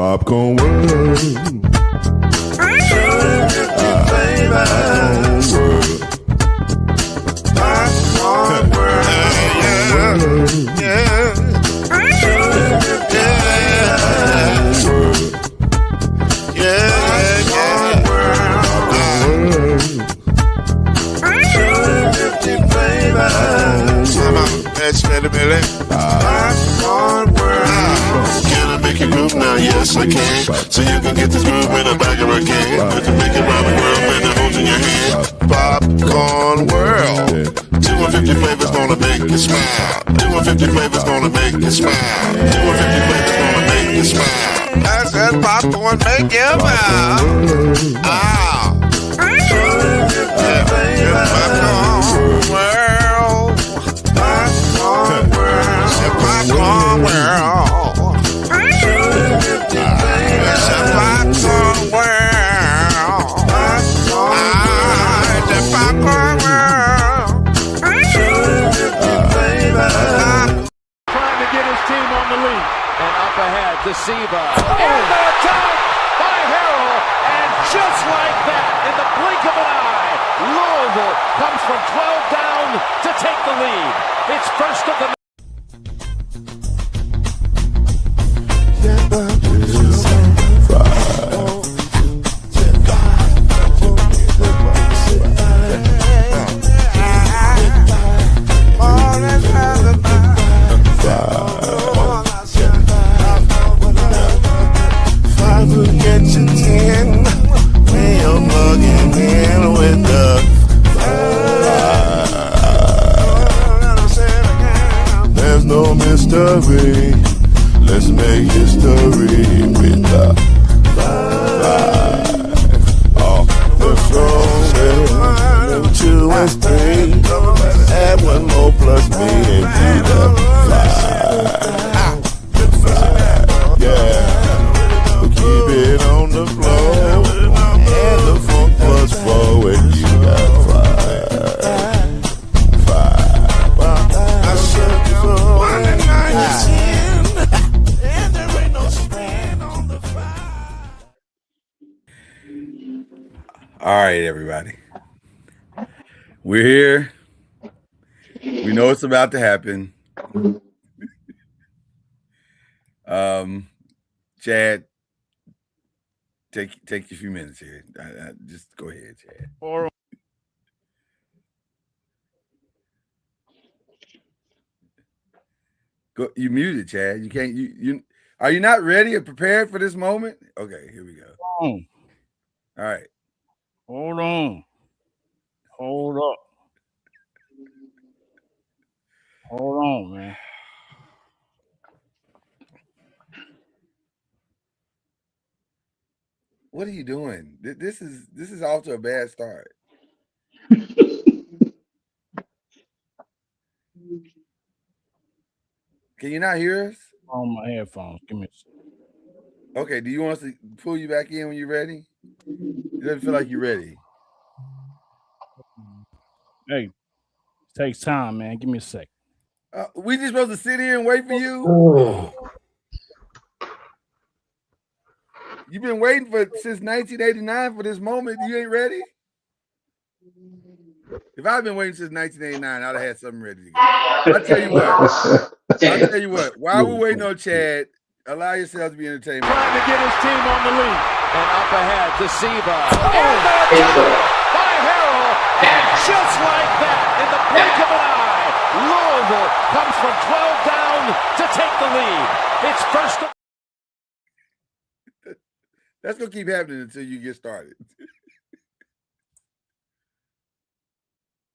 Popcorn world. Popcorn world. Can I make you groove now? Yes, I can. So you can get this groove in the back of a can. You can make it round the world and the holes in your hand. Popcorn world. 250 flavors gonna make you smile. 250 flavors gonna make you smile. 250 flavors gonna make you smile. I said popcorn make you smile. Ah. Popcorn world. Popcorn world. Popcorn world. It's a popcorn world. It's a popcorn world. Trying to get his team on the lead. And up ahead to Siva. And the attack by Harrell. And just like that, in the blink of an eye, Louisville comes from 12 down to take the lead. It's first of the There's no mystery. Let's make history with the five. Oh, the strongest. 2 and 3. Add 1 more plus me and be the 5. Yeah. We'll keep it on the floor. And the funk plus 4 and you got 5. All right, everybody. We're here. We know it's about to happen. Chad, take a few minutes here. Just go ahead, Chad. Go. You muted, Chad. You can't. You. Are you not ready or prepared for this moment? Okay, here we go. All right. Hold on. Hold up. Hold on, man. What are you doing? This is off to a bad start. Can you not hear us? On my headphones. Give me a second. Okay, do you want us to pull you back in when you're ready? It doesn't feel like you're ready. Hey, it takes time, man. Give me a second. We just supposed to sit here and wait for you? You've been waiting since 1989 for this moment. You ain't ready? If I'd been waiting since 1989, I'd have had something ready to go. I'll tell you what. While we're waiting on Chad, allow yourself to be entertained. Trying to get his team on the lead. And up ahead to Siva. And the attack by Harrell. And just like that, in the blink of an eye, Louisville comes from 12 down to take the lead. It's first. That's going to keep happening until you get started.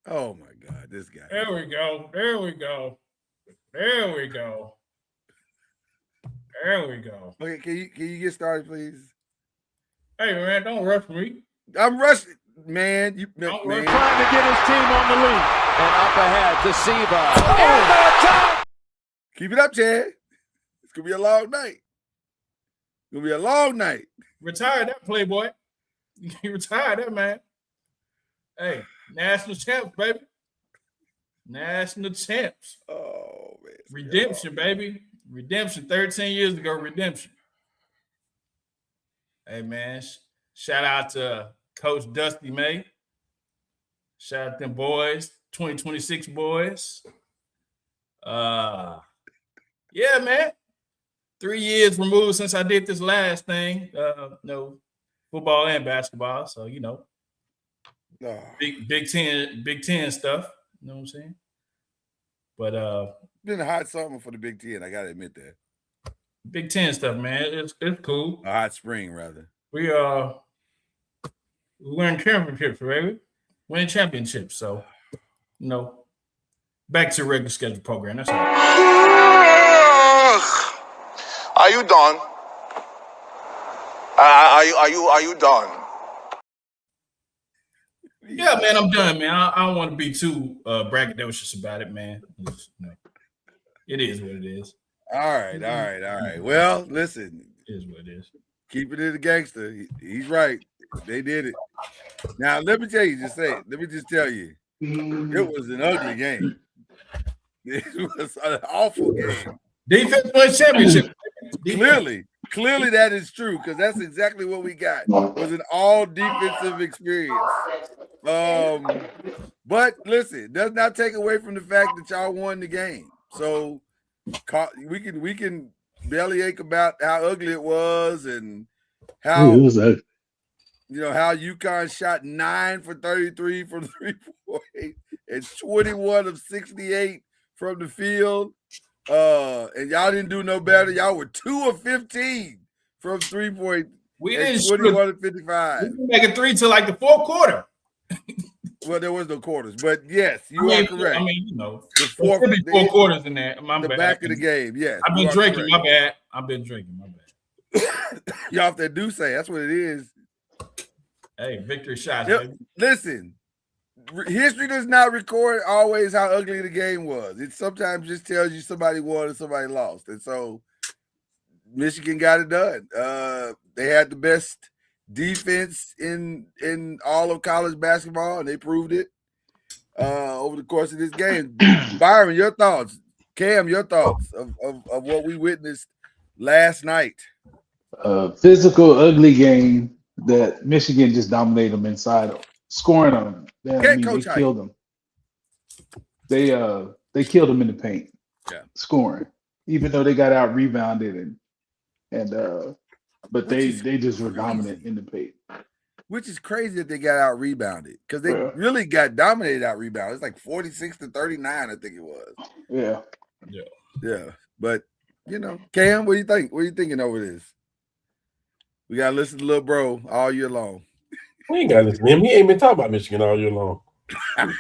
Oh, my God, this guy. There we go. Okay, can you get started, please? Hey, man, don't rush me. I'm rushing, man. Trying to get his team on the lead. And up ahead to Siva. And the attack. Keep it up, Chad. It's going to be a long night. It's going to be a long night. Retire that, Playboy. You retire that, man. Hey, national champs, baby. National champs. Oh, man. Redemption, baby. Redemption. 13 years ago, redemption. Hey, man, shout out to Coach Dusty May. Shout out them boys, 2026 boys. Yeah, man. 3 years removed since I did this last thing. Football and basketball. So, Big Ten stuff. You know what I'm saying? But been a hot summer for the Big Ten. I gotta admit that. Big Ten stuff, man. It's cool. A hot spring, rather. We win championships, baby. Winning championships. So, back to regular schedule program. That's all. Are you done? Are you done? Yeah, man, I'm done, man. I don't want to be too braggadocious about it, man. It is what it is. All right. Well, listen. It is what it is. Keep it in the gangster. He's right. They did it. Now, let me tell you, let me just tell you, it was an ugly game. It was an awful game. Defense won championship. Clearly that is true, because that's exactly what we got. It was an all defensive experience. But listen, does not take away from the fact that y'all won the game. So we can bellyache about how ugly it was and how it was ugly. How UConn shot 9 for 33 from 3-point and 21 of 68 from the field. And y'all didn't do no better. Y'all were 2 of 15 from 3-point. We didn't 21 of 55. We didn't make a three till like the fourth quarter. Well, there was no quarters, but yes, you are correct. The four quarters in there. The back of the game, yes. I've been drinking. My bad. Y'all off that do say that's what it is. Hey, victory shots. Listen, history does not record always how ugly the game was. It sometimes just tells you somebody won and somebody lost. And so Michigan got it done. They had the best defense in all of college basketball, and they proved it over the course of this game. Byron, your thoughts. Cam, your thoughts of what we witnessed last night. Physical, ugly game that Michigan just dominated them inside, scoring on them. They killed them. They killed them in the paint, scoring, even though they got out rebounded but they just were dominant in the paint. Which is crazy that they got out rebounded, because they really got dominated out rebounded. It's like 46-39, I think it was. Yeah. But Cam, what do you think? What are you thinking over this? We gotta listen to little bro all year long. We ain't gotta listen to him. He ain't been talking about Michigan all year long. Man,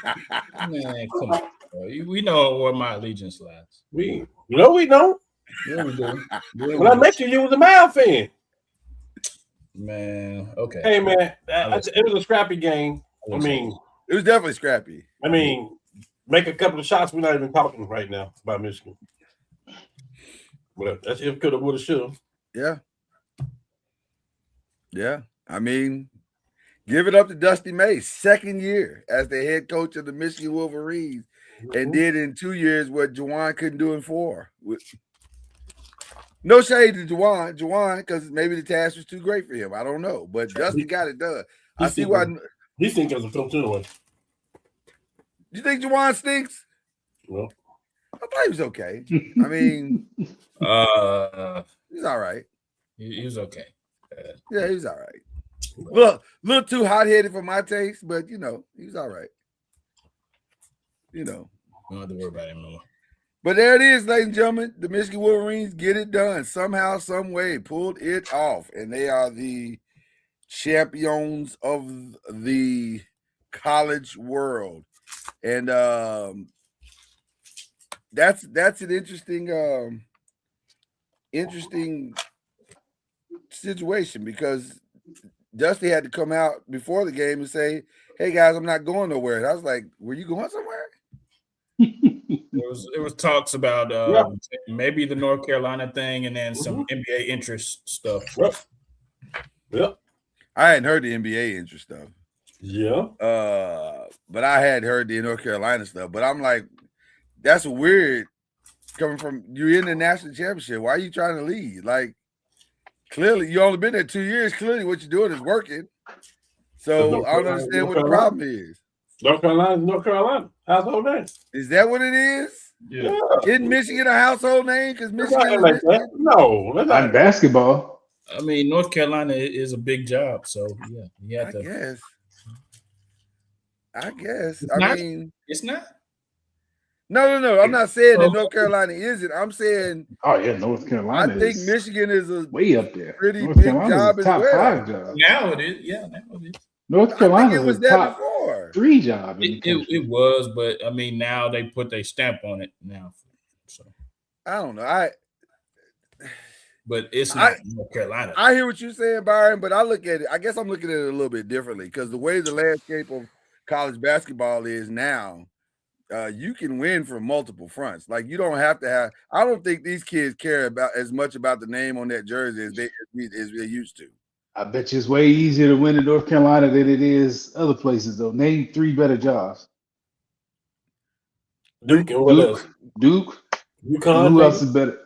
come on, bro. We know where my allegiance lies. We don't. Yeah, we do. When I met you, you was a Mile fan. Man, okay. Hey, man, it was a scrappy game. I mean, it was definitely scrappy. I mean, make a couple of shots. We're not even talking right now about Michigan. Well, that's if coulda, woulda, shoulda. Yeah. I mean, give it up to Dusty May, second year as the head coach of the Michigan Wolverines, and did in 2 years what Juwan couldn't do in 4. No shade to Juwan, because maybe the task was too great for him. I don't know, but Dusty got it done. I see why. He thinks as a coach anyway. You think Juwan stinks? Well, I thought he was okay. I mean, he's all right. He was okay. Yeah, he's all right. Little too hot-headed for my taste, but he's all right. Don't have to worry about him no more. But there it is, ladies and gentlemen. The Michigan Wolverines get it done. Somehow, some way, pulled it off. And they are the champions of the college world. And that's an interesting situation, because Dusty had to come out before the game and say, "Hey guys, I'm not going nowhere." And I was like, "Were you going somewhere?" It was talks about maybe the North Carolina thing, and then some NBA interest stuff. Yep. I hadn't heard the NBA interest stuff. Yeah. But I had heard the North Carolina stuff. But I'm like, that's weird coming from you're in the national championship. Why are you trying to leave? Like, Clearly, you only been there 2 years. Clearly, what you're doing is working. So I don't understand what the problem is. North Carolina, household name. Is that what it is? Yeah. Isn't Michigan a household name? Because Michigan is Like Michigan. that. No, that's On not. basketball. I mean, North Carolina is a big job, so yeah, you have I to. guess. It's I not? mean, It's not. no. I'm not saying that North Carolina isn't. I'm saying Oh yeah, North I Carolina think is Michigan is a way up there. pretty North big Carolina's job a as top well. 5 job. Now it is. Yeah, now it is. North I Carolina think it was is a that top before. 3 job in the country. It was, but I mean, now they put their stamp on it now. So, I don't know. but it's not North Carolina. I hear what you're saying, Byron, but I look at it. I guess I'm looking at it a little bit differently because the way the landscape of college basketball is now, you can win from multiple fronts. Like you don't have to have. I don't think these kids care about as much about the name on that jersey as they used to. I bet you it's way easier to win in North Carolina than it is other places, though. Name 3 better jobs. Duke and what else? Duke. UConn. Who else is better?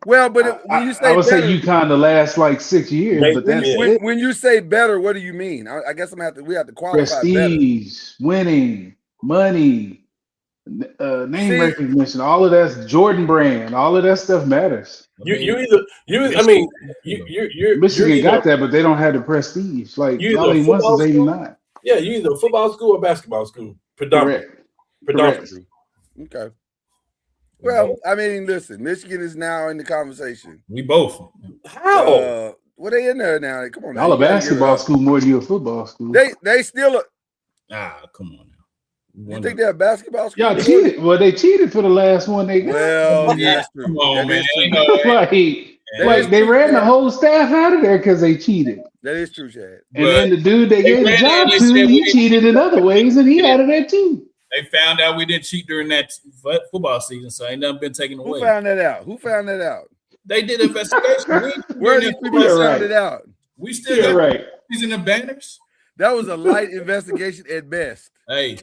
Well, but when you say I would better, say UConn the last like 6 years, Maybe, but that's yeah. it. when you say better, what do you mean? I guess we have to qualify Prestige, winning, money, name See- recognition, all of that's Jordan brand, all of that stuff matters. You're Michigan got that, but they don't have the prestige. Like you all either he wants football is school? 89. Yeah, you either a football school or basketball school. Predominantly. Correct. Okay. Well, I mean, listen, Michigan is now in the conversation. We both. How? Well, they in there now. Come on, now. Y'all a You gotta give it basketball up. school more than you a football school. They still. Come on now. You think they're a basketball school? Y'all cheated. Well, they cheated for the last one they got. Well, yeah, that's true. Come on, That man. is true. like they ran the whole staff out of there because they cheated. That is true, Chad. And then the dude they gave the ran job it, they to, said we he didn't cheated in other ways, and he out of there too. They found out we didn't cheat during that football season, so ain't nothing been taken away. Who found that out? They did an investigation. Where did people found it out? We still got in the banners. That was a light investigation at best. Hey,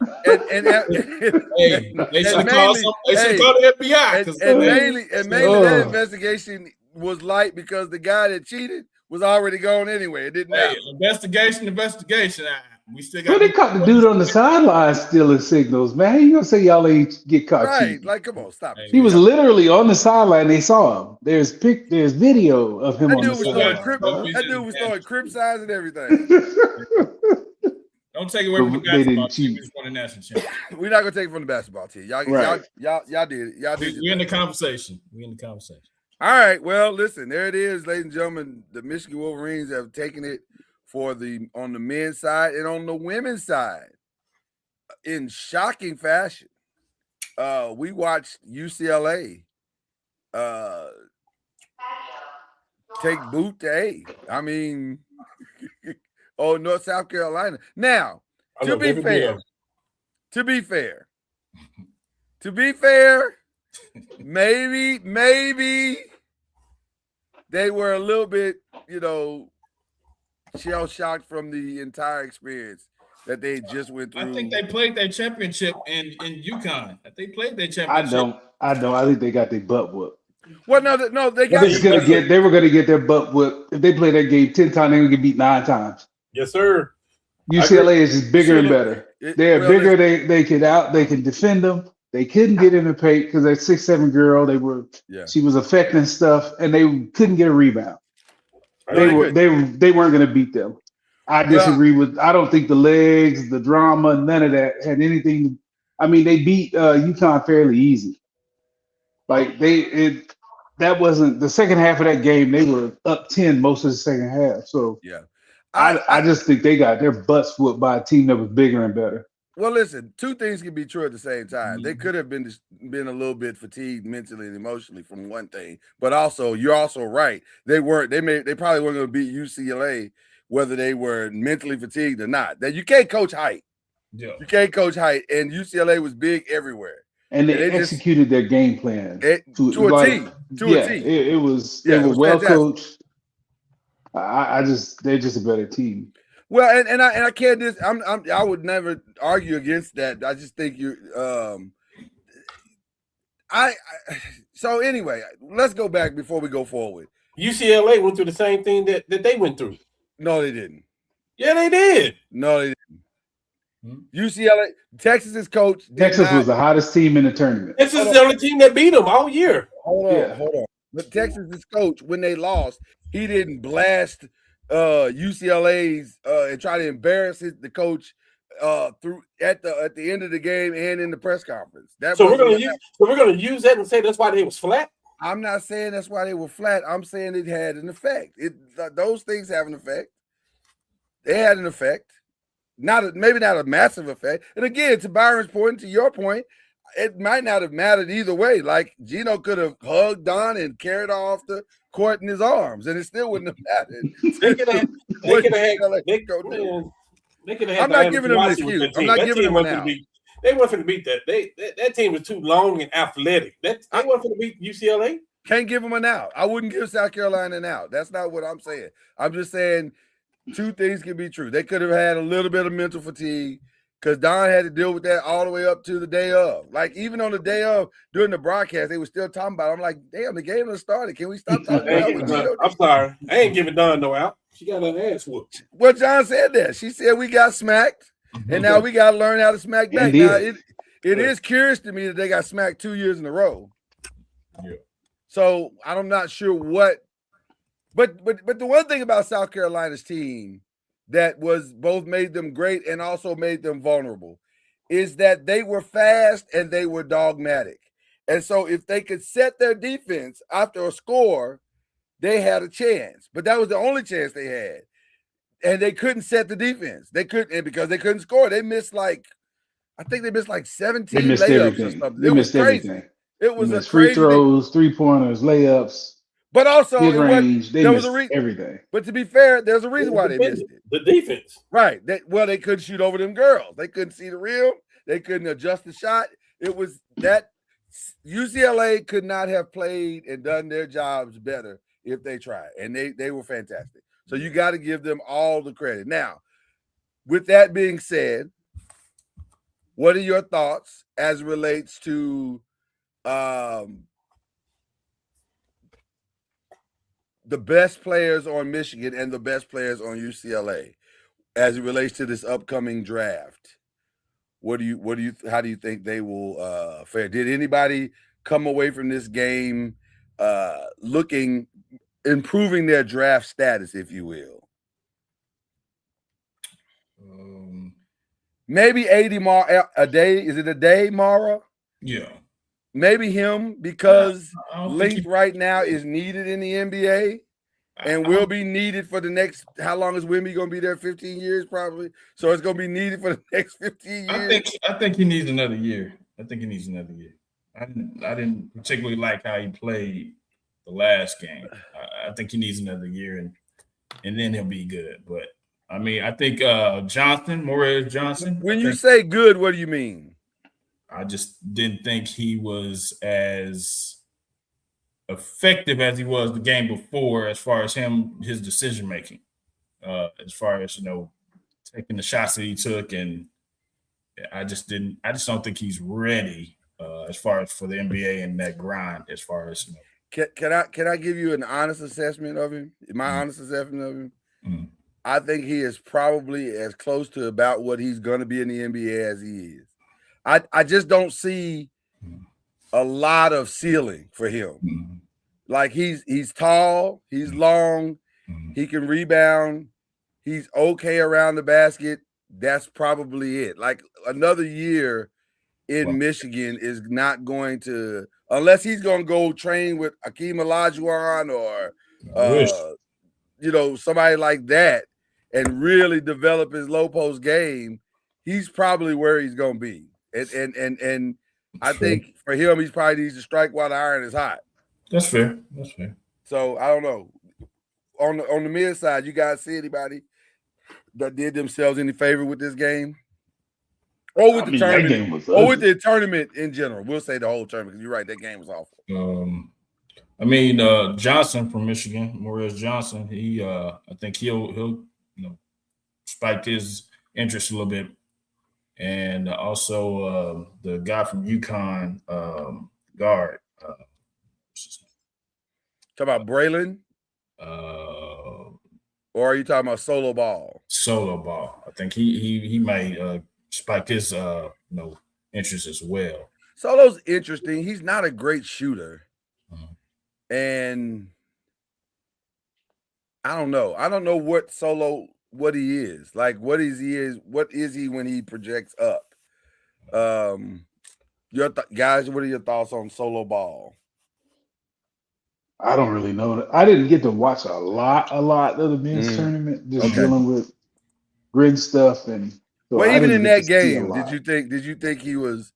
and hey, they should have called the FBI. And mainly that investigation was light because the guy that cheated was already gone anyway. It didn't matter. Investigation. We still got. Well, they caught the dude on the sideline stealing signals, man. How you gonna say y'all ain't get caught Right? cheating? Like, come on, stop it. He was literally on the sideline. They saw him. There's video of him That on dude the was sideline. that dude was throwing crib signs and everything. Don't take it away from the They didn't basketball team. cheat. We just won a national championship. We're not gonna take it from the basketball team. Y'all did it. Y'all did it. We're in the conversation. All right. Well, listen, there it is, ladies and gentlemen. The Michigan Wolverines have taken it on the men's side and on the women's side in shocking fashion. We watched UCLA take boot to A. I mean, South Carolina. Now, to be fair, maybe they were a little bit, shell shocked from the entire experience that they just went through. I think they played their championship in UConn. They played their championship. I don't. I think they got their butt whooped. Well, no, they got. They were gonna get their butt whooped if they play that game 10 times. They would get beat 9 times. Yes, sir. UCLA is just bigger and better. They're bigger. They can defend them. They couldn't get in the paint because that 6'7" girl. She was affecting stuff, and they couldn't get a rebound. They weren't going to beat them. I disagree with. I don't think the legs, the drama, none of that had anything. I mean, they beat UConn fairly easy. Like that wasn't the second half of that game. They were up 10 most of the second half. So yeah, I just think they got their butts whooped by a team that was bigger and better. Well, listen, two things can be true at the same time. They could have been a little bit fatigued mentally and emotionally from one thing, but also you're also right. They weren't. They probably weren't going to beat UCLA whether they were mentally fatigued or not. That you can't coach height. Yeah, you can't coach height, and UCLA was big everywhere. And they executed their game plan to a T. It was they were well coached. They're just a better team. Well, and I can't I would never argue against that. I just think so anyway, let's go back before we go forward. UCLA went through the same thing that they went through. No, they didn't. Yeah, they did. No, they didn't. UCLA, Texas's coach. Texas was the hottest team in the tournament. This is the only team that beat them all year. Hold on. But Texas's coach, when they lost, he didn't blast UCLA's and try to embarrass the coach through at the end of the game and in the press conference. So we're gonna use that and say that's why they was flat. I'm not saying that's why they were flat. I'm saying it had an effect. Those things have an effect. They had an effect. Maybe not a massive effect. And again, to Byron's point, to your point, it might not have mattered either way. Like Gino could have hugged Don and carried her off the court in his arms, and it still wouldn't have mattered. I'm not giving them an excuse. I'm not giving them an out. They weren't going to beat that. That team was too long and athletic. They weren't going to beat UCLA. Can't give them an out. I wouldn't give South Carolina an out. That's not what I'm saying. I'm just saying two things can be true. They could have had a little bit of mental fatigue because Don had to deal with that all the way up to the day of. Like, even on the day of, during the broadcast, they were still talking about it. I'm like, damn, the game has started. Can we stop talking about it? I'm sorry. I ain't giving Don no out. She got her ass whooped. Well, John said that. She said we got smacked, and now we got to learn how to smack back. Now, it is curious to me that they got smacked 2 years in a row. Yeah. So I'm not sure what. But the one thing about South Carolina's team that was both made them great and also made them vulnerable is that they were fast and they were dogmatic. And so if they could set their defense after a score, they had a chance. But that was the only chance they had. And they couldn't set the defense. They couldn't, and because they couldn't score, they missed I think they missed 17 layups everything. Or something. They missed crazy. Everything. It was a free throws, 3-pointers, layups. But also, mid-range, they missed everything. But to be fair, there's a reason why they missed it. The defense. Right. They couldn't shoot over them girls. They couldn't see the rim. They couldn't adjust the shot. It was that UCLA could not have played and done their jobs better if they tried. And they were fantastic. So you got to give them all the credit. Now, with that being said, what are your thoughts as it relates to the best players on Michigan and the best players on UCLA as it relates to this upcoming draft? How do you think they will fare? Did anybody come away from this game improving their draft status, if you will? Maybe a day. Is it a day, Mara? Yeah. Maybe him, because length right now is needed in the NBA and will be needed for the next, how long is Wemby going to be there? 15 years probably. So it's going to be needed for the next 15 years. I think he needs another year. I didn't particularly like how he played the last game. I think he needs another year and then he'll be good. But I mean, I think Morez Johnson. When you say good, what do you mean? I just didn't think he was as effective as he was the game before, as far as his decision making, as far as taking the shots that he took, and I just don't think he's ready as far as for the NBA and that grind. As far as can I give you an honest assessment of him? My honest assessment of him. Mm-hmm. I think he is probably as close to about what he's going to be in the NBA as he is. I just don't see a lot of ceiling for him. Mm-hmm. Like he's tall, he's long, he can rebound, he's okay around the basket. That's probably it. Like another year in Michigan is not going to, unless he's going to go train with Akeem Olajuwon or somebody like that and really develop his low post game. He's probably where he's going to be. And I think for him, he's probably needs to strike while the iron is hot. That's fair. So I don't know. On the mid side, you guys see anybody that did themselves any favor with this game? Or with the tournament? Or with the tournament in general? We'll say the whole tournament, because you're right, that game was awful. Johnson from Michigan, Morez Johnson, I think he'll spiked his interest a little bit. And also the guy from UConn, guard. Talk about Braylon? Or are you talking about solo ball? Solo ball. I think he might spike his interest as well. Solo's interesting. He's not a great shooter. And I don't know. I don't know what he is. Like what is he when he projects up? Guys, what are your thoughts on solo ball? I don't really know. I didn't get to watch a lot of the men's tournament, just dealing with grid stuff and. So well, even in that game, did you think he was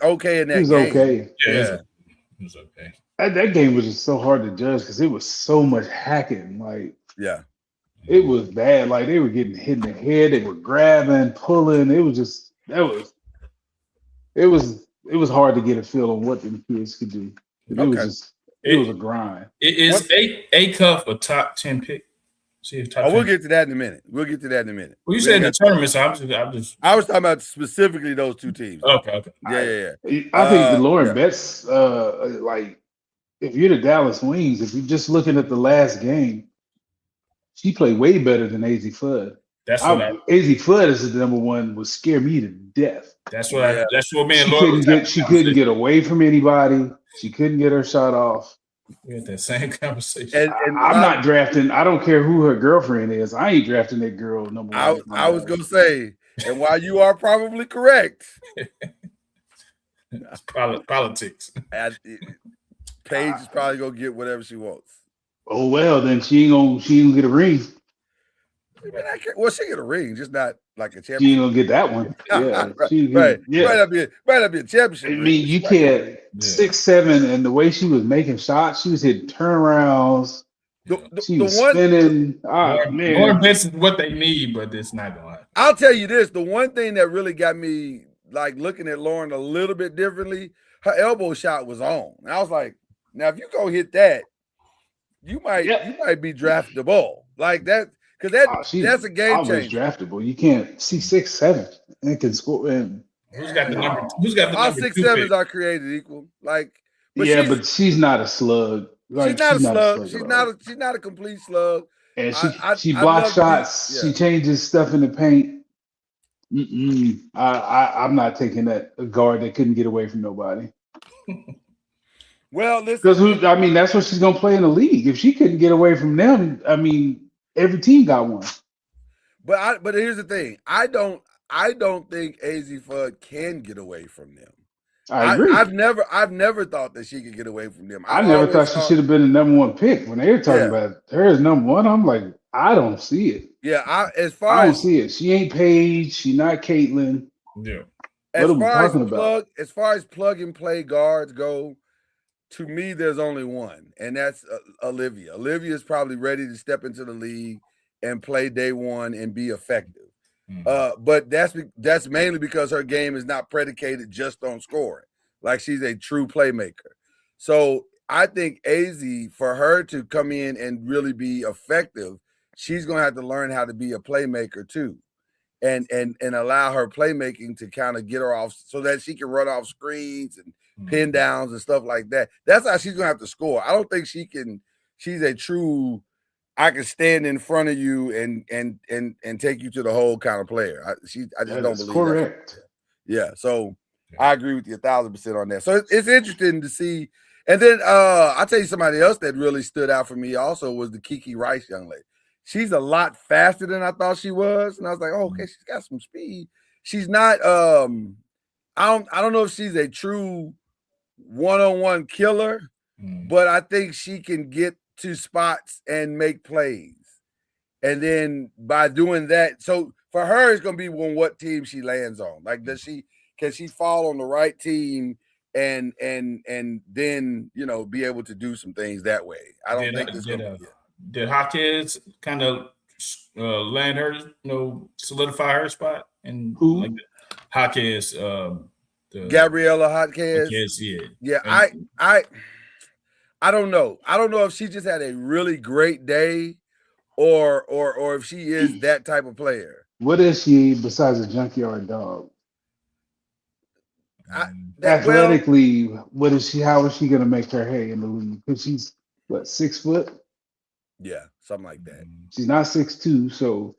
okay in that game? He was okay. Yeah. He was okay. That game was just so hard to judge because it was so much hacking. Like, it was bad. Like they were getting hit in the head. They were grabbing, pulling. It was hard to get a feel on what the kids could do. It was a grind. Is a Cuff a top 10 pick? We'll get to that in a minute. Well, you said the tournament, so I was talking about specifically those two teams. Okay. Yeah. I think the Lauren Betts, like if you're the Dallas Wings, if you're just looking at the last game, she played way better than AZ Fudd. AZ Fudd is the number one, would scare me to death. That's what me and Lauren. She couldn't get away from anybody. She couldn't get her shot off. We had that same conversation. And I'm not drafting. I don't care who her girlfriend is. I ain't drafting that girl number one. I was gonna say, and while you are probably correct, politics. Paige is probably gonna get whatever she wants. Oh well, then she ain't gonna get a ring. Well, she get a ring, just not like a championship. She ain't gonna get that one. Yeah, right. Might not be a championship. I mean, you can't 6'7", and the way she was making shots, she was hitting turnarounds. She was spinning. Man, Lauren Betts is what they need, but it's not gonna happen. I'll tell you this: the one thing that really got me like looking at Lauren a little bit differently, her elbow shot was on. And I was like, now if you go hit that, you might be draftable like that. Because that's a game changer. Draftable. You can't see 6'7" and can score. And who's got the number? Who's got the all number? 6'7s are created equal. Like, but she's not a slug. Like, she's not a slug. She's not a complete slug. And she blocks shots. She changes stuff in the paint. I'm not taking a guard that couldn't get away from nobody. Well, because that's what she's gonna play in the league. If she couldn't get away from them, every team got one. But here's the thing. I don't think AZ Fudd can get away from them. I agree. I've never thought that she could get away from them. I never thought she should have been the number one pick. When they were talking about her as number one, I'm like, I don't see it. Yeah, I don't see it. She ain't Paige. She not Caitlin. Yeah. As far as plug and play guards go, to me, there's only one, and that's Olivia. Olivia is probably ready to step into the league and play day one and be effective. But that's mainly because her game is not predicated just on scoring. Like, she's a true playmaker. So I think AZ, for her to come in and really be effective, she's going to have to learn how to be a playmaker too, and allow her playmaking to kind of get her off so that she can run off screens and pin downs and stuff like that. That's how she's gonna have to score. I don't think she's a true I can stand in front of you and take you to the hole kind of player. I just don't believe correct. That. Yeah, so I agree with you 1,000% on that. So it's interesting to see. And then I'll tell you somebody else that really stood out for me also was the Kiki Rice young lady. She's a lot faster than I thought she was. And I was like, oh, okay, she's got some speed. She's not I don't know if she's a true one-on-one killer, but I think she can get to spots and make plays. And then by doing that, so for her, it's gonna be on what team she lands on. Like, can she fall on the right team and then be able to do some things that way? I don't think it's gonna be it. Did Hawkins kind of land her, solidify her spot? And who? Like Hawkins, Gabriella Hawkins. Yeah. I don't know. I don't know if she just had a really great day, or if she is that type of player. What is she besides a junkyard dog? Athletically, what is she? How is she going to make her hay in the league? Because she's 6 foot. Yeah, something like that. She's not 6'2", so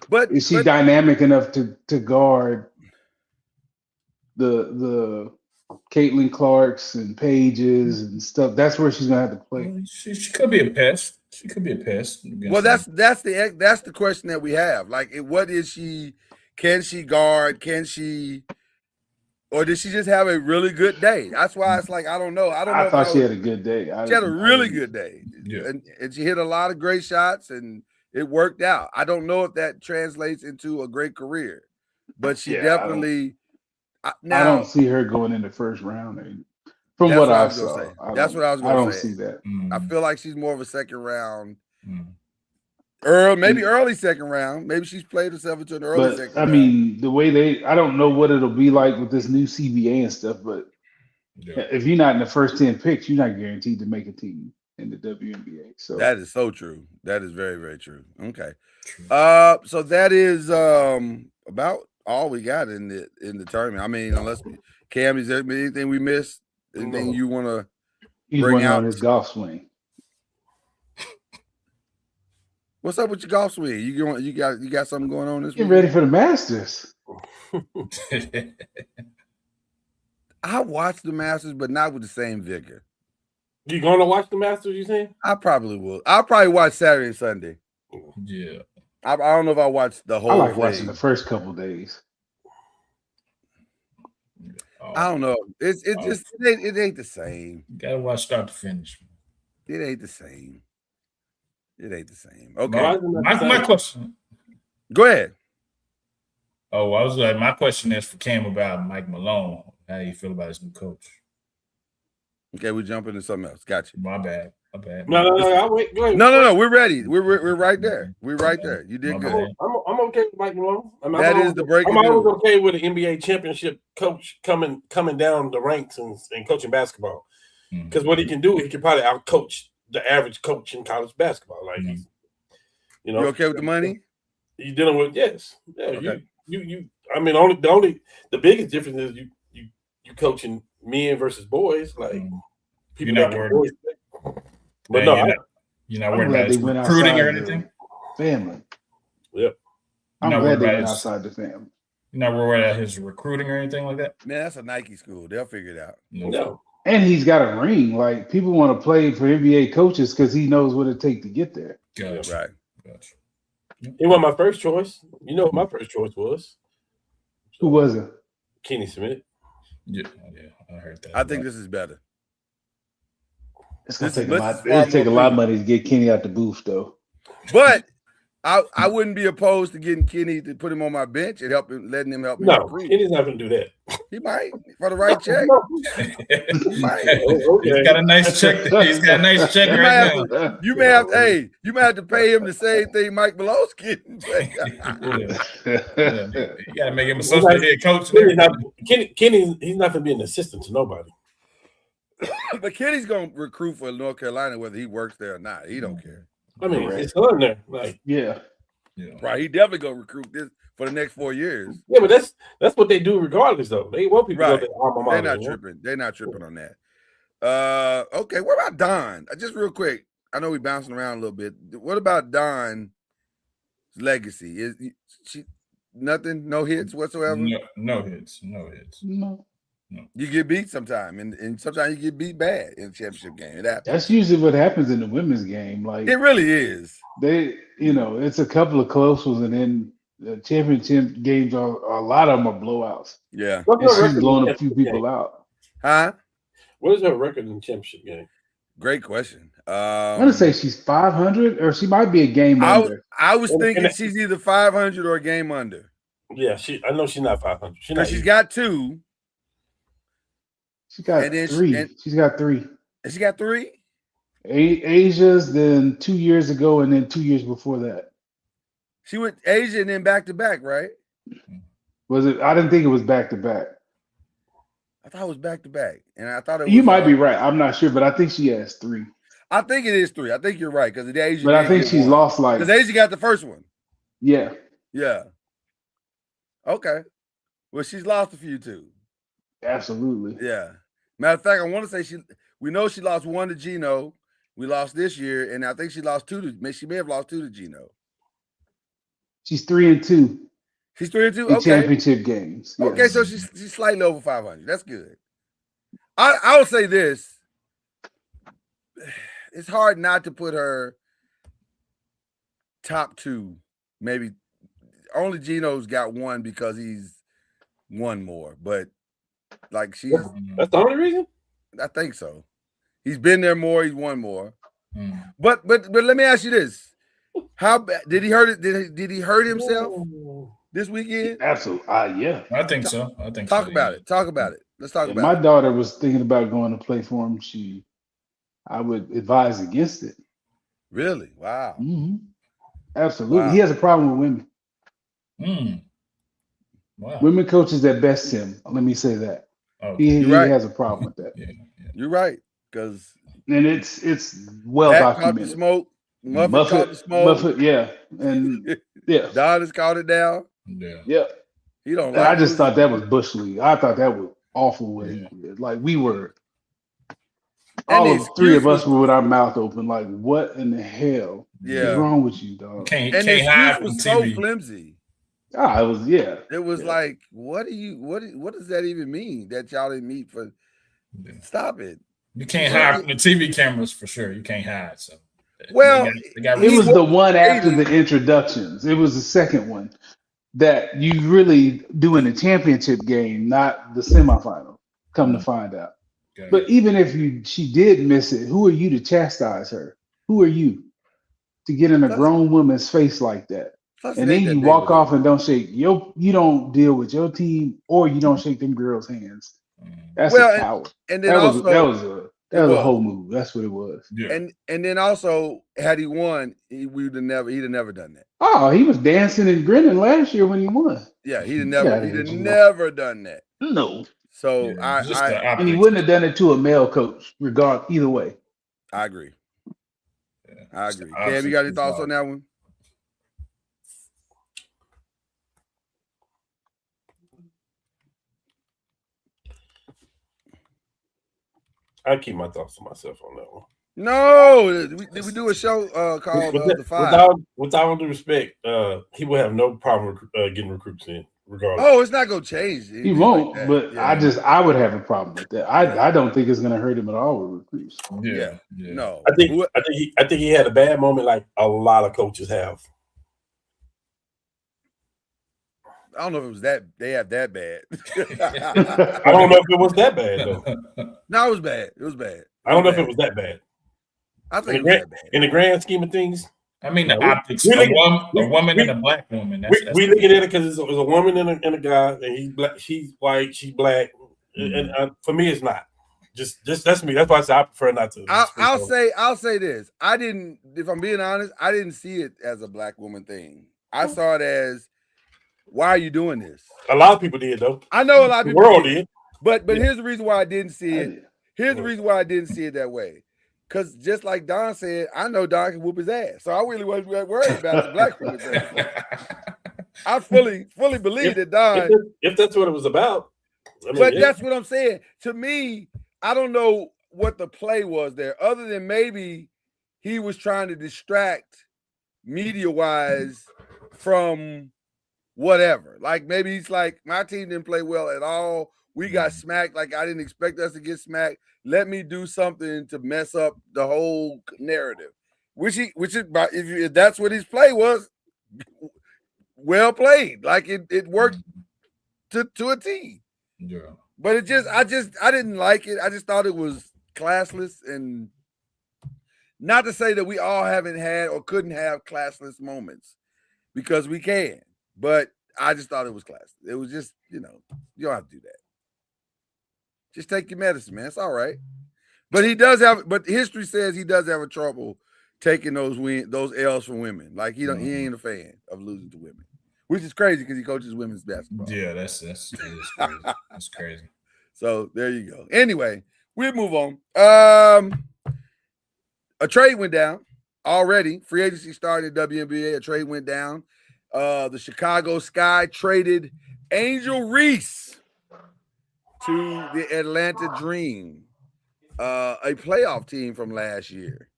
but is she dynamic enough to guard the Caitlin Clarks and Paiges and stuff? That's where she's gonna have to play. She could be a pest. She could be a pest. Well, that's the question that we have. Like, what is she? Can she guard? Can she? Or did she just have a really good day? That's why it's like I don't know. I thought she had a good day. She had a really good day. Yeah. And she hit a lot of great shots, and it worked out. I don't know if that translates into a great career, but she definitely. I don't see her going in the first round. From what I saw, that's what I was going to say. I don't see that. I feel like she's more of a second round. Maybe early second round. Maybe she's played herself into an early second round. I mean, the way I don't know what it'll be like with this new CBA and stuff, but if you're not in the first 10 picks, you're not guaranteed to make a team in the WNBA. So that is so true. That is very, very true. Okay. So that is about all we got in the tournament. I mean, unless Cam, is there anything we missed? Anything you want to bring out? On his golf swing. What's up with your golf swing? You got something going on this week? Get ready for the Masters. I watched the Masters, but not with the same vigor. You gonna watch the Masters? You saying? I probably will. I'll probably watch Saturday and Sunday. Yeah. I don't know if I watched the whole. I like thing. watching the first couple days. I don't know. It ain't the same. You gotta watch start to finish. It ain't the same. Okay. My question. Go ahead. Oh, I was like, my question is for Cam about Mike Malone. How do you feel about his new coach? Okay, we jump into something else. Gotcha. My bad. No. Wait, go ahead. No. We're ready. We're right there. We're right there. You did good. I'm okay with Mike Malone. That is the breaking news. I'm always okay with an NBA championship coach coming down the ranks and coaching basketball. Because what he can do, he can probably outcoach the average coach in college basketball. Like, you okay with the money? He's dealing with yes. Yeah. Okay. You. I mean, the biggest difference is you coaching men versus boys. Like people you're not worried. But you're not worried about his recruiting or anything. Family. Yep. I'm glad they went outside the family. You're not worried about his recruiting or anything like that. Man, that's a Nike school. They'll figure it out. No. And he's got a ring. Like people want to play for NBA coaches because he knows what it takes to get there. Gotcha. Right. Gotcha. He wasn't my first choice. You know what my first choice was? Who was it? Kenny Smith. Yeah, I heard that. I think this is better. It's gonna take a lot of money to get Kenny out the booth, though. But I wouldn't be opposed to getting Kenny to put him on my bench and letting him help me. No, Kenny's not gonna do that. He might for the right check. He might. Okay. He's got a nice check. He's got a nice check right now. You may have to pay him the same thing Mike Malone's getting. You got to make him associate head coach. Kenny, he's not gonna be an assistant to nobody. But Kenny's gonna recruit for North Carolina whether he works there or not. He don't care. I mean, his son there, like right. He definitely gonna recruit this for the next 4 years. Yeah, but that's what they do regardless, though. They want people to go to their alma mater. They're not tripping. They're not tripping on that. Okay. What about Don? Just real quick. I know we're bouncing around a little bit. What about Don's legacy? Is she nothing? No hits whatsoever. No hits. No. You get beat sometime, and sometimes you get beat bad in the championship game. It happens. That's usually what happens in the women's game. Like it really is. It's a couple of close ones, and then the championship games are a lot of them are blowouts. Yeah, and she's blowing a few people out. Huh? What is her record in the championship game? Great question. I want to say she's 500, or she might be a game under. I was thinking she's either 500 or a game under. Yeah, I know she's not 500. She's got two. She got three. She's got three. She got three? Asia's, then 2 years ago, and then 2 years before that. She went Asia and then back to back, right? Was it? I didn't think it was back to back. I thought it was back to back, and I thought it was. You might be right. I'm not sure, but I think she has three. I think it is three. I think you're right because the Asia. But I think she's lost because Asia got the first one. Yeah. Yeah. Okay. Well, she's lost a few too. Absolutely. Yeah. Matter of fact, I want to say we know she lost one to Gino, We lost this year, and I think she lost 2 to. She may have lost 2 to Gino. She's 3-2. She's 3-2. In Okay. championship games. Yes. Okay, so she's slightly over 500. That's good. I will say this. It's hard not to put her top 2. Maybe only Gino's got 1 because he's won more. But like that's the only reason. I think so. He's been there more. He's won more. But let me ask you this: how bad did he hurt it? Did he hurt himself this weekend? Absolutely. Yeah. I think so. Talk about it. Talk about it. Let's talk about my it. My daughter was thinking about going to play for him. I would advise against it. Really? Wow. Mm-hmm. Absolutely. Wow. He has a problem with women. Wow. Women coaches that best him. Let me say that. Oh, he right. has a problem with that. Yeah. You're right. Because it's well documented. Muffet caught the smoke. Muffet, yeah. And yeah. Don has caught it down. Yeah. You don't. I just thought that was bush league. I thought that was awful what he did. Like we were. All of 3 of us were with our mouth open, like, what in the hell is wrong with you, dog? And the excuse was so flimsy. It was, It was like, what does that even mean that y'all didn't meet for? Stop it. You can't hide from the TV cameras for sure. You can't hide. So, well, it was the one after the introductions. It was the second one that you really do in the championship game, not the semifinal. Come to find out. Okay. But even if she did miss it, who are you to chastise her? Who are you to get in a grown woman's face like that? And then you walk off and don't shake you don't deal with your team, or you don't shake them girls' hands. That's a coward. And then that was a whole move. That's what it was. Yeah. And then also, had he won, he'd have never done that. Oh, he was dancing and grinning last year when he won. Yeah, he'd have never done that. No. So and he wouldn't have done it to a male coach, either way. I agree. Yeah, I agree. Cam, you got any thoughts on that one? I keep my thoughts to myself on that one. No, did we do a show called The Five? With all due respect, he will have no problem getting recruits in, regardless. Oh, it's not gonna change. He won't, like but yeah. I would have a problem with that. I don't think it's gonna hurt him at all with recruits. Yeah. No. I think he had a bad moment, like a lot of coaches have. I don't know if it was that they have that bad. I don't know if it was that bad though. No, it was bad. It was bad. I don't know if it was that bad. I think in the grand scheme of things. I mean, the optics. A woman and a black woman. We looking at it because it's a woman and a guy, and he's black. She's white. She's black. And for me, it's not. Just that's me. That's why I say I prefer not to. I'll say this. I didn't. If I'm being honest, I didn't see it as a black woman thing. I saw it as, why are you doing this? A lot of people did, though. I know a lot of people. The world did. But here's the reason why I didn't see it. Here's the reason why I didn't see it that way. Because just like Don said, I know Don can whoop his ass. So I really wasn't worried about the black woman's ass. I fully believe that Don. If that's what it was about. That's what I'm saying. To me, I don't know what the play was there, other than maybe he was trying to distract media-wise from whatever. Like maybe he's like, my team didn't play well at all. We got smacked. Like I didn't expect us to get smacked. Let me do something to mess up the whole narrative. Which is, if that's what his play was, well played. Like it worked to a T. Yeah. But I didn't like it. I just thought it was classless, and not to say that we all haven't had or couldn't have classless moments, because we can. But I just thought it was classless. It was just, you don't have to do that. Just take your medicine, man. It's all right. But history says he does have a trouble taking those L's from women. Like he ain't a fan of losing to women, which is crazy because he coaches women's basketball. Yeah, that's crazy. That's crazy. So there you go. Anyway, we'll move on. A trade went down already. Free agency started in WNBA. A trade went down. The Chicago Sky traded Angel Reese to the Atlanta Dream, a playoff team from last year.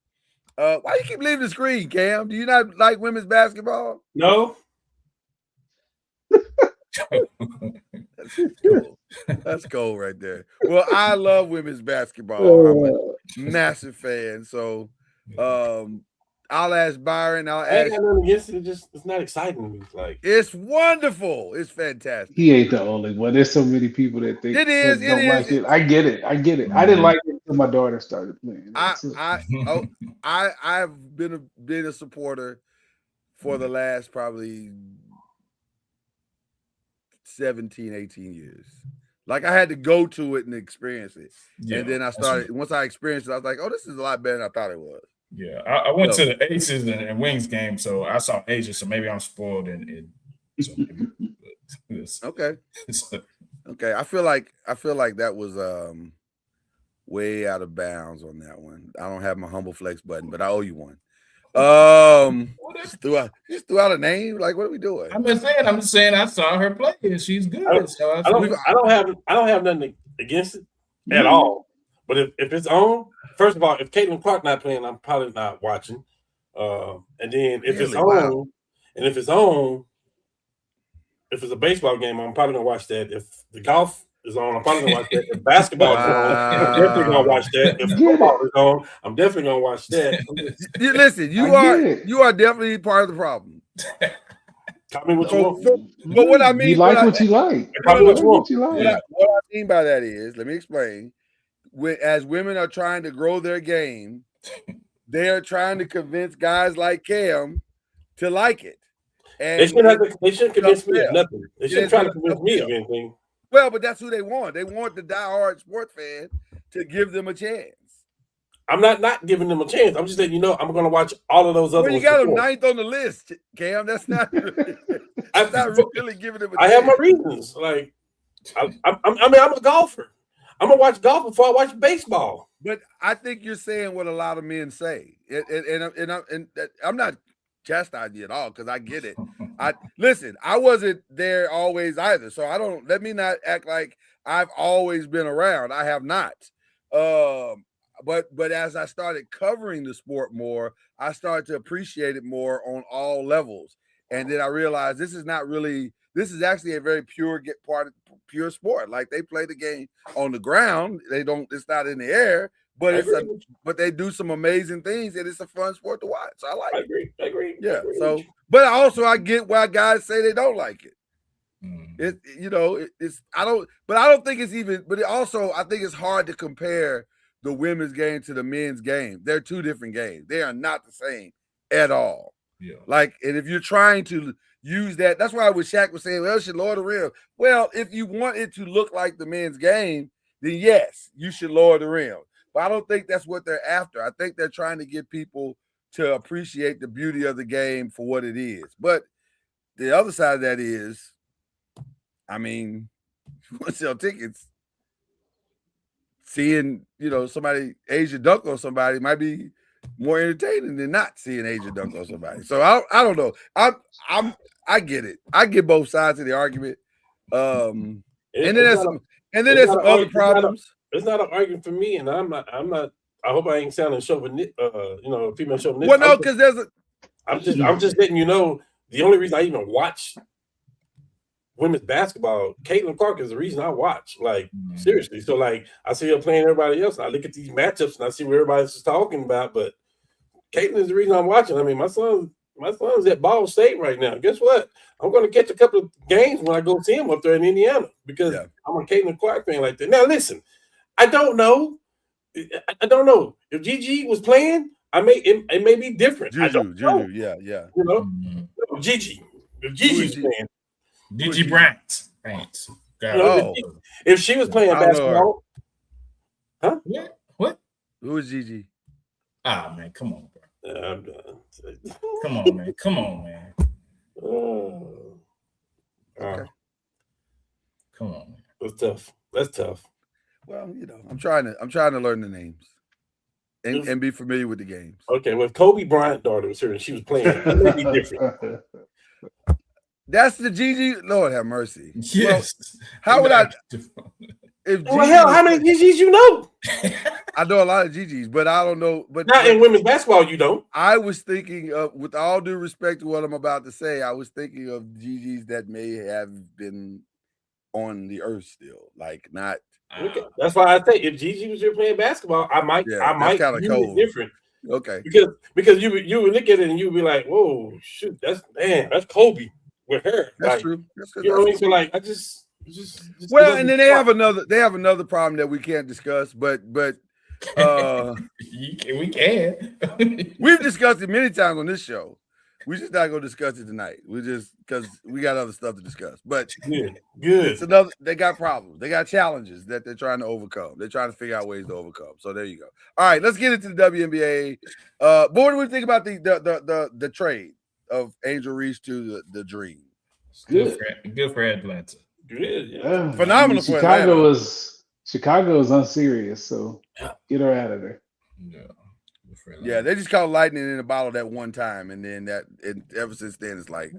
Why you keep leaving the screen, Cam? Do you not like women's basketball? No. That's cool. That's cool right there. Well, I love women's basketball. I'm a massive fan. So I'll ask Byron. I ain't got nothing against it. It's not exciting to me. Like, it's wonderful. It's fantastic. He ain't the only one. There's so many people that think it is. Don't like it. I get it. I didn't like it until my daughter started playing. I've been a supporter for the last probably 17, 18 years. Like, I had to go to it and experience it. Yeah, and then I started, once I experienced it, I was like, oh, this is a lot better than I thought it was. Yeah, I went to the Aces and Wings game, so I saw Asia, so maybe I'm spoiled so maybe, okay. Okay. I feel like that was way out of bounds on that one. I don't have my humble flex button, but I owe you one. Just threw out a name. Like, what are we doing? I'm just saying I saw her play and she's good. I don't have nothing against it at all. But if it's on, first of all, if Caitlin Clark not playing, I'm probably not watching. And then if it's a baseball game, I'm probably gonna watch that. If the golf is on, I'm probably gonna watch that. If basketball is on, I'm definitely gonna watch that. If football is on, I'm definitely gonna watch that. Listen, you are definitely part of the problem. Tell me what you want. But what I mean, you like what you like. What I mean by that is, let me explain. As women are trying to grow their game, they are trying to convince guys like Cam to like it. And they shouldn't convince me of nothing. They shouldn't try to convince me of anything. Well, but that's who they want. They want the diehard sports fan to give them a chance. I'm not giving them a chance. I'm just letting you know I'm going to watch all of those other ones. You got them ninth on the list, Cam. That's not really, really giving them a chance. I have my reasons. Like, I'm a golfer. I'm going to watch golf before I watch baseball. But I think you're saying what a lot of men say. And I'm not chastising you at all because I get it. Listen, I wasn't there always either. So let me not act like I've always been around. I have not. But as I started covering the sport more, I started to appreciate it more on all levels. And then I realized this is actually a very pure sport. Like, they play the game on the ground. It's not in the air, but but they do some amazing things, and it's a fun sport to watch. So I agree. Yeah. So, but I get why guys say they don't like it. I don't think it's even, but I think it's hard to compare the women's game to the men's game. They're two different games. They are not the same at all. Yeah. Like, and if you're trying to use that, that's why what Shaq was saying, well, it should lower the rim. Well, if you want it to look like the men's game, then yes, you should lower the rim. But I don't think that's what they're after. I think they're trying to get people to appreciate the beauty of the game for what it is. But the other side of that is, I mean, if you want to sell tickets, seeing, somebody Asia dunk on somebody might be more entertaining than not seeing Asia dunk on somebody. So I don't know. I get it. I get both sides of the argument. And then there's some other problems. It's not an argument for me, and I'm not. I hope I ain't sounding chauvinistic. Female chauvinistic. Well, no, because I'm just letting you know. The only reason I even watch women's basketball, Caitlin Clark, is the reason I watch. Like, seriously. So, like, I see her playing everybody else. I look at these matchups and I see what everybody else is talking about. But Caitlin is the reason I'm watching. I mean, my son's at Ball State right now. Guess what? I'm going to catch a couple of games when I go see him up there in Indiana because I'm a Caitlin Clark fan like that. Now, listen, I don't know. If Gigi was playing, it may be different. Juju, yeah. Gigi. If Gigi's playing. Gigi Bryant. If she was playing basketball, huh? What? Who is Gigi? Ah, man, come on, bro. I'm done. Come on, man. Okay. Come on, man. That's tough. Well, I'm trying to learn the names and be familiar with the games. Okay, well, if Kobe Bryant's daughter was here and she was playing, it would be different. That's the Gigi. Lord have mercy. Yes. Well, how would I? How many Gigi's you know? I know a lot of Gigi's, but I don't know. But not in women's basketball, you don't. I was thinking of, with all due respect to what I'm about to say, I was thinking of Gigi's that may have been on the earth still, like not. Okay. That's why I think if Gigi was here playing basketball, I might view it different. Okay. Because you would look at it and you would be like, whoa, shoot, that's Kobe with her. That's like, true. That's you know what I mean? So like I just well, and then they have another problem that we can't discuss, but we can. We've discussed it many times on this show. We're just not gonna discuss it tonight. We just because we got other stuff to discuss. But good. It's another. They got problems. They got challenges that they're trying to overcome. They're trying to figure out ways to overcome. So there you go. All right, let's get into the WNBA. What do we think about the trade of Angel Reese to the Dream? Good for Atlanta. Good, yeah. Phenomenal for Atlanta. Chicago is unserious, so get her out of there. Yeah, they just caught lightning in a bottle that one time, and then ever since then it's like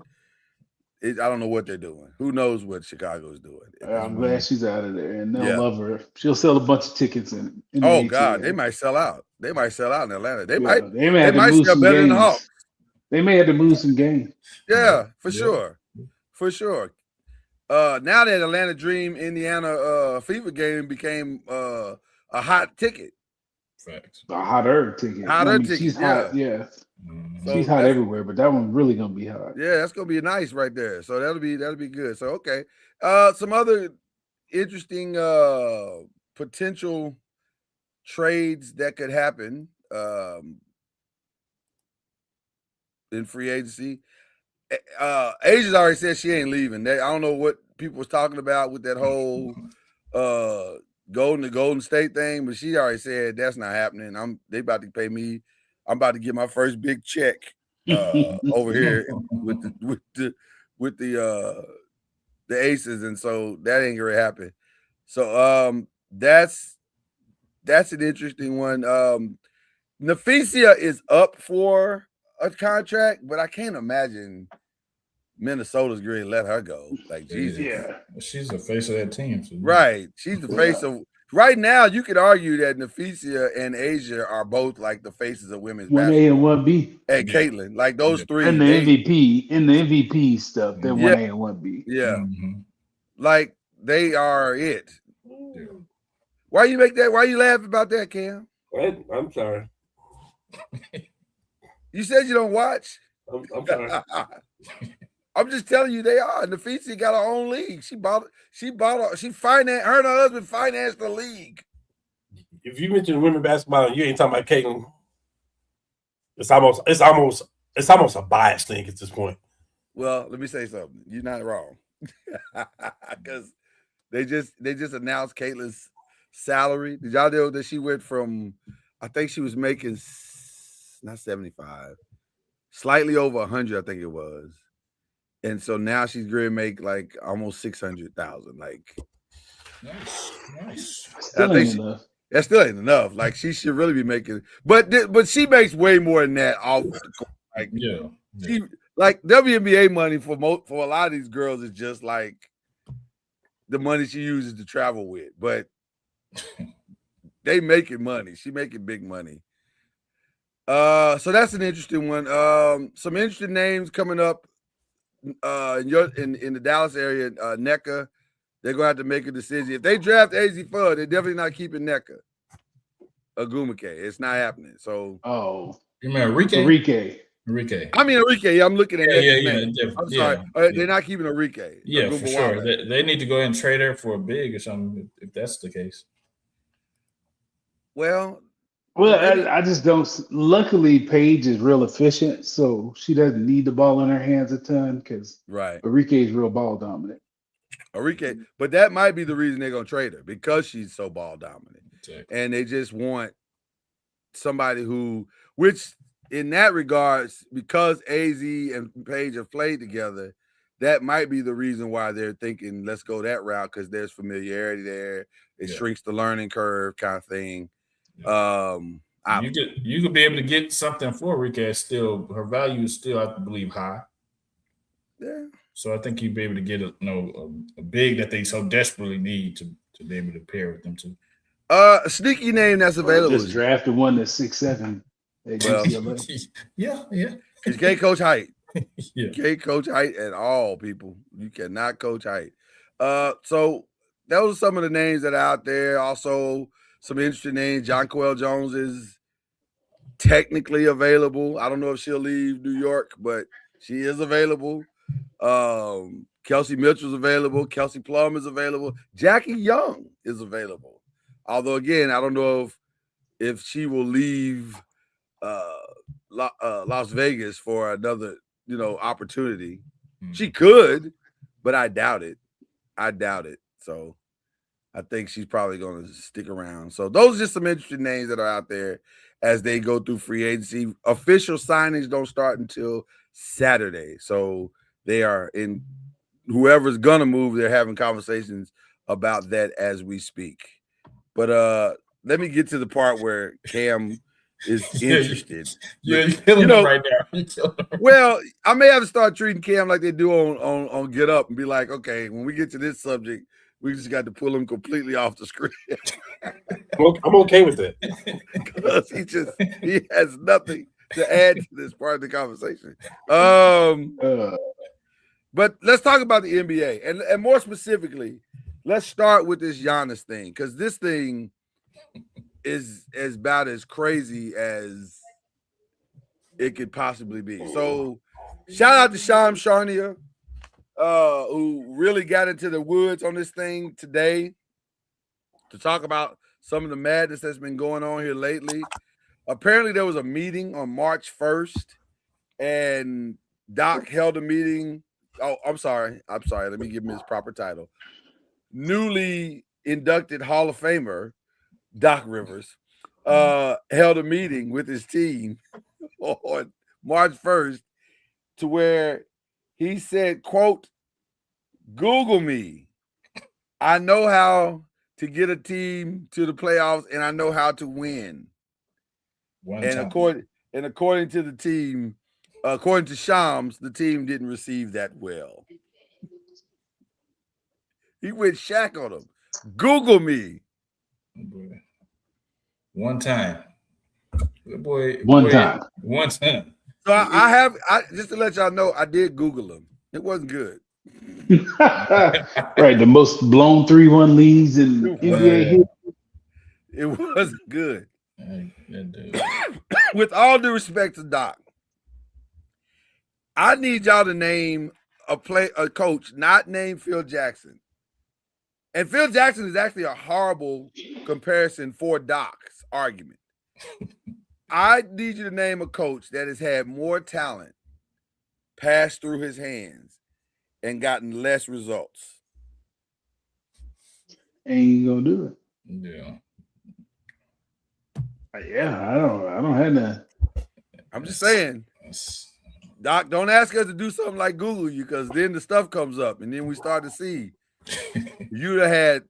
I don't know what they're doing. Who knows what Chicago is doing? I'm glad she's out of there, and they'll love her. She'll sell a bunch of tickets in oh God, they might sell out. They might sell out in Atlanta. They might sell better than the Hawks. They may have to move some games. Yeah, for sure. Now that Atlanta Dream Indiana Fever game became a hot ticket. Facts. A hotter ticket. She's hot. Yeah. So she's hot everywhere, but that one's really gonna be hot. Yeah, that's gonna be nice right there. So that'll be good. So okay. Some other interesting potential trades that could happen in free agency. Asia's already said she ain't leaving. I don't know what people was talking about with that whole Golden State thing, but she already said that's not happening. They about to pay me. I'm about to get my first big check over here with the Aces, and so that ain't gonna happen. So that's an interesting one. Nafisia is up for a contract, but I can't imagine Minnesota's going to let her go. Like, Jesus. Yeah. She's the face of that team. So right. She's the face of – right now, you could argue that Nafisia and Asia are both like the faces of women's basketball. 1A and 1B. And Caitlin. Like, those three. And the MVP stuff, they're 1A and 1B. Yeah. Mm-hmm. Like, they are it. Yeah. Why you make that? Why you laughing about that, Cam? I'm sorry. You said you don't watch? I'm sorry. I'm just telling you they are. Nafisia got her own league. She financed, her and her husband financed the league. If you mention women basketball, you ain't talking about Caitlin. It's almost a bias thing at this point. Well, let me say something. You're not wrong. Because they just announced Caitlin's salary. Did y'all know that she went from, I think she was making not 75, slightly over 100, I think it was. And so now she's going to make like almost 600,000. Like, nice. That still ain't enough. Like, she should really be making, but she makes way more than that off the court. Like, she, like WNBA money for a lot of these girls is just like the money she uses to travel with. But they making money. She making big money. So that's an interesting one. Some interesting names coming up. In the Dallas area, NECA, they're gonna have to make a decision. If they draft AZ Fudd, they're definitely not keeping NECA. Agumake, it's not happening. So, you mean Enrique? I mean Enrique. I'm looking at I'm sorry. They're not keeping Enrique. Yeah, for sure. They need to go ahead and trade her for a big or something if that's the case. Well, I just don't. Luckily, Paige is real efficient, so she doesn't need the ball in her hands a ton because Enrique is real ball dominant. Enrique, but that might be the reason they're gonna trade her because she's so ball dominant, and they just want somebody which in that regards, because AZ and Paige have played together, that might be the reason why they're thinking let's go that route because there's familiarity there. It shrinks the learning curve, kind of thing. You could be able to get something for Enrique. Still, her value is still, I believe, high. Yeah. So I think you'd be able to get a big that they so desperately need to be able to pair with them too. A sneaky name that's available. Just drafted one that's 6'7". Well, yeah. You can't coach height. Yeah. You can't coach height at all, people. You cannot coach height. So those are some of the names that are out there. Also, some interesting names. Jonquel Jones is technically available. I don't know if she'll leave New York, but she is available. Kelsey Mitchell's available. Kelsey Plum is available. Jackie Young is available. Although, again, I don't know if she will leave Las Vegas for another, opportunity. She could, but I doubt it. So I think she's probably going to stick around. So those are just some interesting names that are out there as they go through free agency. Official signings don't start until Saturday. So they are in whoever's going to move, they're having conversations about that as we speak. But let me get to the part where Cam is interested. You're killing him right now. Well, I may have to start treating Cam like they do on Get Up and be like, okay, when we get to this subject, we just got to pull him completely off the screen. I'm okay with that. Because he has nothing to add to this part of the conversation. But let's talk about the NBA. And more specifically, let's start with this Giannis thing, because this thing is about as crazy as it could possibly be. So shout out to Shams Charania, who really got into the woods on this thing today to talk about some of the madness that's been going on here lately. Apparently there was a meeting on March 1st, and Doc held a meeting. Oh, I'm sorry. Let me give him his proper title. Newly inducted Hall of Famer Doc Rivers held a meeting with his team on March 1st to where he said, quote, "Google me. I know how to get a team to the playoffs, and I know how to win." According to the team, according to Shams, the team didn't receive that well. He went Shaq on him. Google me. One time. One time. So I just to let y'all know, I did Google him. It wasn't good. Right, the most blown 3-1 leads in NBA. It wasn't good. With all due respect to Doc, I need y'all to name a coach not named Phil Jackson. And Phil Jackson is actually a horrible comparison for Doc's argument. I need you to name a coach that has had more talent pass through his hands and gotten less results. Ain't gonna do it. Yeah, I don't have that. I'm just saying, Doc, don't ask us to do something like Google you, because then the stuff comes up and then we start to see you'd have had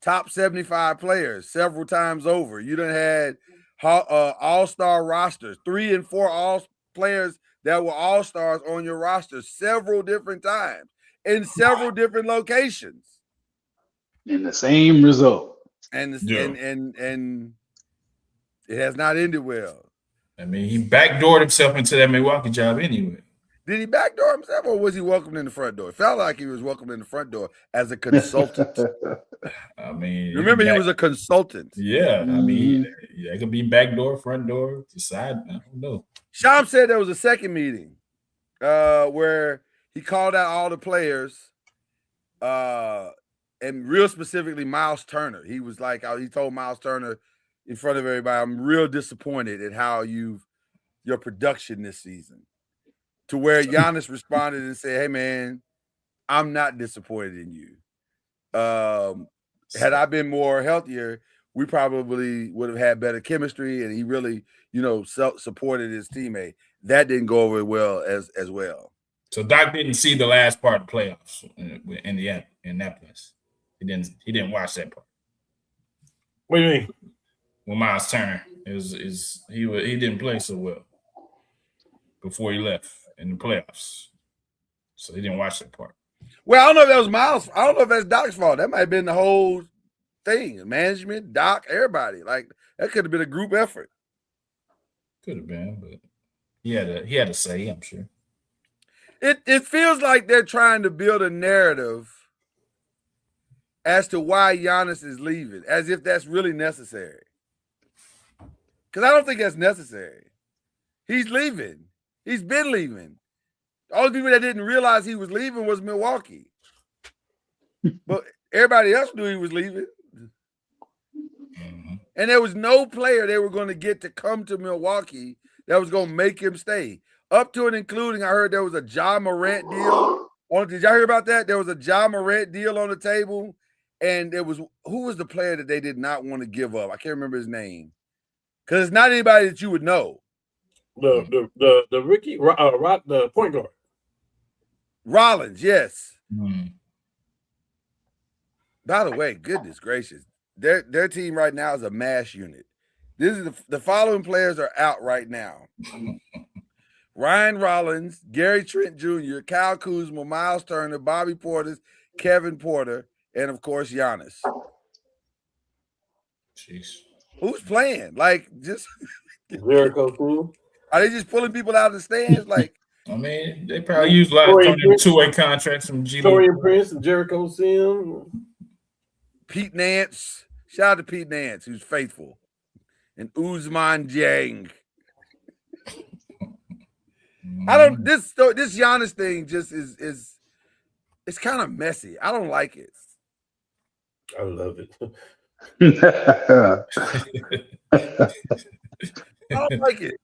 top 75 players several times over. You done had all-star rosters, 3 and 4 all players that were all-stars on your roster several different times in several different locations. In the same result. And it has not ended well. I mean, he backdoored himself into that Milwaukee job anyway. Did he backdoor himself, or was he welcomed in the front door? It felt like he was welcomed in the front door as a consultant. I mean, remember, he was a consultant. Yeah, I mean, it could be back door, front door, side. I don't know. Sham said there was a second meeting where he called out all the players, and real specifically Miles Turner. He was like, he told Miles Turner in front of everybody, "I'm real disappointed at how your production this season." To where Giannis responded and said, "Hey man, I'm not disappointed in you. Had I been more healthier, we probably would have had better chemistry." And he really, supported his teammate. That didn't go over well as well. So Doc didn't see the last part of the playoffs in that place. He didn't watch that part. What do you mean? When Miles Turner he didn't play so well before he left in the playoffs. So he didn't watch that part. Well, I don't know if that was Miles. I don't know if that's Doc's fault. That might have been the whole thing. Management, Doc, everybody. Like that could have been a group effort. Could have been, but he had a say, I'm sure. It feels like they're trying to build a narrative as to why Giannis is leaving, as if that's really necessary. Because I don't think that's necessary. He's leaving. He's been leaving. The only people that didn't realize he was leaving was Milwaukee. But everybody else knew he was leaving. Mm-hmm. And there was no player they were going to get to come to Milwaukee that was going to make him stay. Up to and including, I heard there was a Ja Morant deal. Did y'all hear about that? There was a Ja Morant deal on the table. And there was, who was the player that they did not want to give up? I can't remember his name. Because it's not anybody that you would know. The Ricky, the point guard. Rollins, yes. Mm-hmm. By the way, goodness gracious, their team right now is a mash unit. This is the following players are out right now. Ryan Rollins, Gary Trent Jr., Kyle Kuzma, Miles Turner, Bobby Portis, Kevin Porter, and of course Giannis. Jeez. Who's playing? Like just Jericho too. Are they just pulling people out of the stands? Like I mean, they probably use a lot of two-way contracts from G. Torian Prince and Jericho Sim. Pete Nance. Shout out to Pete Nance, who's faithful. And Usman Jang. I don't this Giannis thing just is it's kind of messy. I don't like it. I love it. I don't like it.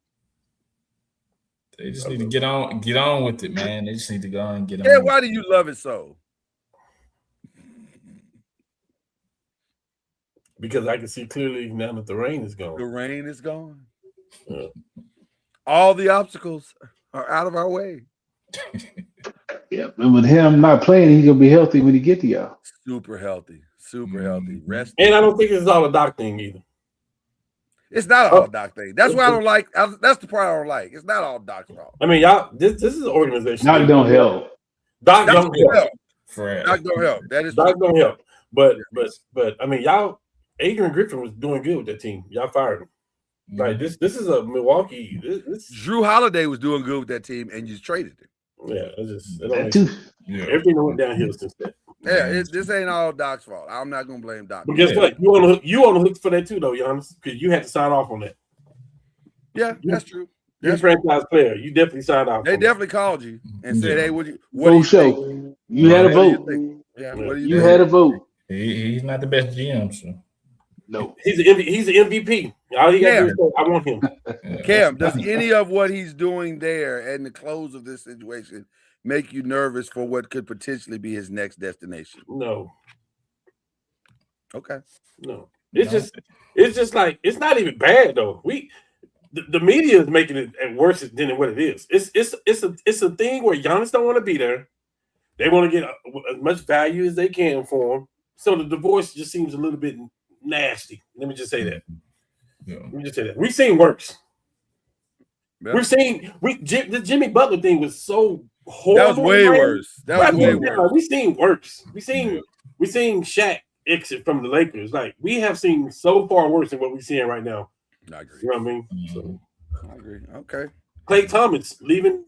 They just need to get on with it, man. They just need to go and get on. Yeah, why do you love it so? Because I can see clearly now that the rain is gone. The rain is gone. Yeah. All the obstacles are out of our way. Yeah, and with him not playing, he's gonna be healthy when he get to y'all. Super healthy. Rest. And I don't think it's all a Doc thing either. It's not all Doc thing. That's why I don't like. That's the part I don't like. It's not all Doc's fault. I mean, y'all. This is an organization. Doc don't help. Doc don't help. Doc don't help. That is Doc don't help. But I mean, y'all. Adrian Griffin was doing good with that team. Y'all fired him. Like this is a Milwaukee. Drew Holiday was doing good with that team, and you traded him. Yeah, everything went downhill since then. Yeah, this ain't all Doc's fault. I'm not gonna blame Doc. But guess what? You on the hook for that too, though, Giannis, because you had to sign off on that. Yeah, that's true. You're a franchise player. You definitely signed off. They definitely called you and said, "Hey, what do you show? You had a vote. Yeah, you had a vote. He's not the best GM, so no. He's an MVP. All he got to do is say, I want him. Cam, does any of what he's doing there and the close of this situation make you nervous for what could potentially be his next destination? No. Okay. No. It's just like it's not even bad though. The media is making it worse than what it is. It's a thing where Giannis don't want to be there. They want to get as much value as they can for him. So the divorce just seems a little bit nasty. Let me just say that. Yeah. Let me just say that. We've seen worse. Yeah. The Jimmy Butler thing was so horrible. That was way worse. That was way worse. We've seen worse. We seen Shaq exit from the Lakers. Like we have seen so far worse than what we're seeing right now. I agree. You know what I mean? Mm-hmm. So, I agree. Okay. Klay Thomas leaving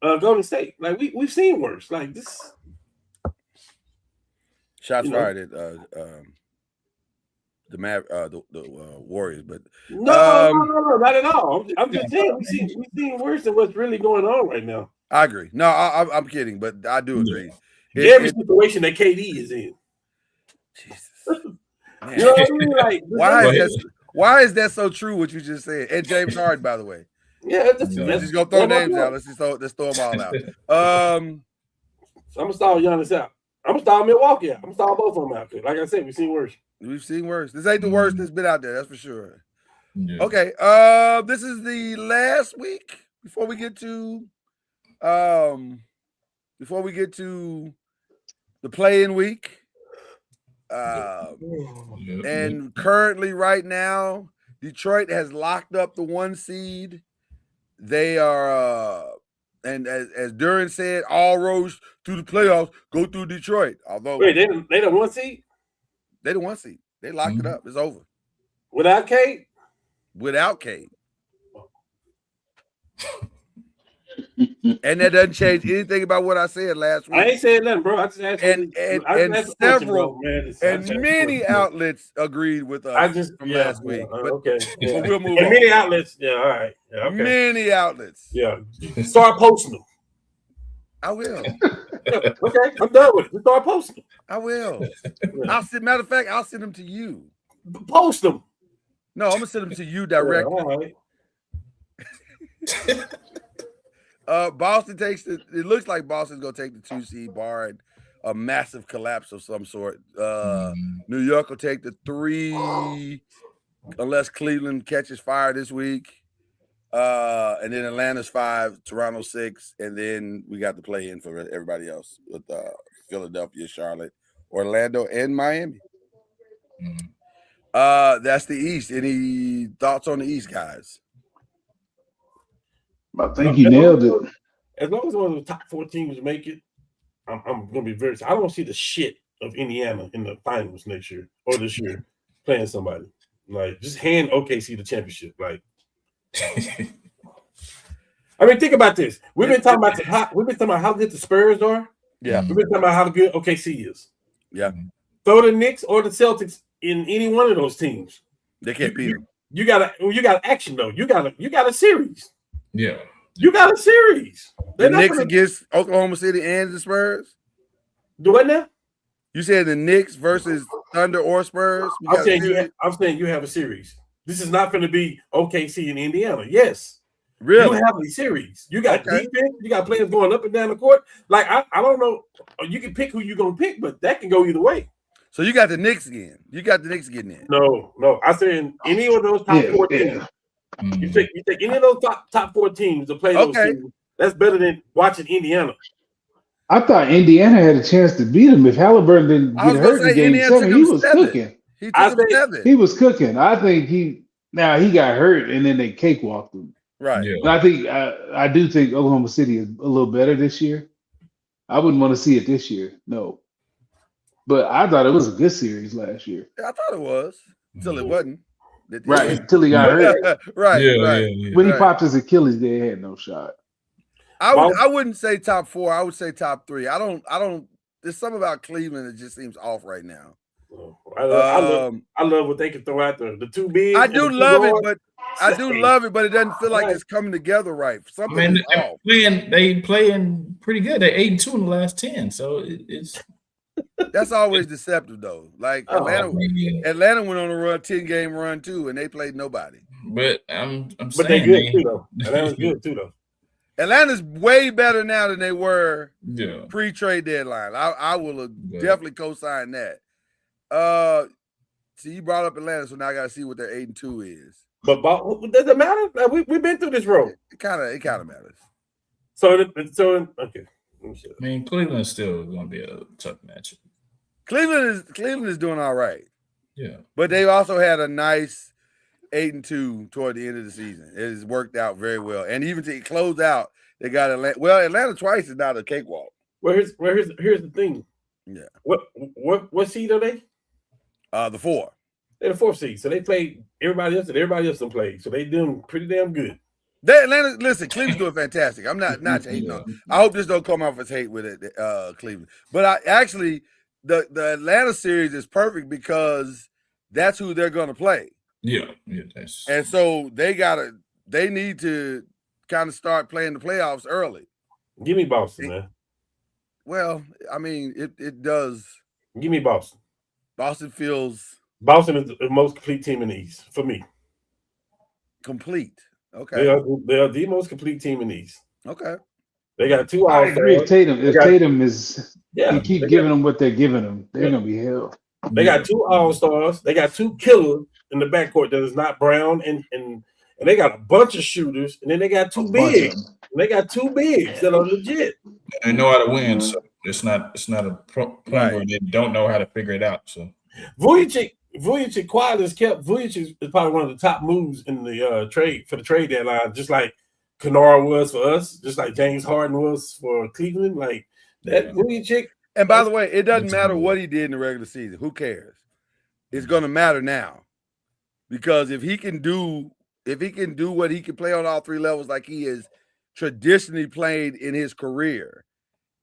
Golden State. Like we've seen worse. Like this. Shots fired at the Warriors, but no, not at all. I'm just saying we've seen worse than what's really going on right now. I agree. No, I'm kidding, but I do agree. Every situation that KD is in. Jesus. You know what I mean? Like why is that so true? What you just said, and James Harden, by the way. Yeah, let's just go throw names out. Let's throw them all out. I'm gonna stall Giannis out. I'm gonna stall Milwaukee out. I'm gonna stall both of them out. Like I said, we've seen worse. We've seen worse. This ain't the worst that's been out there. That's for sure. Yeah. Okay. This is the last week before we get to the play-in week. And currently, right now, Detroit has locked up the 1 seed. They are, and as Duran said, all roads through the playoffs go through Detroit. Although wait, they the 1 seed? They the 1 seed. They locked it up. It's over. Without Cade? Without Cade. And that doesn't change anything about what I said last week. I ain't saying nothing, bro. I just asked many outlets agreed with us from last week. But, okay. Yeah. But we'll move and on. Many outlets. Yeah, all right. Yeah, okay. Many outlets. Yeah. Start posting them. I will. Okay, I'm done with it. Just start posting them. I will. Matter of fact, I'll send them to you. Post them. No, I'm gonna send them to you directly. Yeah, all right. Boston takes it looks like Boston's gonna take the 2 seed, barring a massive collapse of some sort. New York will take the 3 unless Cleveland catches fire this week. And then Atlanta's 5, Toronto 6, and then we got the play in for everybody else with Philadelphia, Charlotte, Orlando, and Miami. That's the East. Any thoughts on the East, guys? I think you nailed it. As long as one of the top 4 teams make it, I'm going to be very. I don't see the shit of Indiana in the finals next year or this year playing somebody. Like, just hand OKC the championship. Like, I mean, think about this. We've been talking about how good the Spurs are. Yeah. We've been talking about how good OKC is. Yeah. Throw the Knicks or the Celtics in any one of those teams. They can't beat them. You got action though. You got a series. Yeah. You got a series. The Knicks against Oklahoma City and the Spurs? Do what now? You said the Knicks versus Thunder or Spurs? I'm saying you have a series. This is not going to be OKC in Indiana. Yes. Really? You have a series. You got defense. You got players going up and down the court. Like, I don't know. You can pick who you're going to pick, but that can go either way. So you got the Knicks again. You got the Knicks getting in. No. I said any of those top 4 teams. You take any of those top 4 teams to play those teams. That's better than watching Indiana. I thought Indiana had a chance to beat him if Halliburton didn't get hurt in Game 7. He was cooking. He was cooking. I think he got hurt and then they cakewalked him. Right. Yeah. But I do think Oklahoma City is a little better this year. I wouldn't want to see it this year. No. But I thought it was a good series last year. I thought it was until it wasn't. Right, until he got hurt. Right. When he popped his Achilles, they had no shot. I wouldn't say top 4. I would say top 3. I don't. There's something about Cleveland that just seems off right now. I love what they can throw out there. The 2 bigs. I do love it, but it doesn't feel like it's coming together right. Something is off. They playing pretty good. They're 8-2 in the last 10, so it's. That's always deceptive, though. Like Atlanta went on a 10-game run too, and they played nobody. But I'm but they good too, though. Atlanta's good too, though. Atlanta's way better now than they were pre-trade deadline. I will definitely co-sign that. So you brought up Atlanta, so now I got to see what their 8-2 is. But does it matter? Like, we've been through this road. It kind of matters. So okay. I mean, Cleveland's still going to be a tough match. Cleveland is doing all right. Yeah, but they also had a nice 8-2 toward the end of the season. It has worked out very well, and even to close out, they got Atlanta. Well, Atlanta twice is not a cakewalk. Well, here's the thing. Yeah. What seed are they? The 4. They're the 4th seed, so they played everybody else, and everybody else played, so they doing pretty damn good. Listen, Cleveland's doing fantastic. I'm not hating on. I hope this don't come off as hate with it, Cleveland. But the Atlanta series is perfect because that's who they're going to play. Yeah. And so they need to kind of start playing the playoffs early. Give me Boston, man. Well, I mean, it does. Give me Boston. Boston is the most complete team in the East for me. Complete. Okay. They are the most complete team in the East. Okay. They got 2 I agree with Tatum. If Tatum is you keep giving them what they're giving them, they're gonna be hell. They got 2 all-stars. They got 2 killers in the backcourt that is not Brown and they got a bunch of shooters, and then they got 2 bigs. And they got 2 bigs that are legit. They know how to win, so it's not a problem where they don't know how to figure it out. So Vujic quiet as kept. Vujic is probably one of the top moves in the trade for the trade deadline, just like Kennard was for us, just like James Harden was for Cleveland. Like that Vujic. And by the way, it doesn't matter what he did in the regular season. Who cares? is going to matter now, because if he can do what he can play on all three levels like he has traditionally played in his career,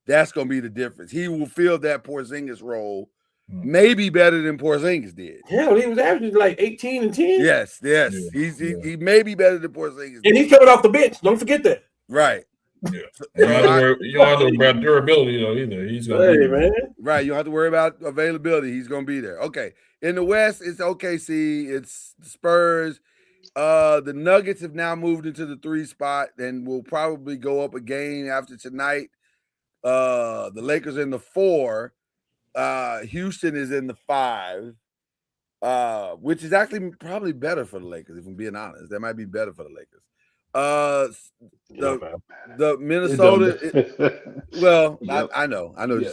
that's going to be the difference. He will fill that Porzingis role maybe better than Porzingis did. Hell, he was averaging like 18 and 10. Yes. Yeah. He may be better than Porzingis. And he's coming off the bench. Don't forget that. Right. Yeah. You don't have to worry about durability though either. He's gonna be man. Right. You don't have to worry about availability. He's gonna be there. Okay. In the West, it's OKC, it's the Spurs. The Nuggets have now moved into the 3 spot and will probably go up a game after tonight. The Lakers in the 4. Houston is in the 5. Which is actually probably better for the Lakers, if I'm being honest. That might be better for the Lakers. The Minnesota. Yep. I know. Yeah.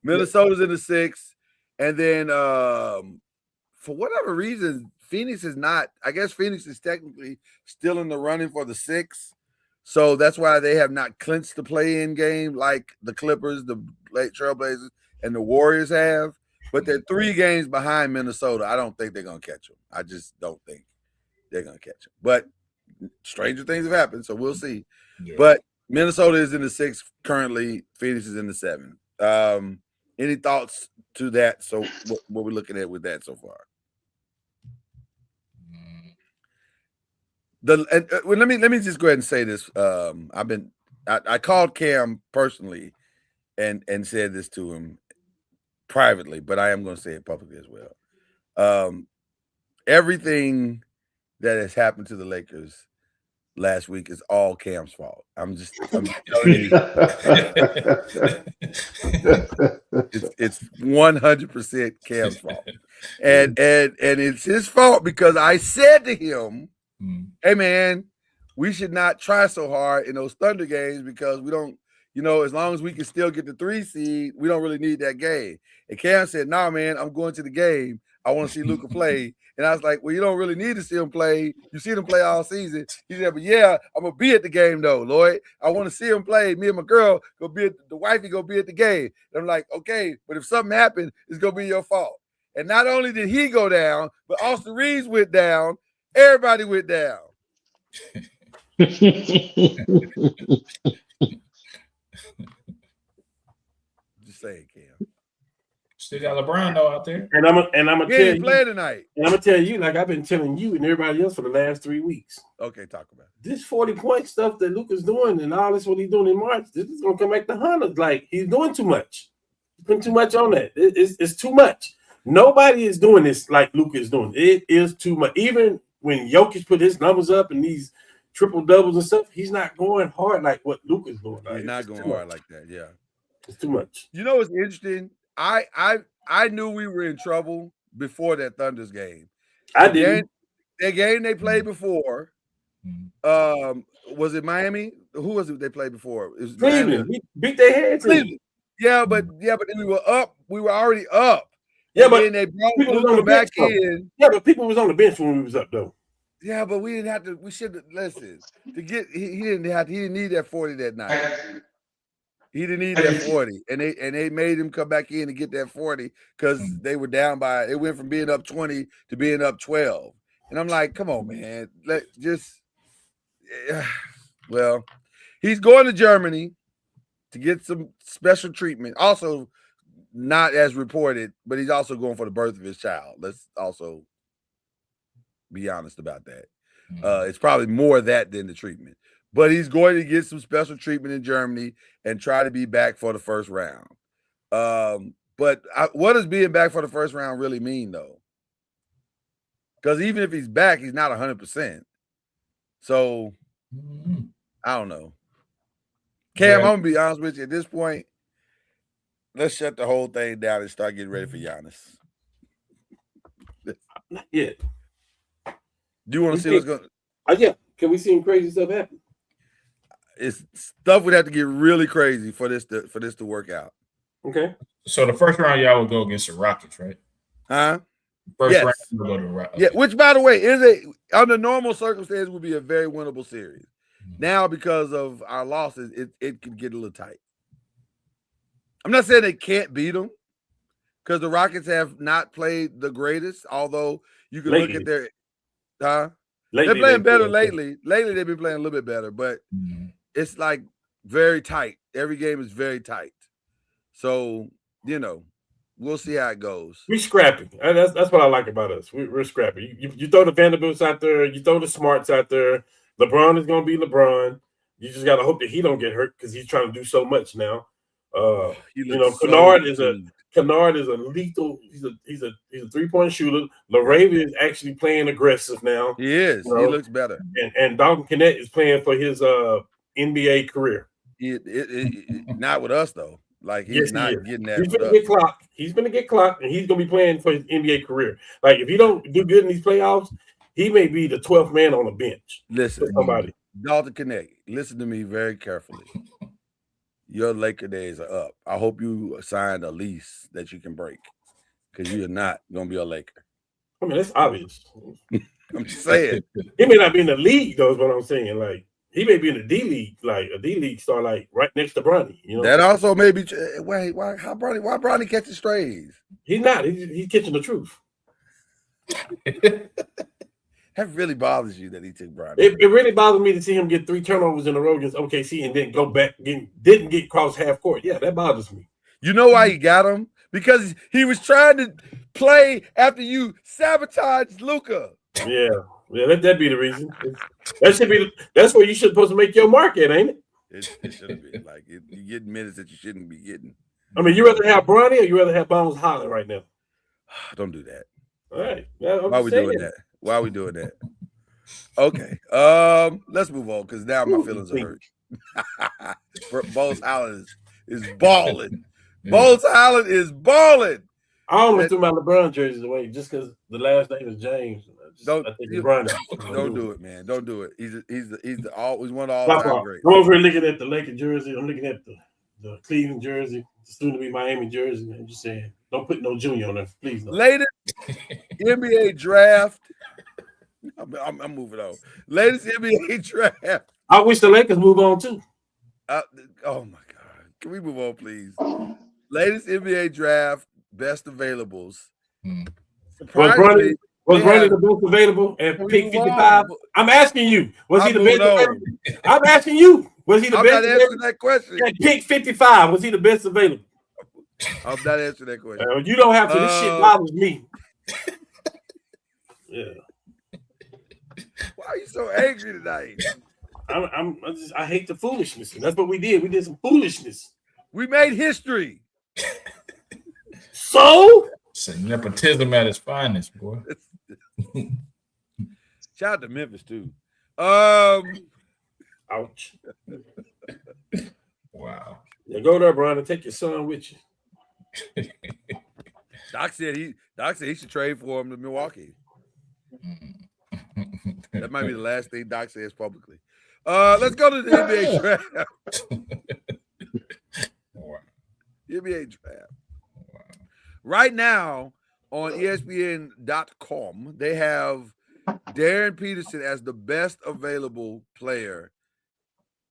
Minnesota's in the 6, and then for whatever reason, Phoenix is not. I guess Phoenix is technically still in the running for the 6, so that's why they have not clinched the play-in game like the Clippers, the Trailblazers, and the Warriors have. But they're 3 games behind Minnesota. I don't think they're gonna catch them. I just don't think they're gonna catch them. But stranger things have happened, so we'll see. Yeah. But Minnesota is in the 6 currently. Phoenix is in the 7. Any thoughts to that? So what we're looking at with that so far? Let me just go ahead and say this. I called Cam personally and said this to him privately, but I am going to say it publicly as well. Everything that has happened to the Lakers last week is all Cam's fault. I'm just telling you. It's 100% Cam's fault. And it's his fault because I said to him, hey man, we should not try so hard in those Thunder games because we don't, as long as we can still get the 3 seed, we don't really need that game. And Cam said, nah, man, I'm going to the game. I want to see Luka play. And I was like, well, you don't really need to see him play. You see him play all season. He said, but yeah, I'm going to be at the game, though, Lloyd. I want to see him play. Me and my girl, the wifey going to be at the game. And I'm like, okay, but if something happened, it's going to be your fault. And not only did he go down, but Austin Reeves went down. Everybody went down. Just saying, Cam. Still got LeBron though out there, and I'm gonna tell you play tonight. And I'm gonna tell you, like I've been telling you and everybody else for the last 3 weeks. Okay, talk about it. This 40-point stuff that Luka's doing and all this what he's doing in March. This is gonna come back to Hunter. Like he's doing too much. He's putting too much on that. It's too much. Nobody is doing this like Luka is doing. It is too much. Even when Jokic put his numbers up and these triple doubles and stuff, he's not going hard like what Luka's doing. Like, he's not going hard like that. Yeah, it's too much. You know what's interesting? I knew we were in trouble before that Thunder's game. I did. The game they played before. Was it Miami? Who was it they played before? It was Cleveland. We beat their heads. Cleveland. Yeah, but then we were up. We were already up. Yeah, but then they brought Luka back in. Yeah, but people was on the bench when we was up though. Yeah, but we didn't have to. We should have listened to get. He didn't need that 40 that night. He didn't need that 40, and they made him come back in to get that 40 because they were down by. It went from being up 20 to being up 12, and I'm like, come on, man, well, he's going to Germany to get some special treatment. Also, not as reported, but he's also going for the birth of his child. Let's also be honest about that. It's probably more that than the treatment. But he's going to get some special treatment in Germany and try to be back for the first round. But what does being back for the first round really mean, though? Because even if he's back, he's not 100%. So, I don't know. Cam, I'm going to be honest with you. At this point, let's shut the whole thing down and start getting ready for Giannis. Not yet. Do you want to see what's going to... Yeah. Can we see crazy stuff happen? It's stuff would have to get really crazy for this to work out. Okay. So the first round y'all will go against the Rockets, right? Huh? First round will go to the Rockets. Yeah, which by the way under normal circumstances would be a very winnable series. Now because of our losses, it could get a little tight. I'm not saying they can't beat them, because the Rockets have not played the greatest. Although you can look at their, they're playing better lately. Lately, they've been playing a little bit better, but it's like very tight. Every game is very tight. So we'll see how it goes. We're scrappy. That's what I like about us. We're scrappy. You throw the Vanderbilts out there. You throw the Smarts out there. LeBron is going to be LeBron. You just got to hope that he don't get hurt because he's trying to do so much now. Kennard is a lethal. He's a 3-point shooter. LaRavia is actually playing aggressive now. He is. He looks better. And Dalton Kennett is playing for his NBA career. Not with us though. Like he's not getting that. He's going to get clocked. He's going to get clocked, and he's going to be playing for his NBA career. Like if he don't do good in these playoffs, he may be the 12th man on the bench. Listen, somebody. Dalton Kennett, listen to me very carefully. Your Laker days are up. I hope you signed a lease that you can break because you're not going to be a Laker. I mean, that's obvious. I'm just saying. He may not be in the league, though, is what I'm saying. Like, he may be in the D League, like a D League star, like right next to Bronny. That also may be. Wait, why Bronny catching strays? He's not. He's catching the truth. That really bothers you that he took Bronny. It really bothers me to see him get 3 turnovers in a row against OKC and then go back, didn't get cross half court. Yeah, that bothers me. You know why he got him? Because he was trying to play after you sabotaged Luka. Yeah, let that be the reason. That's where you should supposed to make your mark at, ain't it? It should have been like you get minutes that you shouldn't be getting. I mean, you rather have Bronny or you rather have Bones Holland right now? Don't do that. All right. Why are we doing that? Why are we doing that? Okay. Let's move on because now my feelings are hurt. Bones Holland is balling. Bones Holland is balling. I almost threw my LeBron jerseys away just because the last name is James. Don't do it, man. Don't do it. He's one of all-time greats. I'm over here looking at the Lakers jersey. I'm looking at the Cleveland jersey, soon to be Miami jersey. I'm just saying, don't put no junior on there, please. No. Latest NBA draft. I'm moving on. Latest NBA draft. I wish the Lakers move on too. Oh my God. Can we move on, please? Latest NBA draft, best availables. Was Bronny the best available at pick 55? I'm asking you. Was he the best available? I'm asking you. Was he the best available? I'm not answering that question. At pick 55, was he the best available? I'm not answering that question. You don't have to. This shit bothers me. Yeah. Why are you so angry tonight? I hate the foolishness. That's what we did. We did some foolishness. We made history. So? It's nepotism at its finest, boy. Shout out to Memphis too. Ouch. Wow. Yeah, go there, Brian, and take your son with you. Doc said he should trade for him to Milwaukee. That might be the last thing Doc says publicly. Let's go to the NBA draft. Wow. NBA draft. Wow. Right now on ESPN.com, they have Darren Peterson as the best available player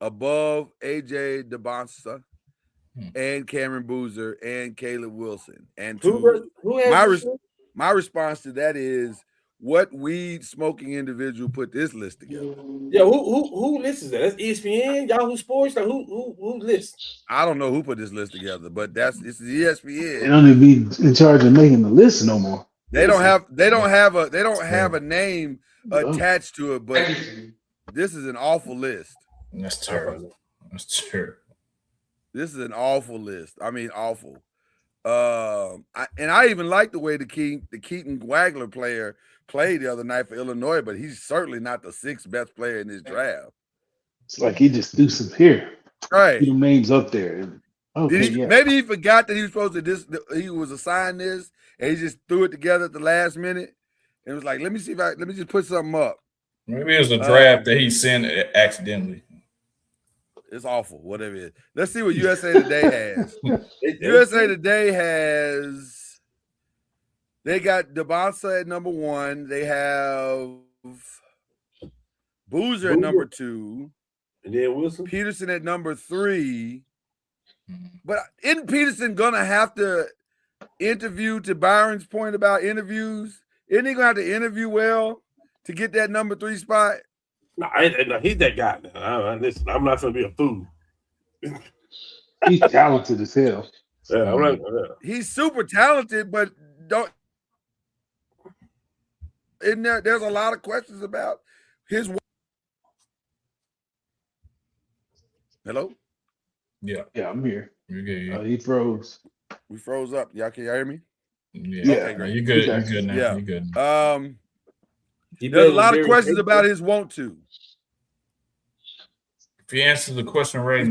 above AJ DeBonsa and Cameron Boozer and Caleb Wilson. And my response to that is, what weed smoking individual put this list together? Yeah, who lists that? That's ESPN, Yahoo Sports. Like who lists? I don't know who put this list together, but it's ESPN. They don't even be in charge of making the list no more. They don't have a name attached to it, but this is an awful list. That's terrible. That's terrible. This is an awful list. I mean, awful. I even like the way the Keaton Wagler player played the other night for Illinois, but he's certainly not the 6th best player in this draft. It's like he just threw some here. Right. Few names up there. Okay, Maybe he forgot that he was supposed to he was assigned this, and he just threw it together at the last minute and was like, let me just put something up. Maybe it was a draft that he sent accidentally. It's awful, whatever it is. Let's see what USA Today has. USA Today they got DeBonsa at number 1. They have Boozer at number 2. And then Wilson. Peterson at number 3. But isn't Peterson gonna have to interview to Byron's point about interviews, isn't he gonna have to interview well to get that number 3 spot? No, he's that guy. Listen, I'm not gonna be a fool. He's talented as hell. Yeah, I'm not, He's super talented, but there's a lot of questions about his. Hello? Yeah, I'm here. You're good. He froze. We froze up. Y'all can hear me? Yeah. Okay, great. You're good. You're good now. Yeah. You're good. There's a lot of questions about his want to. If he answers the question right in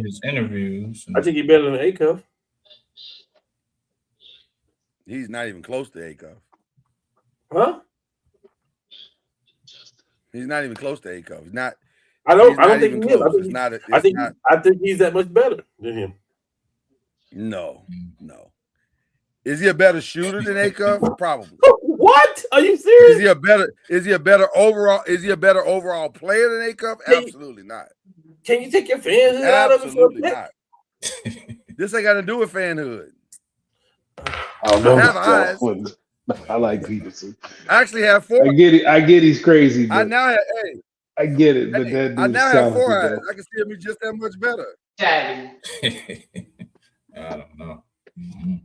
his interviews, I think he's better than Acuff. He's not even close to Acuff. Huh? He's not even close to Acuff. He's not. I don't think he is. I think he's that much better than him. No. Is he a better shooter than Acuff? Probably. What? Are you serious? Is he a better overall player than Acuff? Absolutely not. Can you take your fanhood out of it? Absolutely not. This ain't got to do with fanhood. I don't know. I like Peterson. I actually have 4. I get he's crazy. I now have I get it, but that I now have 4 eyes. I can see him just that much better. I don't know. Mm-hmm.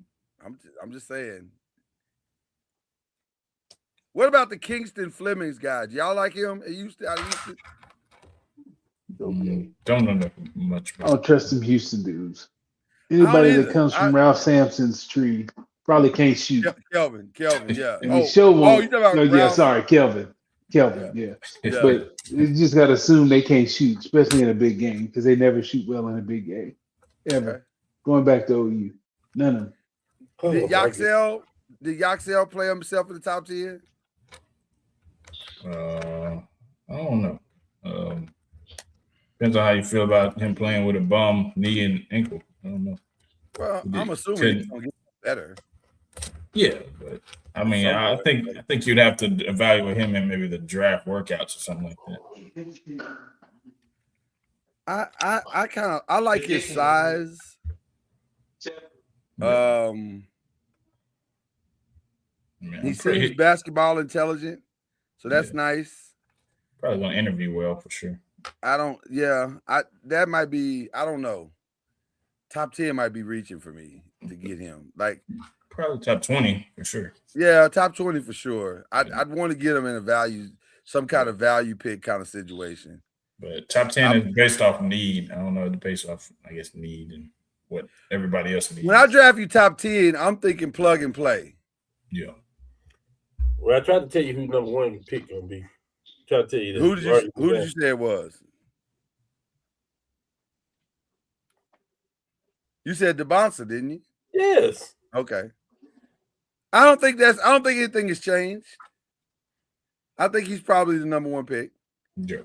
I'm just saying. What about the Kingston Flemings guy? Do y'all like him? I used to. Okay. Don't know much. I don't trust them Houston dudes. Anybody that comes from Ralph Sampson's tree probably can't shoot. Kelvin, yeah. And you talking about Ralph? Yeah, sorry, Kelvin, yeah. But you just got to assume they can't shoot, especially in a big game, because they never shoot well in a big game. Ever. Okay. Going back to OU. None of them. Did Yaxel play himself in the top 10? I don't know. Depends on how you feel about him playing with a bum, knee, and ankle. I don't know. Well, I'm assuming he's gonna get better. Yeah, but I mean, I think you'd have to evaluate him in maybe the draft workouts or something like that. I like his size. He seems basketball intelligent, so that's nice. Probably gonna interview well for sure. That might be. I don't know. Top 10 might be reaching for me to get him. Like probably top 20 for sure. Yeah, top 20 for sure. I'd want to get him in some kind of value pick kind of situation. But top 10 is based off need. I don't know, based off, I guess, need and what everybody else needs. When I draft you top 10, I'm thinking plug and play. Yeah. Well, I tried to tell you who number 1 pick gonna be. Try to tell you that. Who did you say it was? You said DeBonsa, didn't you? Yes. Okay. I don't think anything has changed. I think he's probably the number 1 pick. Yeah.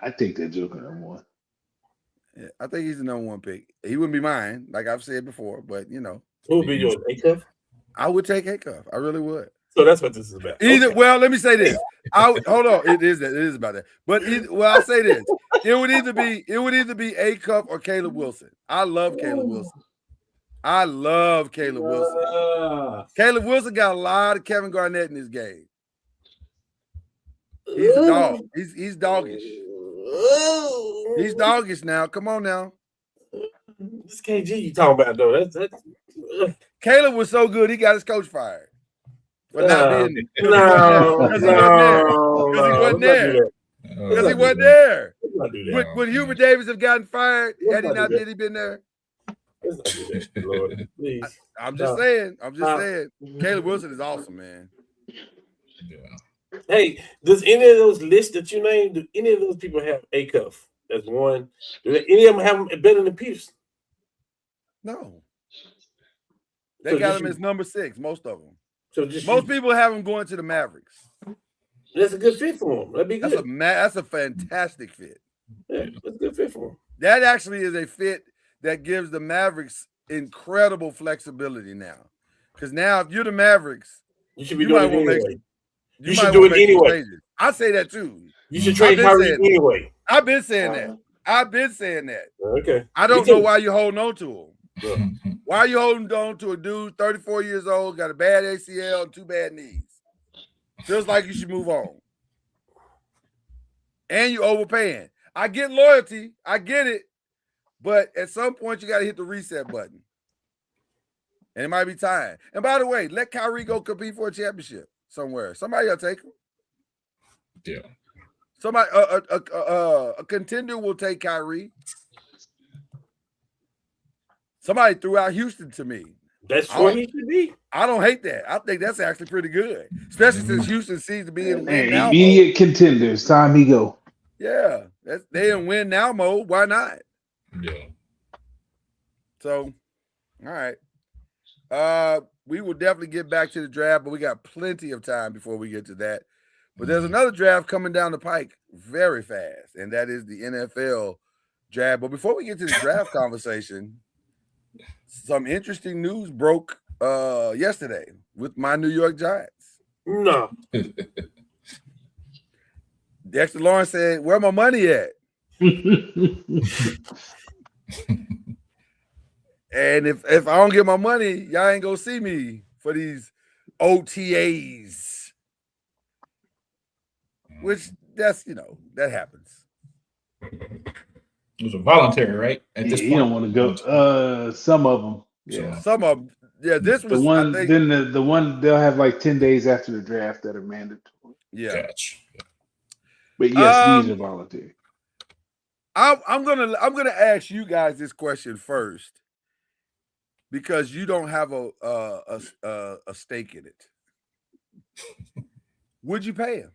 I think that Joker number 1. Yeah, I think he's the number 1 pick. He wouldn't be mine, like I've said before, but you know. Who would be yours? Acuff? I would take Acuff. I really would. So that's what this is about. Well, let me say this. Hold on. It is about that. But I'll say this. It would either be Acuff or Caleb Wilson. I love Caleb Wilson. Caleb Wilson got a lot of Kevin Garnett in his game. He's a dog. He's doggish. He's doggish now. Come on now. This KG you talking about though? That's Caleb was so good he got his coach fired. But not being because he wasn't there. Because he wasn't there. Would Hubert Davis have gotten fired had he not been there? Lord, please. I'm just saying. Caleb Wilson is awesome, man. Yeah. Hey, does any of those lists that you named, do any of those people have Acuff? That's one. Do any of them have him better than Peterson? No. They got him as number 6, most of them. So most people have him going to the Mavericks. That's a good fit for him. That'd be good. That's a fantastic fit. Yeah, that's a good fit for him. That actually is a fit that gives the Mavericks incredible flexibility now. Because now, if you're the Mavericks, you should be doing it anyway. You should do it anyway. I say that too. You should trade Kyrie anyway. I've been saying that. Okay. I don't know why you're holding on to him. Why are you holding on to a dude 34 years old, got a bad ACL and 2 bad knees? Feels like you should move on. And you overpaying. I get loyalty. I get it. But at some point, you got to hit the reset button. And it might be time. And by the way, let Kyrie go compete for a championship somewhere. Somebody will take him. Yeah. Somebody, a contender will take Kyrie. Somebody threw out Houston to me. That's where he should be. I don't hate that. I think that's actually pretty good, especially since Houston seems to be in win now immediate mode. contenders. Time he go. Yeah, they in win now mode. Why not? Yeah. So, all right. We will definitely get back to the draft, but we got plenty of time before we get to that. But there's another draft coming down the pike very fast, and that is the NFL draft. But before we get to the draft conversation, some interesting news broke yesterday with my New York Giants. No. Dexter Lawrence said, "Where my money at?" And if I don't get my money, y'all ain't gonna see me for these OTAs. Which that happens. It was a voluntary, right? At this point, you don't want to go. Some of them, Some of them, this was the one. I think, then the one they'll have like 10 days after the draft that are mandatory. Yeah. Gotcha. But yes, these are voluntary. I'm gonna ask you guys this question first because you don't have a stake in it. Would you pay him?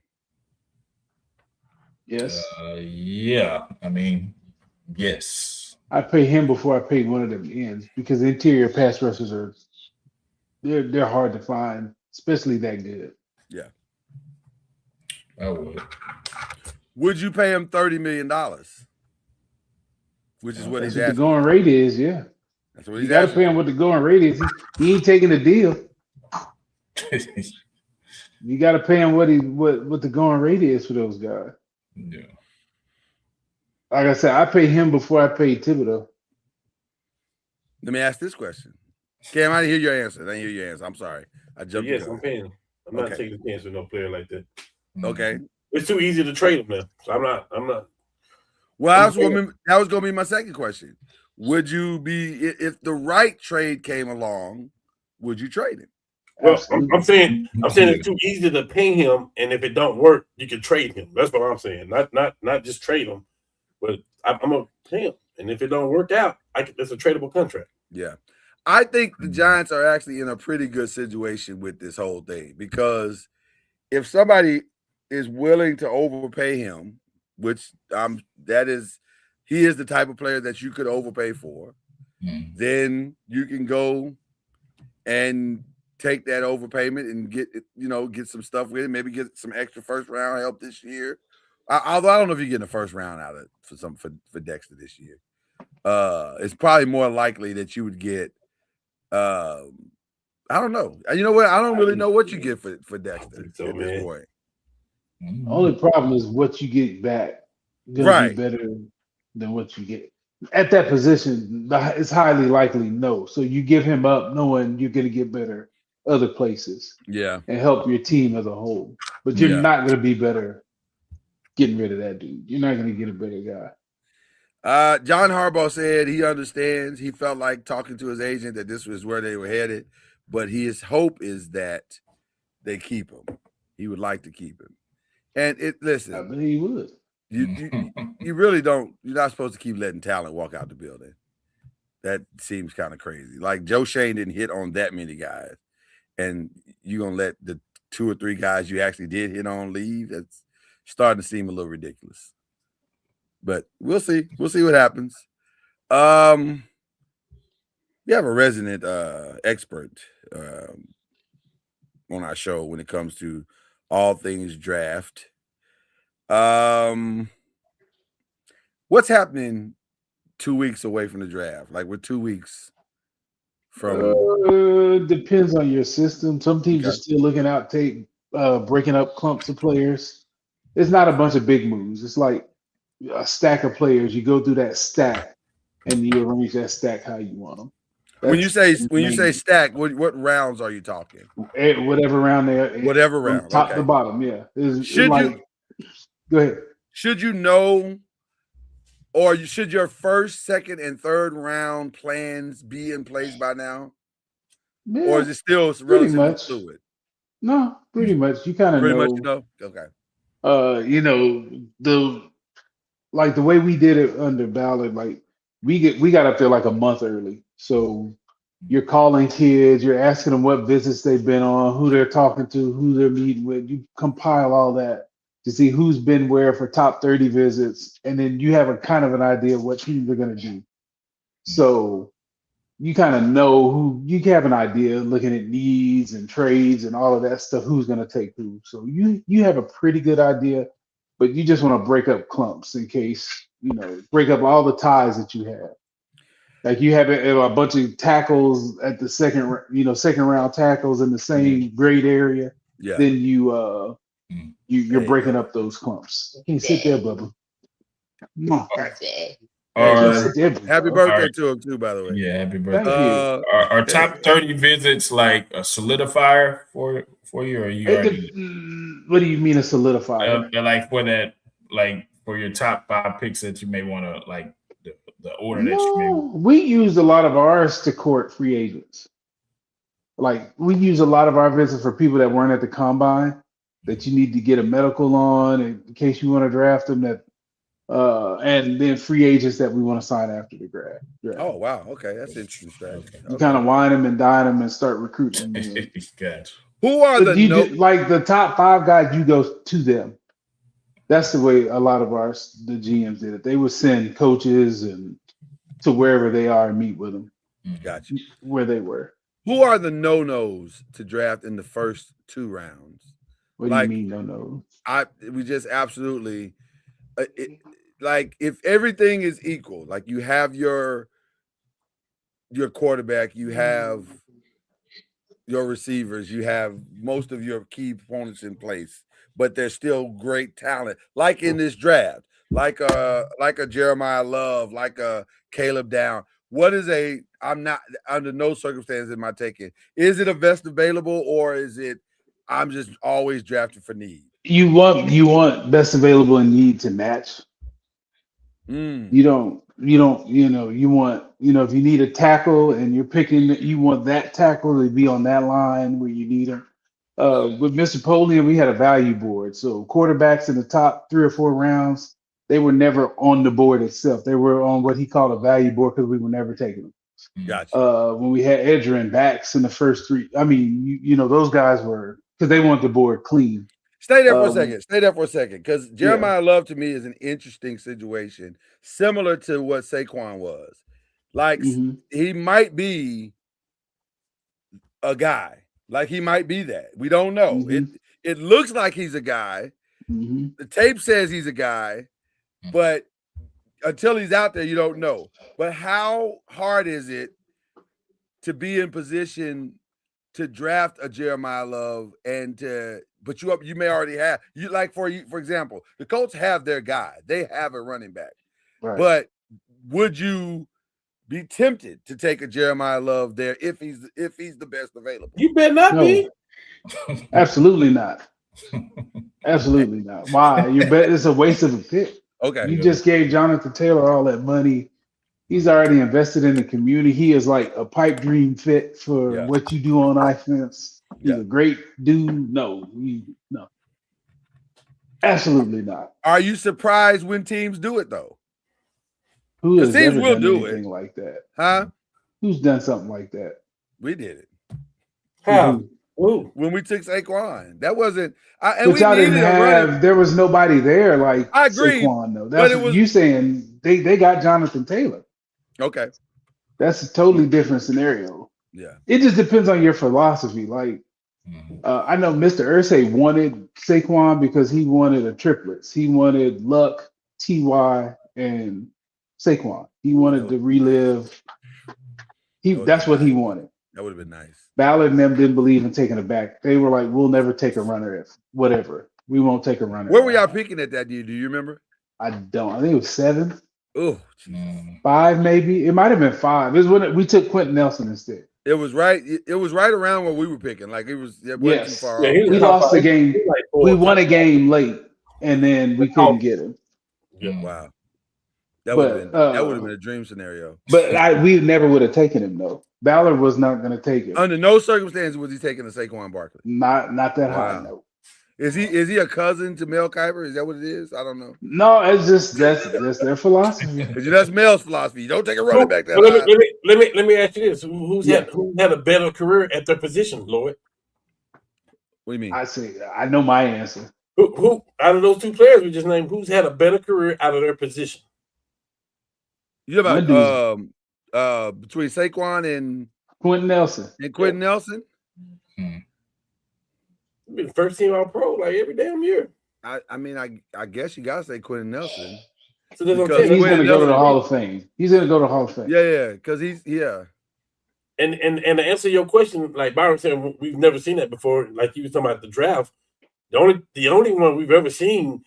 Yes. Yeah. I mean, yes. I pay him before I pay one of them ends because the interior pass rushers they're hard to find, especially that good. Yeah. I would. Would you pay him $30 million? Which is what That's he's what asking. the going rate is, yeah. That's what you got to pay him what the going rate is. He ain't taking the deal. You got to pay him what the going rate is for those guys. Yeah. Like I said, I pay him before I pay Thibodeau. Let me ask this question. Cam, I didn't hear your answer. I didn't hear your answer. I'm sorry. I jumped. Yes, I'm paying him. I'm not taking a chance with no player like that. Okay. It's too easy to trade him now. So I'm not. Well, that was going to be my second question. Would you be, if the right trade came along, would you trade him? Well, I'm saying it's too easy to pay him, and if it don't work, you can trade him. That's what I'm saying. Not just trade him, but I'm gonna pay him, and if it don't work out, it's a tradable contract. Yeah, I think the Giants are actually in a pretty good situation with this whole thing because if somebody is willing to overpay him, which he is the type of player that you could overpay for, then you can go and take that overpayment and get some stuff with it. Maybe get some extra first round help this year. Although I don't know if you're getting a first round out of for Dexter this year. It's probably more likely that you would get. I don't know. You know what? I don't really know what you get for Dexter at this point. Only problem is what you get back gonna be better than what you get at that position. It's highly likely no. So you give him up knowing you're gonna get better other places, and help your team as a whole. But you're not gonna be better getting rid of that dude. You're not gonna get a better guy. John Harbaugh said he understands. He felt like talking to his agent that this was where they were headed, but his hope is that they keep him. He would like to keep him. And listen, I believe he would. You really don't. You're not supposed to keep letting talent walk out the building. That seems kind of crazy. Like Joe Shane didn't hit on that many guys, and you're gonna let the 2 or 3 guys you actually did hit on leave. That's starting to seem a little ridiculous. But we'll see. We'll see what happens. We have a resident expert on our show when it comes to all things draft. What's happening 2 weeks away from the draft? Like we're 2 weeks from. Depends on your system. Some teams are still looking out, breaking up clumps of players. It's not a bunch of big moves. It's like a stack of players. You go through that stack and you arrange that stack how you want them. When you say stack, what rounds are you talking? Whatever round whatever round, top to bottom. Yeah. Go ahead. Should you know, or should your first, second, and third round plans be in place by now, or is it still relatively fluid? No, pretty much. You kind of know. Pretty much, you know. Okay. The way we did it under Ballard, like we got up there like a month early. So you're calling kids, you're asking them what visits they've been on, who they're talking to, who they're meeting with. You compile all that to see who's been where for top 30 visits, and then you have a kind of an idea of what teams are going to do. So you kind of know who, you have an idea looking at needs and trades and all of that stuff, who's going to take who. So you have a pretty good idea, but you just want to break up clumps in case, break up all the ties that you have. Like you have a bunch of tackles at the second round tackles in the same grade area. Yeah. Then you're breaking up those clumps. You can't sit there, Bubba. Come on. Happy birthday to him too, by the way. Yeah, happy birthday. Are top 30 visits like a solidifier for you, or you already? What do you mean a solidifier? Like for that, like for your top 5 picks that you may want to like the order that you may. We used a lot of ours to court free agents. Like we use a lot of our visits for people that weren't at the combine that you need to get a medical on in case you want to draft them. And then free agents that we want to sign after the draft. Oh wow, okay, that's interesting strategy. You kind of wine them and dine them and start recruiting them. Gotcha. Who are like the top 5 guys? You go to them. That's the way a lot of the GMs did it. They would send coaches and to wherever they are and meet with them. Gotcha. Where they were. Who are the no-nos to draft in the first 2 rounds? What do you mean no-nos? We just absolutely. Like if everything is equal, like you have your quarterback, you have your receivers, you have most of your key opponents in place, but there's still great talent, like in this draft, like a Jeremiah Love, like a Caleb Down. I'm not under no circumstances am I taking. Is it a vest available, or is it I'm just always drafting for need? You want best available and need to match. You want, if you need a tackle and you're picking, you want that tackle to be on that line where you need him. With Mr. Polian, we had a value board. So quarterbacks in the top 3 or 4 rounds, they were never on the board itself. They were on what he called a value board because we were never taking them. Gotcha. When we had Edger and backs in the first 3, I mean, those guys were, because they want the board clean. Stay there for a second. Because Jeremiah Love to me is an interesting situation, similar to what Saquon was. Like he might be a guy. Like he might be that. We don't know. It looks like he's a guy. The tape says he's a guy, but until he's out there, you don't know. But how hard is it to be in position to draft a Jeremiah Love but you may already have for example, the Colts have their guy. They have a running back. Right. But would you be tempted to take a Jeremiah Love there if he's the best available? You better not be. Absolutely not. Absolutely not. Why? It's a waste of a pick. Okay. You just gave Jonathan Taylor all that money. He's already invested in the community. He is like a pipe dream fit for what you do on offense. He's a great dude. No, absolutely not. Are you surprised when teams do it though? Who has teams ever will done do anything it like that? Huh? Who's done something like that? We did it. How? When we took Saquon, that wasn't. But y'all didn't have. There was nobody there like I agree, Saquon though. That's what you saying. They got Jonathan Taylor. Okay, that's a totally different scenario. Yeah, it just depends on your philosophy. Like, I know Mr. Irsay wanted Saquon because he wanted a triplets. He wanted Luck, Ty, and Saquon. He wanted to relive. That's what he wanted. That would have been nice. Ballard and them didn't believe in taking it back. They were like, "We'll never take a runner if whatever. We won't take a runner." Where were y'all picking at that year? Do you remember? I don't. I think it was 7. Oh, 5 maybe. It might have been 5. It was when we took Quentin Nelson instead. It was right. It was right around where we were picking. Like it wasn't too far off. We lost the game. We won a game late, and then we couldn't get him. Wow. That would have been a dream scenario. But we never would have taken him though. Ballard was not going to take him. Under no circumstances was he taking the Saquon Barkley. Not that high. No. Is he a cousin to Mel Kiper? Is that what it is? I don't know. No, it's just that's their philosophy. That's Mel's philosophy. You don't take a running back that high. Let me ask you this: who had a better career at their position, Lloyd? What do you mean? I know my answer. Who out of those two players we just named, who's had a better career out of their position? You about between Saquon and Quentin Nelson. Been first team All Pro like every damn year. I mean, I guess you gotta say Quentin Nelson. So he's gonna go to the Hall of Fame. He's gonna go to the Hall of Fame. Yeah, because he's And to answer your question, like Byron said, we've never seen that before. Like you was talking about the draft. The only one we've ever seen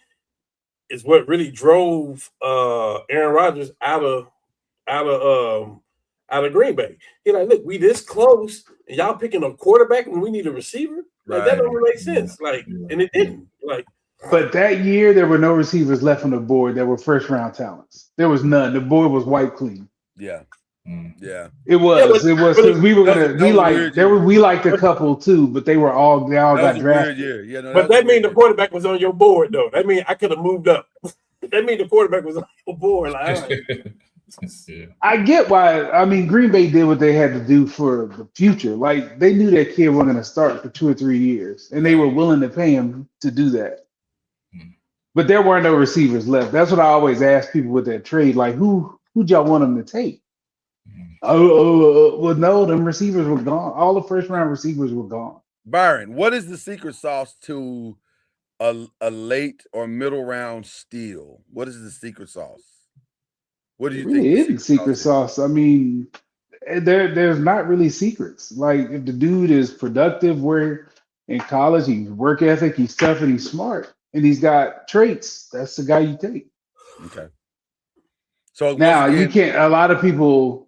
is what really drove Aaron Rodgers out of Green Bay. He's like, look, we this close, and y'all picking a quarterback when we need a receiver. Like that don't make sense. Like, and it didn't. Like, but that year there were no receivers left on the board that were first round talents. There was none. The board was wiped clean. Yeah. Yeah. It was. We liked a couple too, but they all got drafted. Yeah, no, but that means the quarterback was on your board though. That means I could have moved up. That means the quarterback was on your board. Like, I get why. I mean, Green Bay did what they had to do for the future. Like they knew that kid wasn't going to start for 2 or 3 years, and they were willing to pay him to do that. But there weren't no receivers left. That's what I always ask people with that trade. Like, who'd y'all want them to take? Well, no, them receivers were gone. All the first round receivers were gone. Byron, what is the secret sauce to a late or middle round steal? What is the secret sauce? What do you think? It is secret sauce. I mean, there's not really secrets. Like if the dude is productive, where in college, he's work ethic, he's tough, and he's smart, and he's got traits. That's the guy you take. Okay. So now you can't. A lot of people,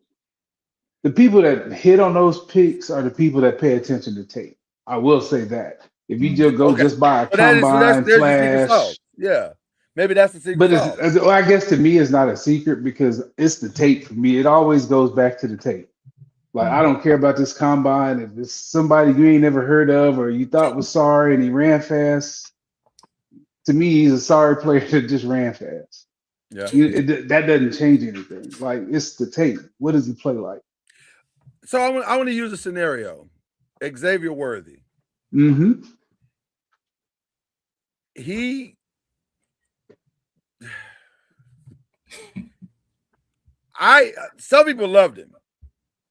the people that hit on those picks are the people that pay attention to tape. I will say that. If you just go just buy a combine flash, yeah. Maybe that's the secret. But I guess to me, it's not a secret because it's the tape for me. It always goes back to the tape. Like, I don't care about this combine. If it's somebody you ain't never heard of or you thought was sorry and he ran fast, to me, he's a sorry player that just ran fast. Yeah. That doesn't change anything. Like, it's the tape. What does he play like? So I want to use a scenario. Xavier Worthy. Mm-hmm. Some people loved him.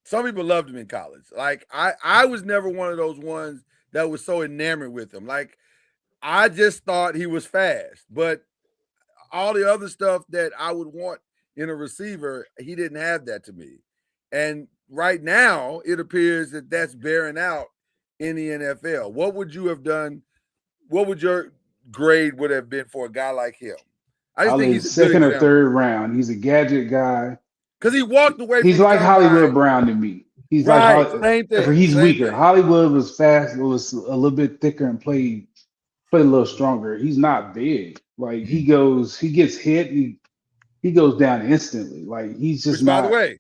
Some people loved him in college. Like I was never one of those ones that was so enamored with him. Like I just thought he was fast, but all the other stuff that I would want in a receiver, he didn't have that to me. And right now, it appears that that's bearing out in the NFL. What would you have done? What would your grade would have been for a guy like him? I just think he's second or third round. He's a gadget guy. Because he walked away. He's like Hollywood Brown to me. He's like same thing. He's weaker. Hollywood was fast. It was a little bit thicker and played a little stronger. He's not big. Like he gets hit. He goes down instantly. Like he's just not. By the way,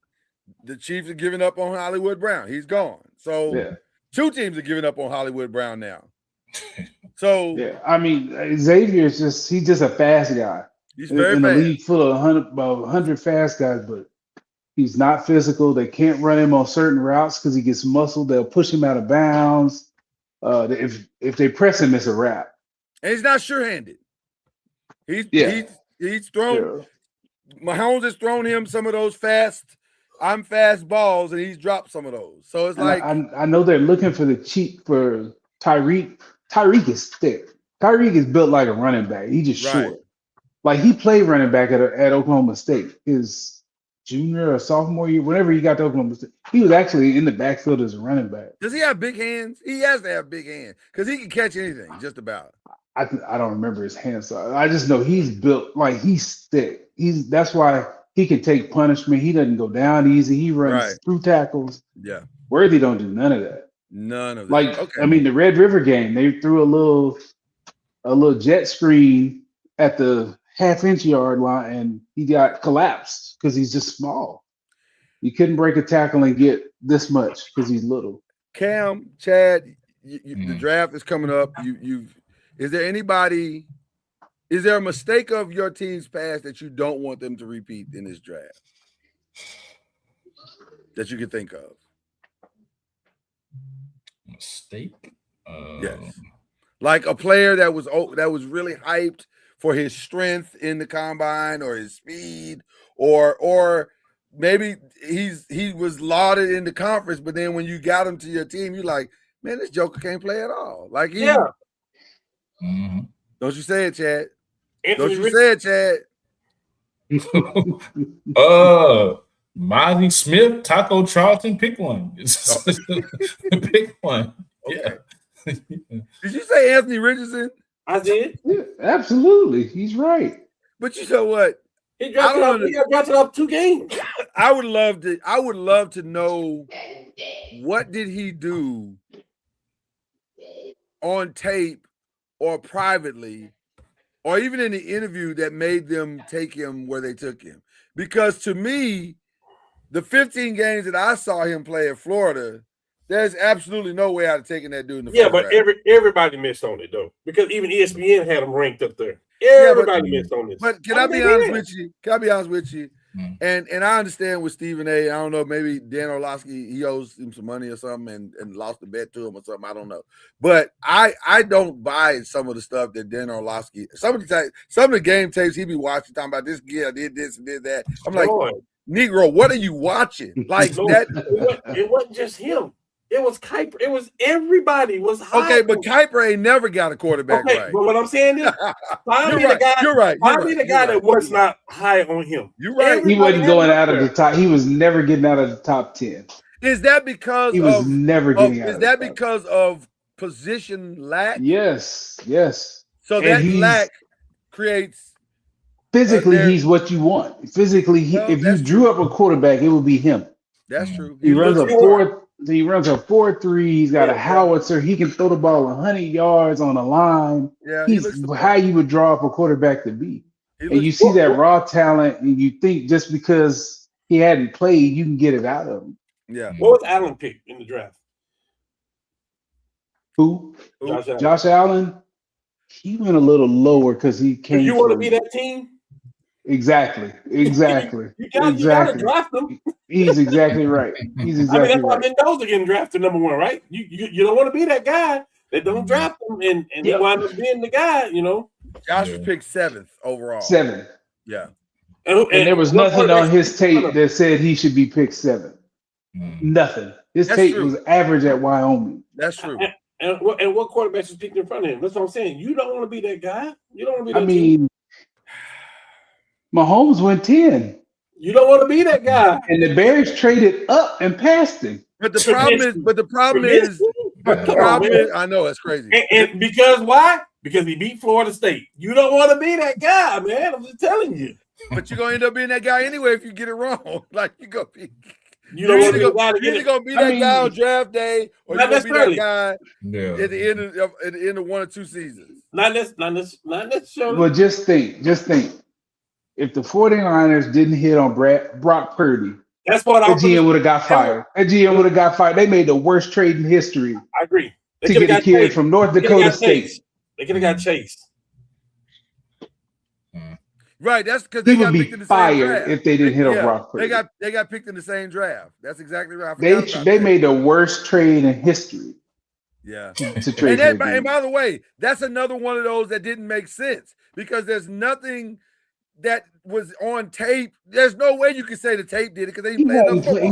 the Chiefs are giving up on Hollywood Brown. He's gone. So 2 teams are giving up on Hollywood Brown now. So I mean, Xavier's he's just a fast guy. He's very in fast. The league full of 100 fast guys, but he's not physical. They can't run him on certain routes because he gets muscled. They'll push him out of bounds. If they press him, it's a wrap. And he's not sure-handed. He's thrown. Mahomes has thrown him some of those fast balls, and he's dropped some of those. So it's like I know they're looking for the cheap for Tyreek. Tyreek is thick. Tyreek is built like a running back. He's just short. Like he played running back at Oklahoma State. His junior or sophomore year, whenever he got to Oklahoma State, he was actually in the backfield as a running back. Does he have big hands? He has to have big hands because he can catch anything, just about. I don't remember his hands. So I just know he's built like he's thick. That's why He can take punishment. He doesn't go down easy. He runs through tackles. Yeah. Worthy don't do none of that. None of that. Like, okay. I mean, the Red River game, they threw a little jet screen at the half-inch yard line, and he got collapsed because he's just small. You couldn't break a tackle and get this much because he's little. Cam, Chad, the draft is coming up. Is there anybody? Is there a mistake of your team's past that you don't want them to repeat in this draft that you can think of? Mistake? Yes. Like a player that was really hyped for his strength in the combine or his speed, or maybe he was lauded in the conference, but then when you got him to your team, you're like, man, this joker can't play at all. Like Don't you say it, Chad? Don't you say it, Chad? Miley Smith, Taco Charlton, pick one. Pick one. Okay. Yeah. Did you say Anthony Richardson? I did. Yeah, absolutely. He's right. But you know what? He got drafted off 2 games. I would love to know what did he do on tape or privately or even in the interview that made them take him where they took him. Because to me, the 15 games that I saw him play at Florida, there's absolutely no way I'd have taken that dude in the first but round. everybody missed on it though, because even ESPN had him ranked up there. Everybody missed on this. But can I be honest with you? And I understand with Stephen A. I don't know, maybe Dan Orlovsky, he owes him some money or something and lost the bet to him or something. I don't know. But I don't buy some of the stuff that Dan Orlovsky, some of the game tapes he be watching, talking about this kid did this and did that. I'm like, Negro, what are you watching? Like that. It wasn't just him. It was Kuiper. It was everybody was high. Okay, but Kuiper ain't never got a quarterback right. But what I'm saying is, find me the guy that was not high on him. You're right. He wasn't going out of the top. He was never getting out of the top 10. Is that because he was never getting out? Is that because of position lack? Yes. So that lack creates physically. He's what you want. Physically, if you drew up a quarterback, it would be him. That's true. He runs a 4.3. He's got a howitzer. He can throw the ball 100 yards on a line. Yeah, he's how you would draw up a quarterback to be. And you see that raw talent, and you think just because he hadn't played, you can get it out of him. Yeah. What was Allen picked in the draft? Who? Josh Allen. He went a little lower because he came. You want to be that team? Exactly. You gotta draft him. He's exactly right. He's exactly that's why Mendoza getting drafted number 1, right? You don't want to be that guy that don't draft him and he winds up being the guy, you know. Josh was picked 7th overall. 7. Yeah. And there was nothing on his tape that said he should be picked 7. Nothing. His tape was average at Wyoming. That's true. And what quarterbacks is picked in front of him? That's what I'm saying. You don't want to be that guy. You don't want to be that team. Mahomes went 10. You don't want to be that guy. And the Bears traded up and passed him. But the problem is, I know it's crazy. And because why? Because he beat Florida State. You don't want to be that guy, man. I'm just telling you. But you're gonna end up being that guy anyway if you get it wrong. Like you're gonna be. You're either gonna be that guy on draft day, or you're gonna be that guy at the end of 1 or 2 seasons. Not necessarily. Well, just think. If the 49ers didn't hit on Brock Purdy, that's what the GM would have got fired. They made the worst trade in history. I agree. To get a kid from North Dakota State. They could have got Chase. Right, that's because they got picked in the same draft. If they didn't hit on Brock Purdy. They got picked in the same draft. That's exactly right. They made the worst trade in history. Yeah. To trade and by the way, that's another one of those that didn't make sense because there's nothing that was on tape. There's no way you can say the tape did it because he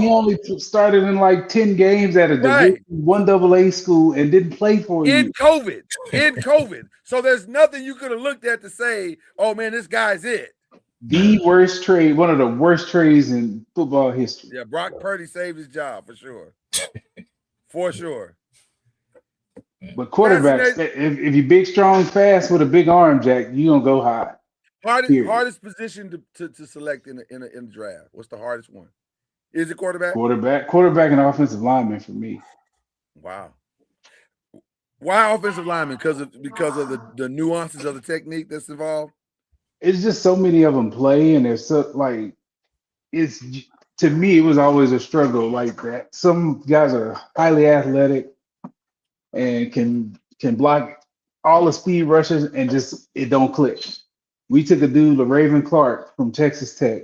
only started in like 10 games at a Division 1 AA school and didn't play for you. In COVID. So there's nothing you could have looked at to say, oh man, this guy's it. The worst trade, one of the worst trades in football history. Yeah, Brock Purdy saved his job for sure. For sure. But quarterbacks, if you're big, strong, fast with a big arm, Jack, you're gonna go high. Hardest position to select in the draft. What's the hardest one? Is it quarterback? Quarterback and offensive lineman for me. Wow. Why offensive lineman? Because of the nuances of the technique that's involved. It's just so many of them play, and they're so like it's to me. It was always a struggle like that. Some guys are highly athletic and can block all the speed rushes, and just it don't click. We took a dude, Raven Clark from Texas Tech,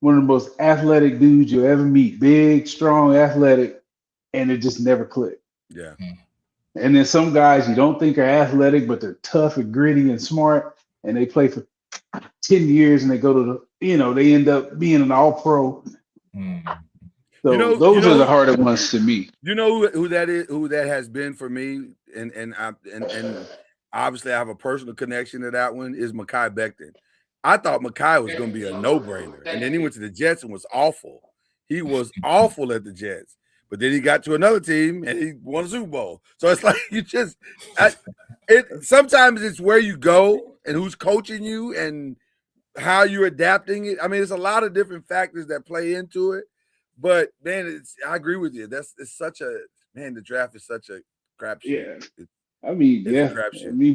one of the most athletic dudes you'll ever meet, big, strong, athletic, and it just never clicked. Yeah. And then some guys you don't think are athletic, but they're tough and gritty and smart, and they play for 10 years and they go to they end up being an all-pro. So those are the harder ones to me. You know who that is, who that has been for me, and obviously I have a personal connection to that one, is Mekhi Becton. I thought Mekhi was going to be a no-brainer, and then he went to the Jets and was awful. He was awful at the Jets, but then he got to another team and he won a Super Bowl. So it's like sometimes it's where you go and who's coaching you and how you're adapting it. I mean, there's a lot of different factors that play into it. But man, I agree with you. The draft is such a crapshoot. Yeah. I mean,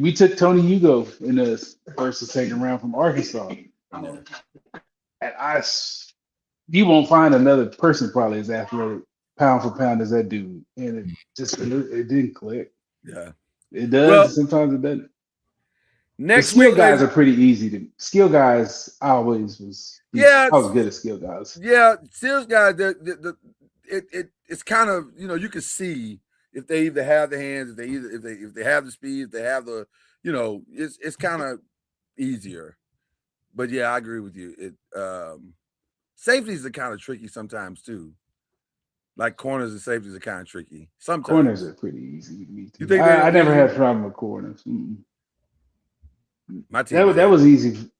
we took Tony Hugo in the first and second round from Arkansas. Yeah. And you won't find another person probably as athletic pound for pound as that dude. And it didn't click. Yeah. It does. Sometimes it doesn't. Next skill guys are pretty easy. Skill guys I was good at skill guys. Yeah, skill guys, it's kind of, you can see if they either have the hands, if they have the speed, if they have the, it's kind of easier. But yeah, I agree with you. Safeties are kind of tricky sometimes too. Like corners and safeties are kind of tricky. Sometimes corners are pretty easy with me too. You think I never had a problem with corners. My team that was easy.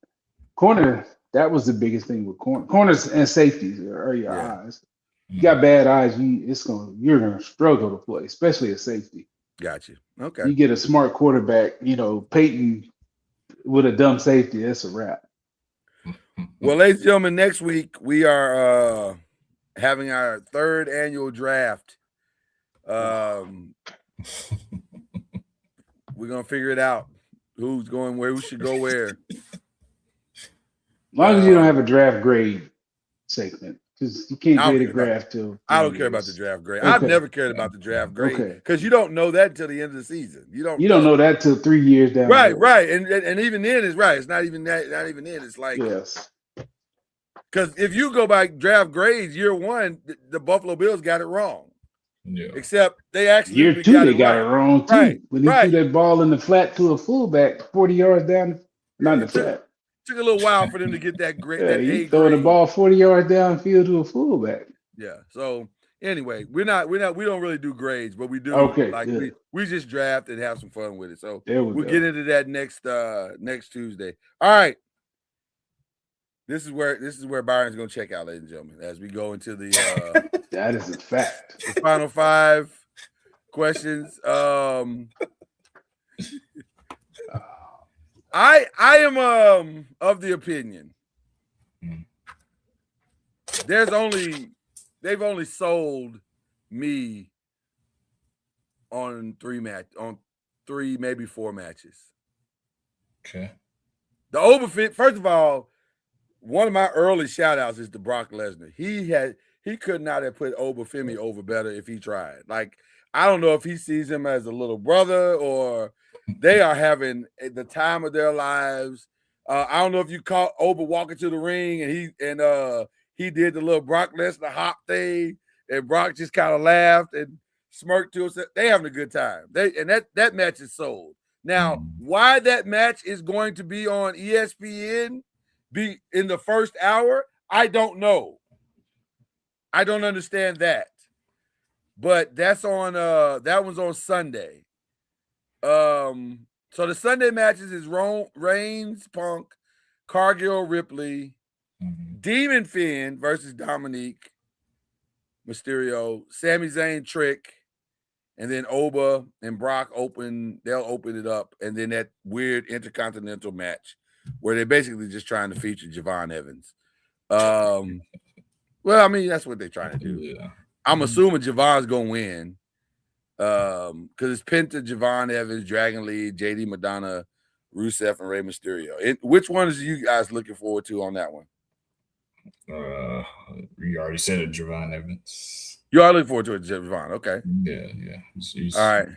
Corner, that was the biggest thing with corners and safeties are your eyes. You got bad eyes, you're gonna struggle to play, especially a safety. Got you. Okay. You get a smart quarterback, Peyton with a dumb safety, that's a wrap. Well, ladies and gentlemen, next week we are having our third annual draft. We're gonna figure it out. Who's going where? Who should go where? As long as you don't have a draft grade segment, because you can't grade a draft till. I don't care about the draft grade. Okay. I've never cared about the draft grade because you don't know that until the end of the season. You don't know that till 3 years down. Right, and even then it's right. It's not even that. Not even then. It's like yes. Because if you go by draft grades, year one, the Buffalo Bills got it wrong. Yeah. Except they actually year two they got it wrong too. Right. When he threw that ball in the flat to a fullback 40 yards down, not in the flat. Took a little while for them to get that grade. He throwing the ball 40 yards downfield to a fullback. Yeah. So anyway, we don't really do grades, but we do we just draft and have some fun with it. So we'll get into that next Tuesday. All right. This is where Byron's gonna check out, ladies and gentlemen, as we go into the that is a fact. The final 5 questions. I am of the opinion they've only sold me on 3 maybe 4 matches. Okay. The overfit, first of all, one of my early shout outs is to Brock Lesnar. He could not have put Obafemi over better if he tried. Like, I don't know if he sees him as a little brother or they are having the time of their lives. I don't know if you caught Oba walking to the ring and he did the little Brock Lesnar hop thing and Brock just kind of laughed and smirked to himself. They having a good time. That match is sold. Now, why that match is going to be on ESPN be in the first hour, I don't know. I don't understand that. But that's on that one's on Sunday. So the Sunday matches is Reigns, Punk, Cargill, Ripley, Demon Finn versus Dominique Mysterio, Sami Zayn, Trick, and then Oba and Brock they'll open it up, and then that weird intercontinental match where they're basically just trying to feature Javon Evans. Well, I mean, that's what they're trying to do. Yeah. I'm assuming Javon's gonna win. Because it's Penta, Javon Evans, Dragon Lee, JD Madonna, Rusev, and Rey Mysterio. Which one is you guys looking forward to on that one? You already said it, Javon Evans. You are looking forward to it, Javon. Okay. Yeah. All right.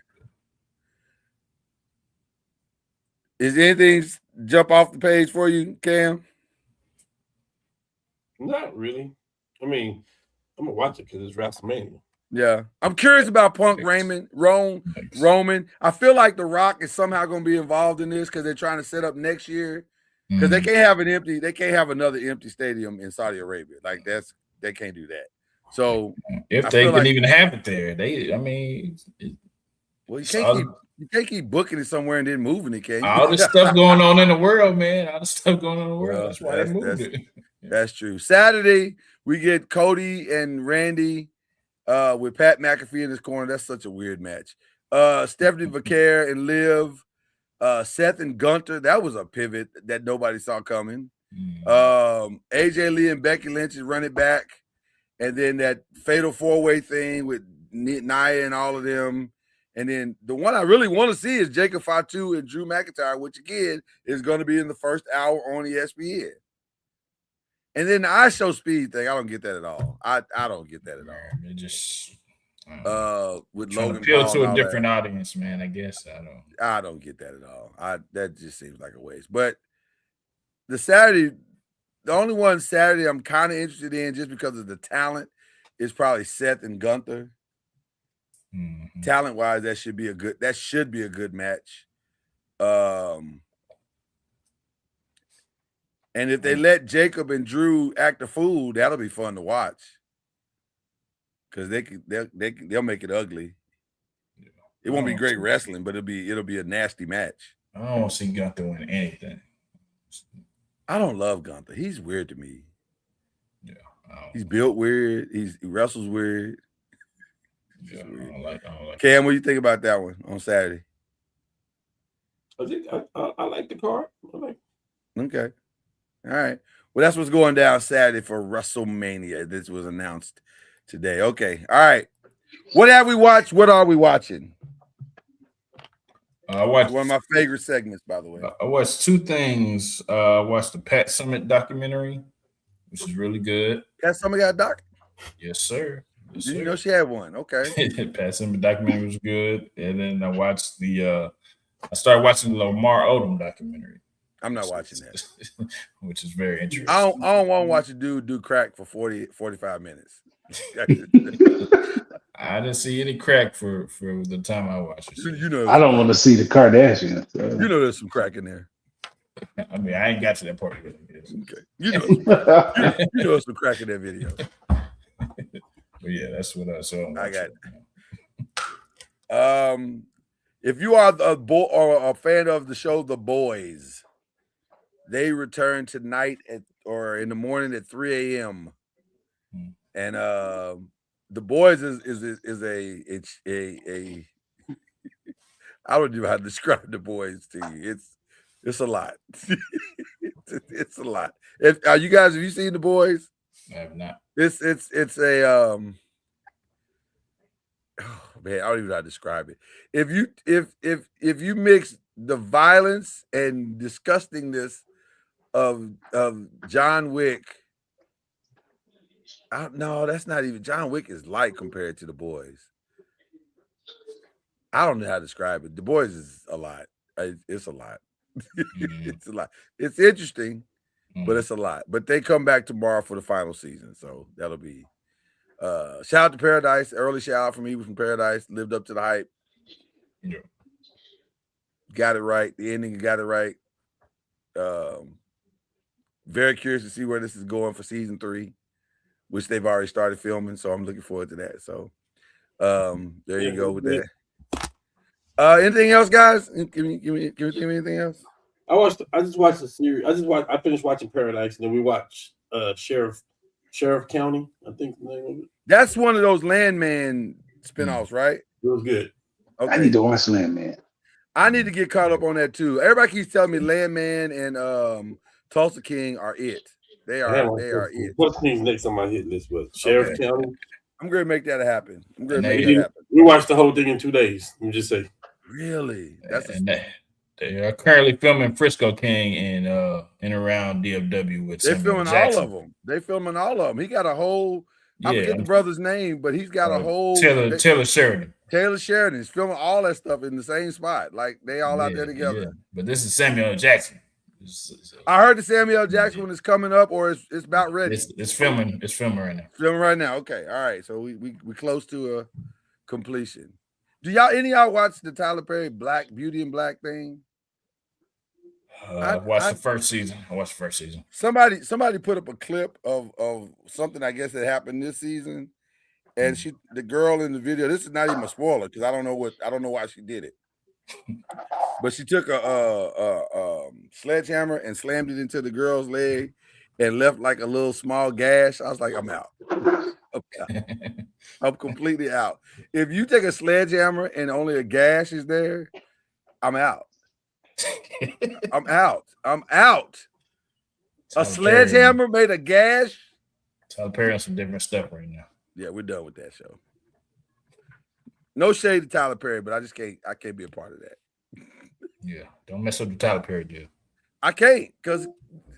Is anything jump off the page for you, Cam? Not really. I mean, I'm gonna watch it because it's WrestleMania. Yeah, I'm curious about Punk Roman. I feel like The Rock is somehow going to be involved in this because they're trying to set up next year because they can't have another empty stadium in Saudi Arabia. Like they can't do that. So if they can even have it there, you can't keep booking it somewhere and then moving it, can you? All this stuff going on in the world, man. All this stuff going on in the world. Well, that's why they moved it. That's true. Saturday we get Cody and Randy. With Pat McAfee in his corner. That's such a weird match. Stephanie Vaquer and Liv, Seth and Gunter. That was a pivot that nobody saw coming. AJ Lee and Becky Lynch is running back. And then that fatal four-way thing with Nia and all of them. And then the one I really want to see is Jacob Fatu and Drew McIntyre, which again is going to be in the first hour on ESPN. And then the iShow Speed thing, I don't get that at all. I don't get that at all. It just with Logan appeal to a different audience, man. I guess I don't get that at all. That just seems like a waste. But the only one Saturday I'm kind of interested in just because of the talent is probably Seth and Gunther. Mm-hmm. Talent wise, that should be a good match. And if they let Jacob and Drew act a fool, that'll be fun to watch. Because they'll make it ugly. Yeah. It won't be great wrestling, but it'll be a nasty match. I don't want to see Gunther win anything. I don't love Gunther. He's weird to me. Yeah, he's built weird. He wrestles weird. Yeah, I don't like. Cam, what do you think about that one on Saturday? I like the card. Okay. All right. Well, that's what's going down Saturday for WrestleMania. This was announced today. Okay. All right. What have we watched? What are we watching? I watched one of my favorite segments, by the way. I watched two things. I watched the Pat Summitt documentary, which is really good. Pat Summitt got a doc? Yes, sir. Yes, Didn't know she had one. Okay. Pat Summitt documentary was good. And then I watched I started watching the Lamar Odom documentary. I'm not watching that. Which is very interesting. I don't want to watch a dude do crack for 45 minutes. I didn't see any crack for the time I watched it. You know, I don't want to see the Kardashians. So. You know there's some crack in there. I mean, I ain't got to that part yet. Okay. You know there's some crack in that video. But yeah, that's what I saw. I got it. If you are a fan of the show The Boys, they return tonight or in the morning at 3 a.m. And The Boys is a I don't know how to describe The Boys to you. It's a lot. It's a lot. Have you seen The Boys? I have not. It's a oh man, I don't even know how to describe it. If you mix the violence and disgustingness of John Wick, no, that's not even. John Wick is light compared to The Boys. I don't know how to describe it. The Boys is a lot. It's a lot. It's a lot. It's interesting, but it's a lot. But they come back tomorrow for the final season, so that'll be. Shout out to Paradise. Early shout out from me from Paradise. Lived up to the hype. Yeah. Got it right. The ending got it right. Very curious to see where this is going for season 3, which they've already started filming. So I'm looking forward to that. So there you go with that. Anything else, guys? Give me anything else? I just watched the series. I finished watching Paradise, and then we watched Sheriff County, I think the name of it. That's one of those Landman spinoffs, right? It was good. Okay. I need to watch Landman. I need to get caught up on that too. Everybody keeps telling me Landman and Tulsa King are it. They are it. What's things next on my hit list? But Sheriff County. I'm gonna make that happen. We watched the whole thing in 2 days. Let me just say. Really? They are currently filming Frisco King in around DFW with they're Samuel filming Jackson. all of them. They're filming all of them. He got a whole. I forget the brother's name, but he's got a whole. Taylor Sheridan. Taylor Sheridan is filming all that stuff in the same spot. Like they all out there together. Yeah. But this is Samuel Jackson. I heard the Samuel Jackson one is coming up, or it's about ready. It's filming. It's filming right now. Filming right now. Okay. All right. So we close to a completion. Do any of y'all watch the Tyler Perry Beauty and Black thing? I watched the first season. Somebody put up a clip of something I guess that happened this season, and the girl in the video. This is not even a spoiler because I don't know why she did it. But she took a sledgehammer and slammed it into the girl's leg and left like a little small gash. I was like, I'm out. I'm completely out. If you take a sledgehammer and only a gash is there, I'm out. I'm out. A sledgehammer made a gash. Tyler Perry on some different stuff right now. Yeah, we're done with that show. No shade to Tyler Perry, but I can't be a part of that. Yeah, don't mess up the Tyler Perry deal. I can't, because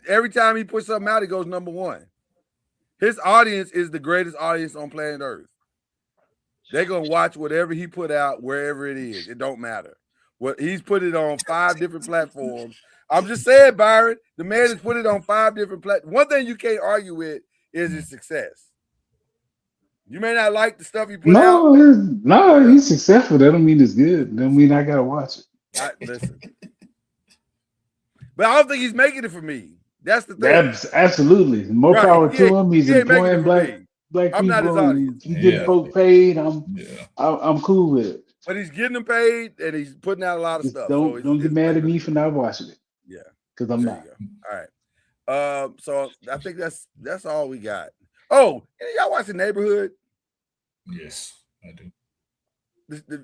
every time he puts something out, he goes #1. His audience is the greatest audience on planet Earth. They're gonna watch whatever he put out, wherever it is. It don't matter. What he's put it on 5 different platforms. I'm just saying, Byron, the man has put it on 5 different platforms. One thing you can't argue with is his success. You may not like the stuff he put out. No, he's successful. That don't mean it's good. That don't mean I gotta watch it. Listen, but I don't think he's making it for me. That's the thing. Absolutely. More power to him. He's employing black I'm not his people. audience. He's getting folk paid. I'm cool with it. But he's getting them paid and he's putting out a lot of stuff. Don't get mad at me for not watching it. Yeah, because I'm not. All right. So I think that's all we got. Oh, y'all watch The Neighborhood? Yes, I do.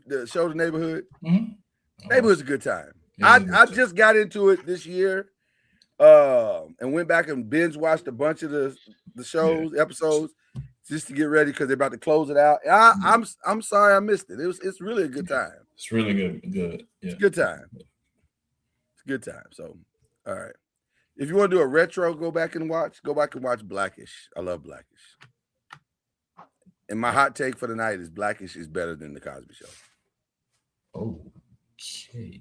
The show The Neighborhood. Mm-hmm. Neighborhood's a good time. I just got into it this year, and went back and binge watched a bunch of the shows episodes just to get ready because they're about to close it out. I'm sorry I missed it. It's really a good time. It's really good. Good. Yeah. It's a good time. It's a good time. So, all right. If you want to do a retro, go back and watch Blackish. I love Blackish. And my hot take for the night is Blackish is better than The Cosby Show. Okay.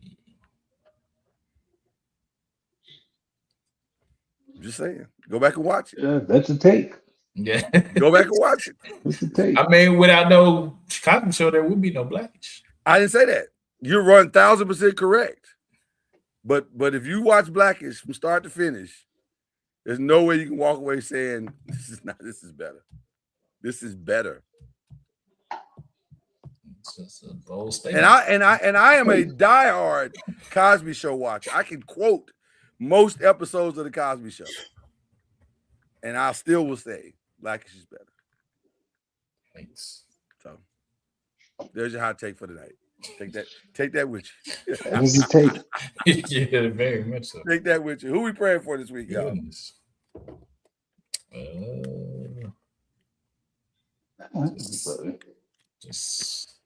I'm just saying. Go back and watch it. Yeah, that's a take. Yeah. Go back and watch it. That's a take. I mean, without no Cosby Show, there would be no Blackish. I didn't say that. You're 1,000% correct. But if you watch Blackish from start to finish, there's no way you can walk away saying this is better. This is better. It's just a bold statement. And I am a diehard Cosby Show watcher. I can quote most episodes of the Cosby Show. And I still will say Blackish is better. Thanks. So there's your hot take for tonight. Take that with you. That was a take. Yeah, very much so. Take that with you. Who we praying for this week, y'all? Just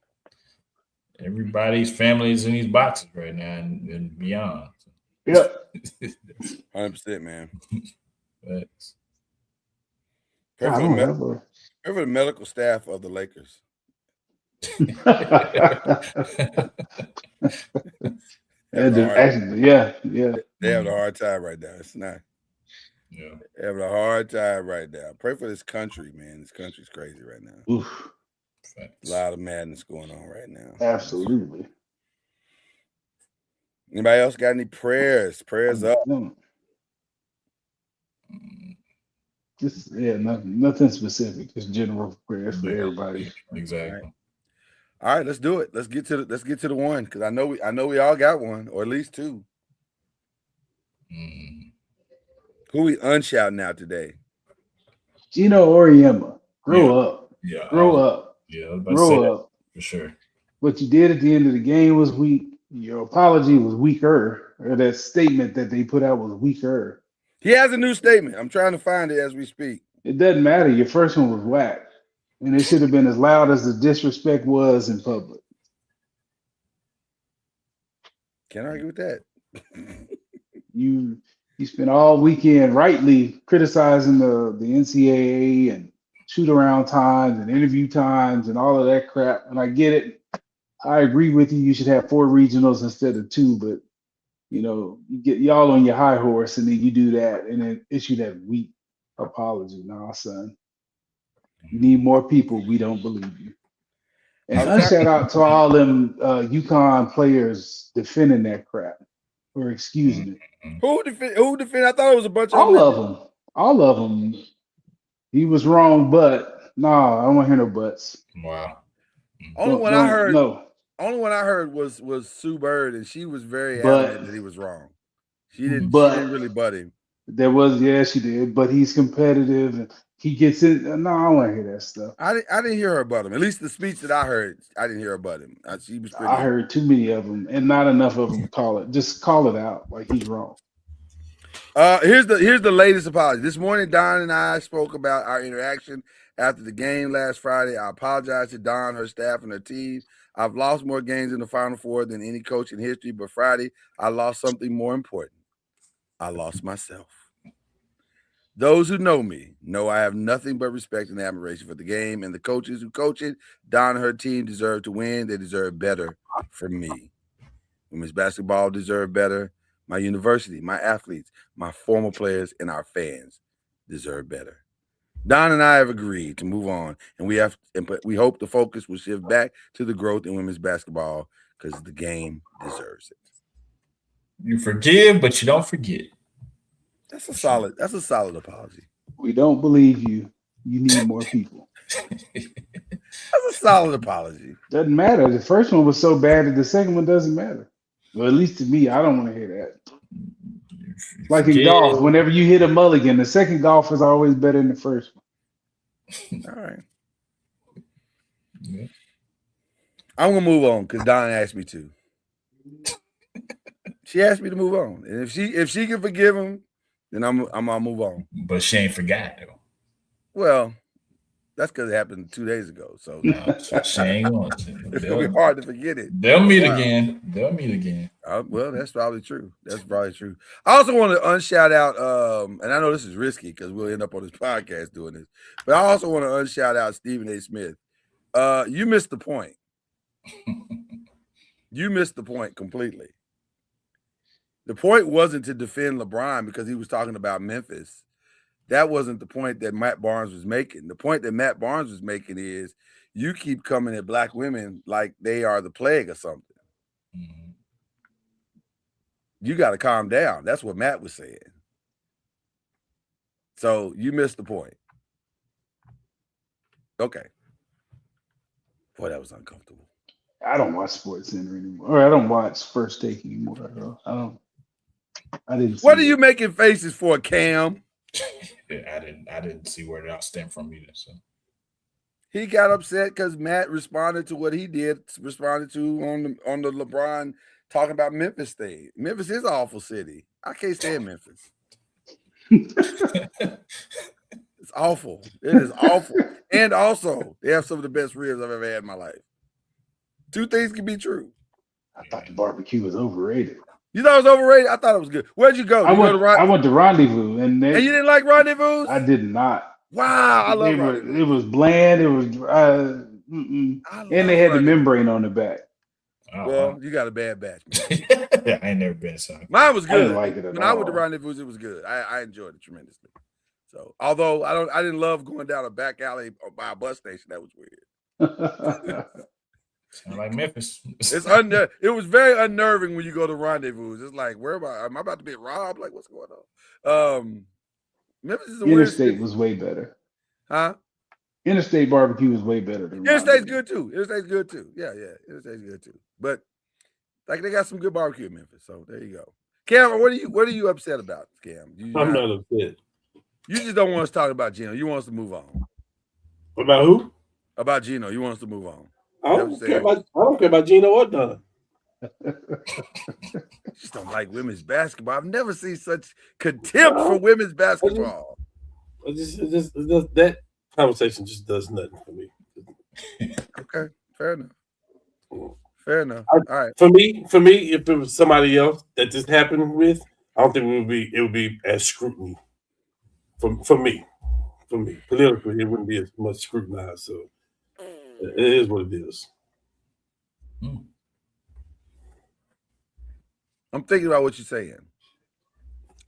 everybody's families in these boxes right now and beyond. Yep. 100%, man. Thanks. Pray for the medical staff of the Lakers. Yeah. They have a hard time right now. It's not. Yeah. They have a hard time right now. Pray for this country, man. This country's crazy right now. Oof. A lot of madness going on right now. Absolutely. Anybody else got any prayers? Prayers up. Just nothing specific. Just general prayers for everybody. Exactly. All right, let's do it. Let's get to the one because I know we all got one or at least two. Who we unshouting out today? Gino Auriemma. Grow up. Yeah. Grow up. Yeah, grow up. for sure. What you did at the end of the game was weak. Your apology was weaker, or that statement that they put out was weaker. He has a new statement. I'm trying to find it as we speak. It doesn't matter. Your first one was whack, and it should have been as loud as the disrespect was in public. Can't argue with that. You spent all weekend rightly criticizing the NCAA and shoot around times and interview times and all of that crap. And I get it. I agree with you. You should have 4 regionals instead of 2, but you get y'all on your high horse and then you do that and then issue that weak apology. Nah, son. You need more people. We don't believe you. And shout out to all them UConn players defending that crap or excusing it. Who defend? I thought it was a bunch of all of them. He was wrong, but nah, I don't want to hear no buts. Wow. Only one I heard was Sue Bird, and she was very adamant that he was wrong. She didn't really butt him. She did, but he's competitive and he gets it. No, I don't want to hear that stuff. I didn't hear her about him. At least the speech that I heard, I didn't hear about him. She was pretty. I heard too many of them, and not enough of them call it out like he's wrong. Here's the latest apology. This morning, Don and I spoke about our interaction after the game last Friday. I apologize to Don, her staff, and her team. I've lost more games in the Final Four than any coach in history, but Friday, I lost something more important. I lost myself. Those who know me know I have nothing but respect and admiration for the game and the coaches who coach it. Don and her team deserve to win. They deserve better from me. Women's basketball deserve better. My university, my athletes, my former players, and our fans deserve better. Don and I have agreed to move on, and we hope the focus will shift back to the growth in women's basketball because the game deserves it. You forgive, but you don't forget. That's a solid apology. We don't believe you. You need more people. That's a solid apology. Doesn't matter. The first one was so bad that the second one doesn't matter. Well, at least to me, I don't want to hear that. Like in golf, whenever you hit a mulligan, the second golf is always better than the first one. All right. Yeah. I'm gonna move on because Don asked me to. She asked me to move on, and if she can forgive him, then I'm gonna move on. But she ain't forgot though. Well, that's because it happened 2 days ago. So she ain't going to. It's gonna be hard to forget it. They'll meet again. They'll meet again. Well, that's probably true. I also want to unshout out, and I know this is risky because we'll end up on this podcast doing this, but I also want to unshout out Stephen A. Smith. You missed the point. You missed the point completely. The point wasn't to defend LeBron because he was talking about Memphis. That wasn't the point that Matt Barnes was making. The point that Matt Barnes was making is you keep coming at black women like they are the plague or something. Mm-hmm. You got to calm down. That's what Matt was saying. So you missed the point. Okay. Boy, that was uncomfortable. I don't watch SportsCenter anymore. Or I don't watch First Take anymore. I didn't. What are you making faces for, Cam? I didn't see where that stemmed from either. So he got upset because Matt responded to what he responded to on the LeBron talking about Memphis thing. Memphis is an awful city. I can't stand Memphis. It's awful. It is awful. And also, they have some of the best ribs I've ever had in my life. Two things can be true. I thought the barbecue was overrated. You thought it was overrated? I thought it was good. Where'd you go? I went to Rendezvous. And you didn't like Rendezvous? I did not. Wow, I love Rendezvous. It was bland. It was and they had the membrane on the back. Well, you got a bad batch, man. Yeah, I ain't never been so. Mine was good. I didn't like it at when all. I went to Rendezvous, it was good. I enjoyed it tremendously. So, although I didn't love going down a back alley by a bus station. That was weird. Sound like Memphis. It was very unnerving when you go to Rendezvous. It's like, where am I about to be robbed? Like, what's going on? Memphis is a Interstate was way better. Huh? Interstate barbecue was way better than Interstate's good too. Interstate's good too. Yeah. Interstate's good too. But like they got some good barbecue in Memphis. So there you go. Cam, what are you upset about, Cam? I'm not upset. You just don't want us to talk about Gino. You want us to move on. About who? About Gino. You want us to move on. I don't care about Gino or Don. Just don't like women's basketball. I've never seen such contempt for women's basketball. That conversation just does nothing for me. Okay, fair enough. Fair enough. All right. For me, if it was somebody else that this happened with, I don't think it would be as scrutiny. For me, politically, it wouldn't be as much scrutinized. So it is what it is. I'm thinking about what you're saying.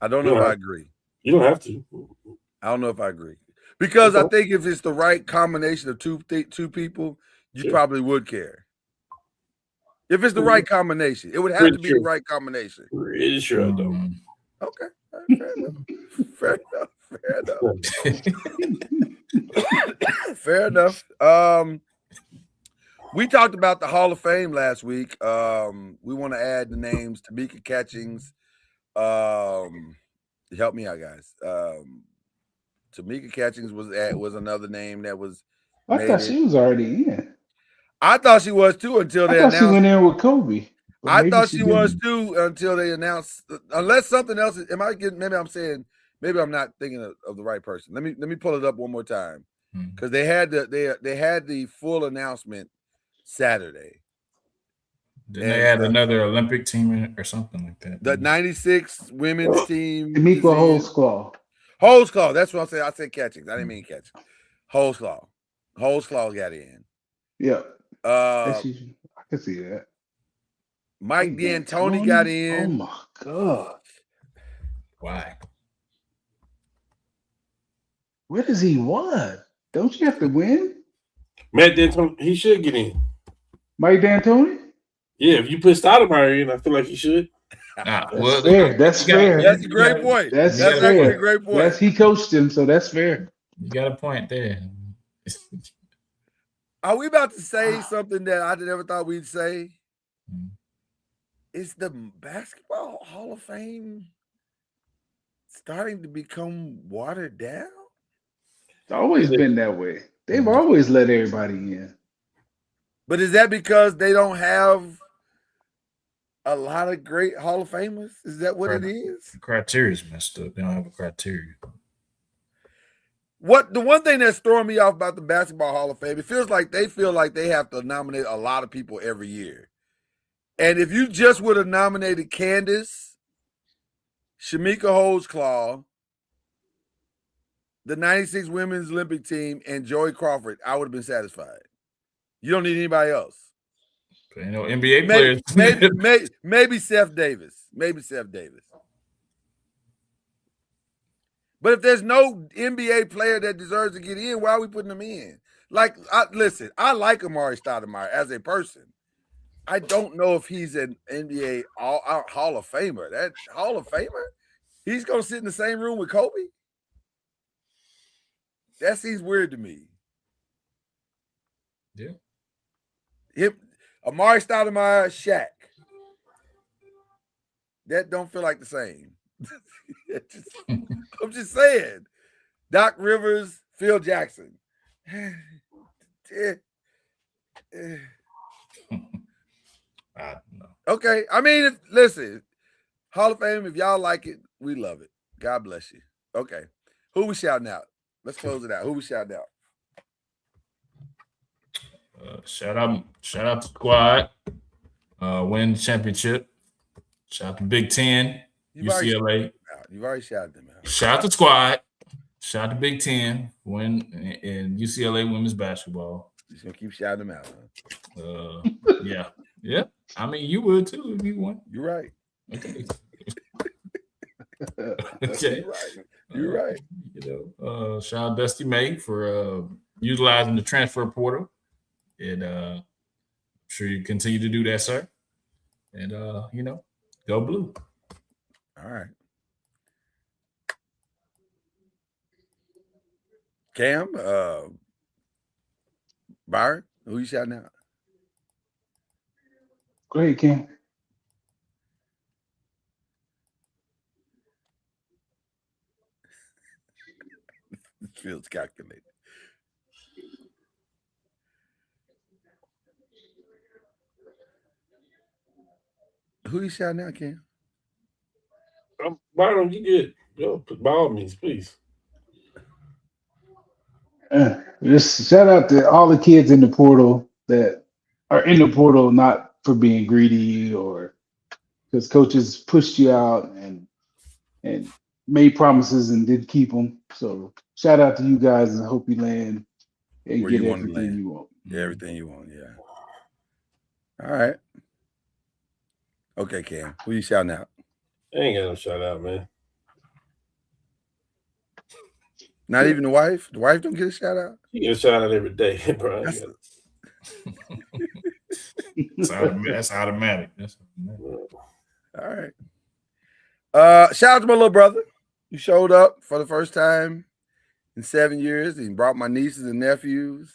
I don't know if I agree. You don't have to. I don't know if I agree. Because I think if it's the right combination of two people, you probably would care. If it's the right combination, it would have to be the right combination. Pretty sure, though. Okay. Fair enough. Fair enough. We talked about the Hall of Fame last week. We want to add the names Tamika Catchings. Help me out, guys. Tamika Catchings was another name that was. I thought she was already in. I thought she was too until they announced. She went in with Kobe. I thought she was too until they announced. Unless something else. Am I getting? Maybe I'm saying. Maybe I'm not thinking of the right person. Let me pull it up one more time because they had the full announcement Saturday. Then they had another Olympic team or something like that. The 96 women's team. Tamika Holesclaw. Holesclaw. That's what I said. I said Catchings. I didn't mean Catchings. Holesclaw. Holesclaw got in. Yeah. I can see that. Mike D'Antoni got in. Oh my God. Why? Where does he won? Don't you have to win? Matt D'Antoni, he should get in. Mike D'Antoni? Yeah, if you put Stoudemire in, I feel like he should. That's fair. That's fair. That's a great point. That's actually a great point. He coached him, so that's fair. You got a point there. Are we about to say something that I never thought we'd say? Is the Basketball Hall of Fame starting to become watered down? It's always been that way. They've always let everybody in. But is that because they don't have a lot of great Hall of Famers? Is that what it is? The criteria's messed up. They don't have a criteria. The one thing that's throwing me off about the Basketball Hall of Fame, it feels like they feel like they have to nominate a lot of people every year. And if you just would have nominated Candace, Shamika Holesclaw, the 96 women's Olympic team, and Joey Crawford, I would have been satisfied. You don't need anybody else. You know, NBA players. Maybe Seth Davis. But if there's no NBA player that deserves to get in, why are we putting them in? Like, listen, I like Amari Stoudemire as a person. I don't know if he's an NBA Hall of Famer. That Hall of Famer, he's going to sit in the same room with Kobe? That seems weird to me. Yeah. Amari Stoudemire, Shaq. That don't feel like the same. I'm just saying. Doc Rivers, Phil Jackson. I don't know. Okay. I mean, listen, Hall of Fame, if y'all like it, we love it. God bless you. Okay. Who we shouting out? Let's close it out. Who we shouting out? Shout out to Squad. Win the championship. Shout out to Big Ten, UCLA. You've already shouted them out. Shout out to Squad. Shout out to Big Ten. Win in UCLA women's basketball. Just gonna keep shouting them out. Huh? Yeah. I mean, you would too if you won. You're right. Okay. Okay. You're right. Shout out Dusty May for utilizing the transfer portal, and I'm sure you continue to do that, sir. And go blue. All right. Cam, Byron, who you shouting out? Great, Cam. Feels calculated. Who you shouting out, Cam? Byron, you good? Yo, by all means, please. Just shout out to all the kids in the portal that are in the portal, not for being greedy or because coaches pushed you out and made promises and didn't keep them. So shout out to you guys and I hope you land and Where get you want to everything land. you want. Yeah, everything you want. Yeah. All right. Okay, Cam. Who you shouting out? I ain't got no shout out, man. Not even the wife? The wife don't get a shout out? You get a shout out every day, bro. That's automatic. That's automatic. All right. Shout out to my little brother. He showed up for the first time in 7 years. He brought my nieces and nephews.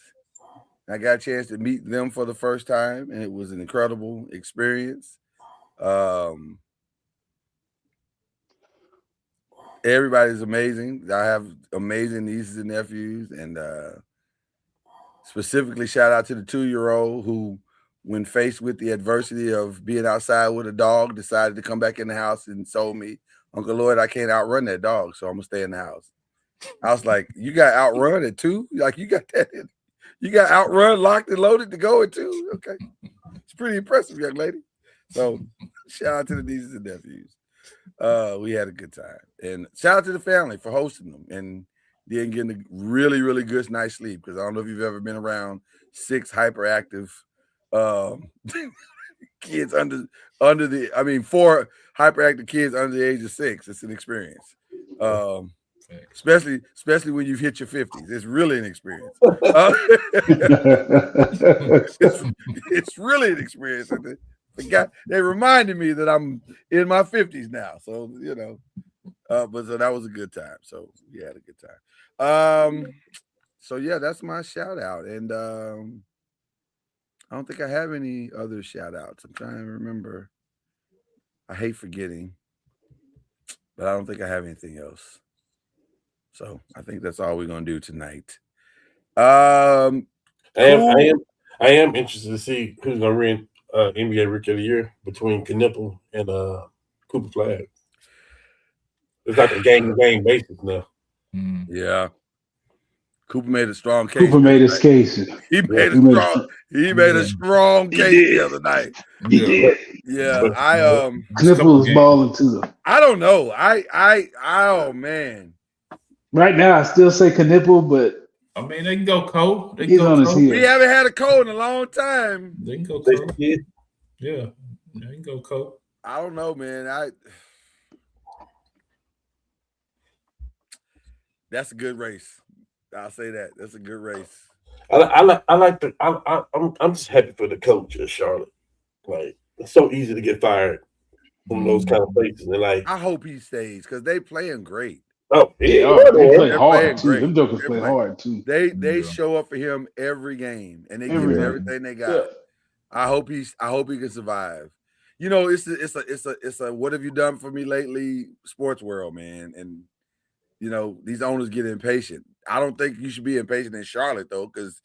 I got a chance to meet them for the first time, and it was an incredible experience. Everybody's amazing. I have amazing nieces and nephews, and specifically shout out to the 2-year-old who, when faced with the adversity of being outside with a dog, decided to come back in the house and told me, Uncle Lloyd, I can't outrun that dog, so I'm gonna stay in the house. I was like, you got outrun at 2? Like you got that? You got outrun locked and loaded to go at 2? Okay, it's pretty impressive, young lady. So shout out to the nieces and nephews. We had a good time, and shout out to the family for hosting them and then getting a really, really good night's sleep. Because I don't know if you've ever been around 6 hyperactive kids under 4 hyperactive kids under the age of 6. It's an experience. Especially when you've hit your 50s. It's really an experience. It's really an experience. They reminded me that I'm in my 50s now. So, but so that was a good time. So we had a good time. So yeah, that's my shout out. And I don't think I have any other shout outs. I'm trying to remember. I hate forgetting, but I don't think I have anything else. So I think that's all we're gonna do tonight. I am interested to see who's gonna win NBA Rookie of the Year between Knipple and Cooper Flag. It's like a game basis now. Yeah. Cooper made a strong case. Cooper made his case. He made a strong case the other night. He did. Yeah. Knipple's balling too. I don't know. Oh man. Right now, I still say Knipple, but I mean they can go cold. He's on his heel. We haven't had a cold in a long time. They can go cold. Yeah, they can go cold. I don't know, man. That's a good race. I'll say that. That's a good race. I'm just happy for the coach of Charlotte. Like, it's so easy to get fired from those kind of places. And like, I hope he stays because they playing great. Oh, they play hard too. Them jokers play hard too. They show up for him every game and they give him everything they got. Yeah. I hope he can survive. It's a what have you done for me lately sports world, man. And these owners get impatient. I don't think you should be impatient in Charlotte though, because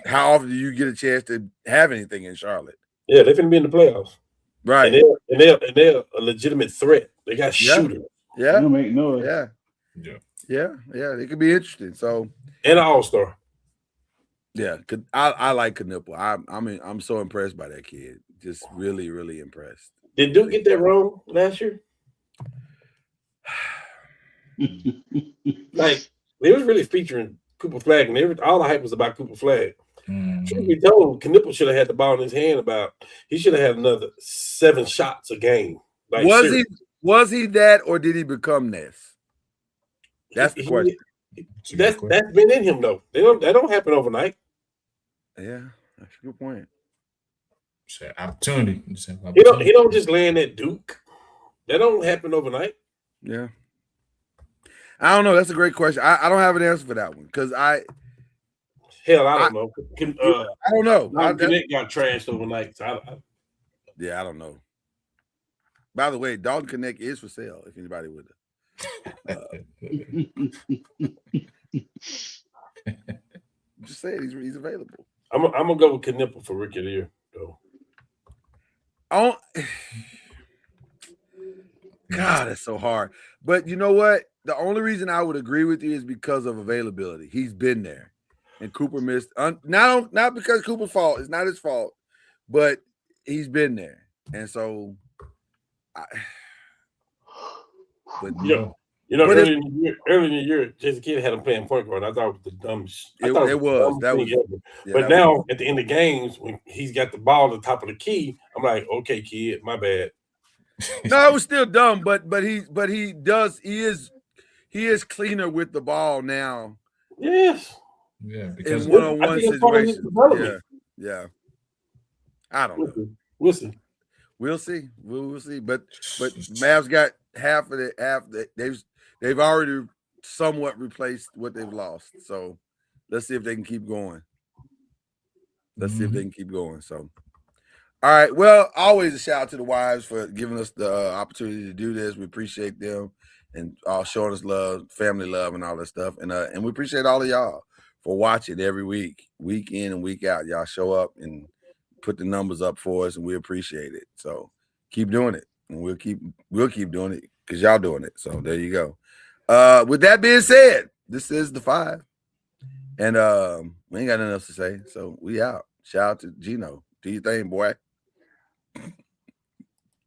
how often do you get a chance to have anything in Charlotte? Yeah, they're gonna be in the playoffs, right? And they're a legitimate threat. They got shooters. Yeah, they make noise. Yeah. It could be interesting. So and an all-star. Yeah, I like Knipple. I'm so impressed by that kid. Just really, really impressed. Did Duke get that wrong last year? Like, they was really featuring Cooper Flag, and all the hype was about Cooper Flag. Truth be told, Knipple should have had the ball in his hand he should have had another 7 shots a game. Like, was he that, or did he become this? That's the question. That's been in him though. That don't happen overnight. Yeah, that's a good point. It's an opportunity. He don't just land at Duke. That don't happen overnight. Yeah. I don't know. That's a great question. I don't have an answer for that one because I don't know. I don't know. Connect got trashed overnight. So I don't know. By the way, Dalton Connect is for sale. If anybody would. Just say he's available. I'm gonna go with Knipple for Rookie of the Year though. God, it's so hard. But you know what? The only reason I would agree with you is because of availability. He's been there, and Cooper missed. Not because Cooper's fault. It's not his fault, but he's been there, and so. Early in the year, Jason Kidd had him playing point guard. I thought it was the dumbest. But now at the end of games, when he's got the ball at the top of the key, I'm like, okay, kid, my bad. No, it was still dumb, but he is cleaner with the ball now. Yes. Yeah, because in one-on-one situations. Yeah. I don't know. We'll see. We'll see. We'll see. But Mavs got half of it. They've already somewhat replaced what they've lost. So let's see if they can keep going. So, all right. Well, always a shout out to the wives for giving us the opportunity to do this. We appreciate them and showing us love, family love, and all that stuff. And we appreciate all of y'all for watching every week in and week out. Y'all show up and put the numbers up for us, and we appreciate it. So keep doing it, and we'll keep doing it because y'all doing it. So there you go. With that being said, this is the 5, and we ain't got nothing else to say. So we out. Shout out to Gino. Do your thing, boy.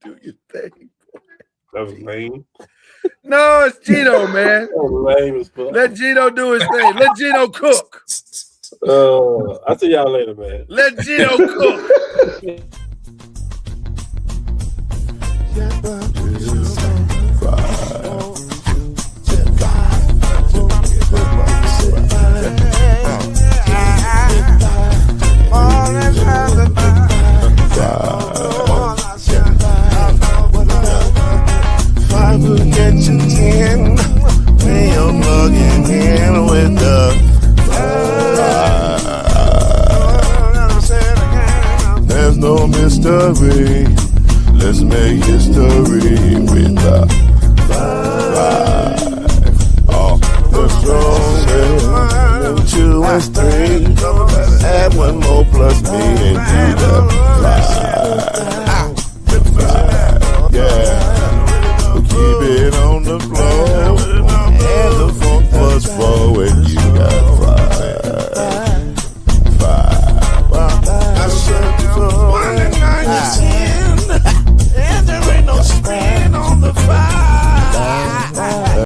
Do your thing, boy. That was lame. No, it's Gino, man. That was lame as fuck. Let Gino do his thing. Let Gino cook. I'll see y'all later, man. Let Gino cook. Get you 10 when you're plugging in with the there's no mystery. Let's make history with the 5 off the strongest. 2 and 3. Add 1 more plus me into the 5.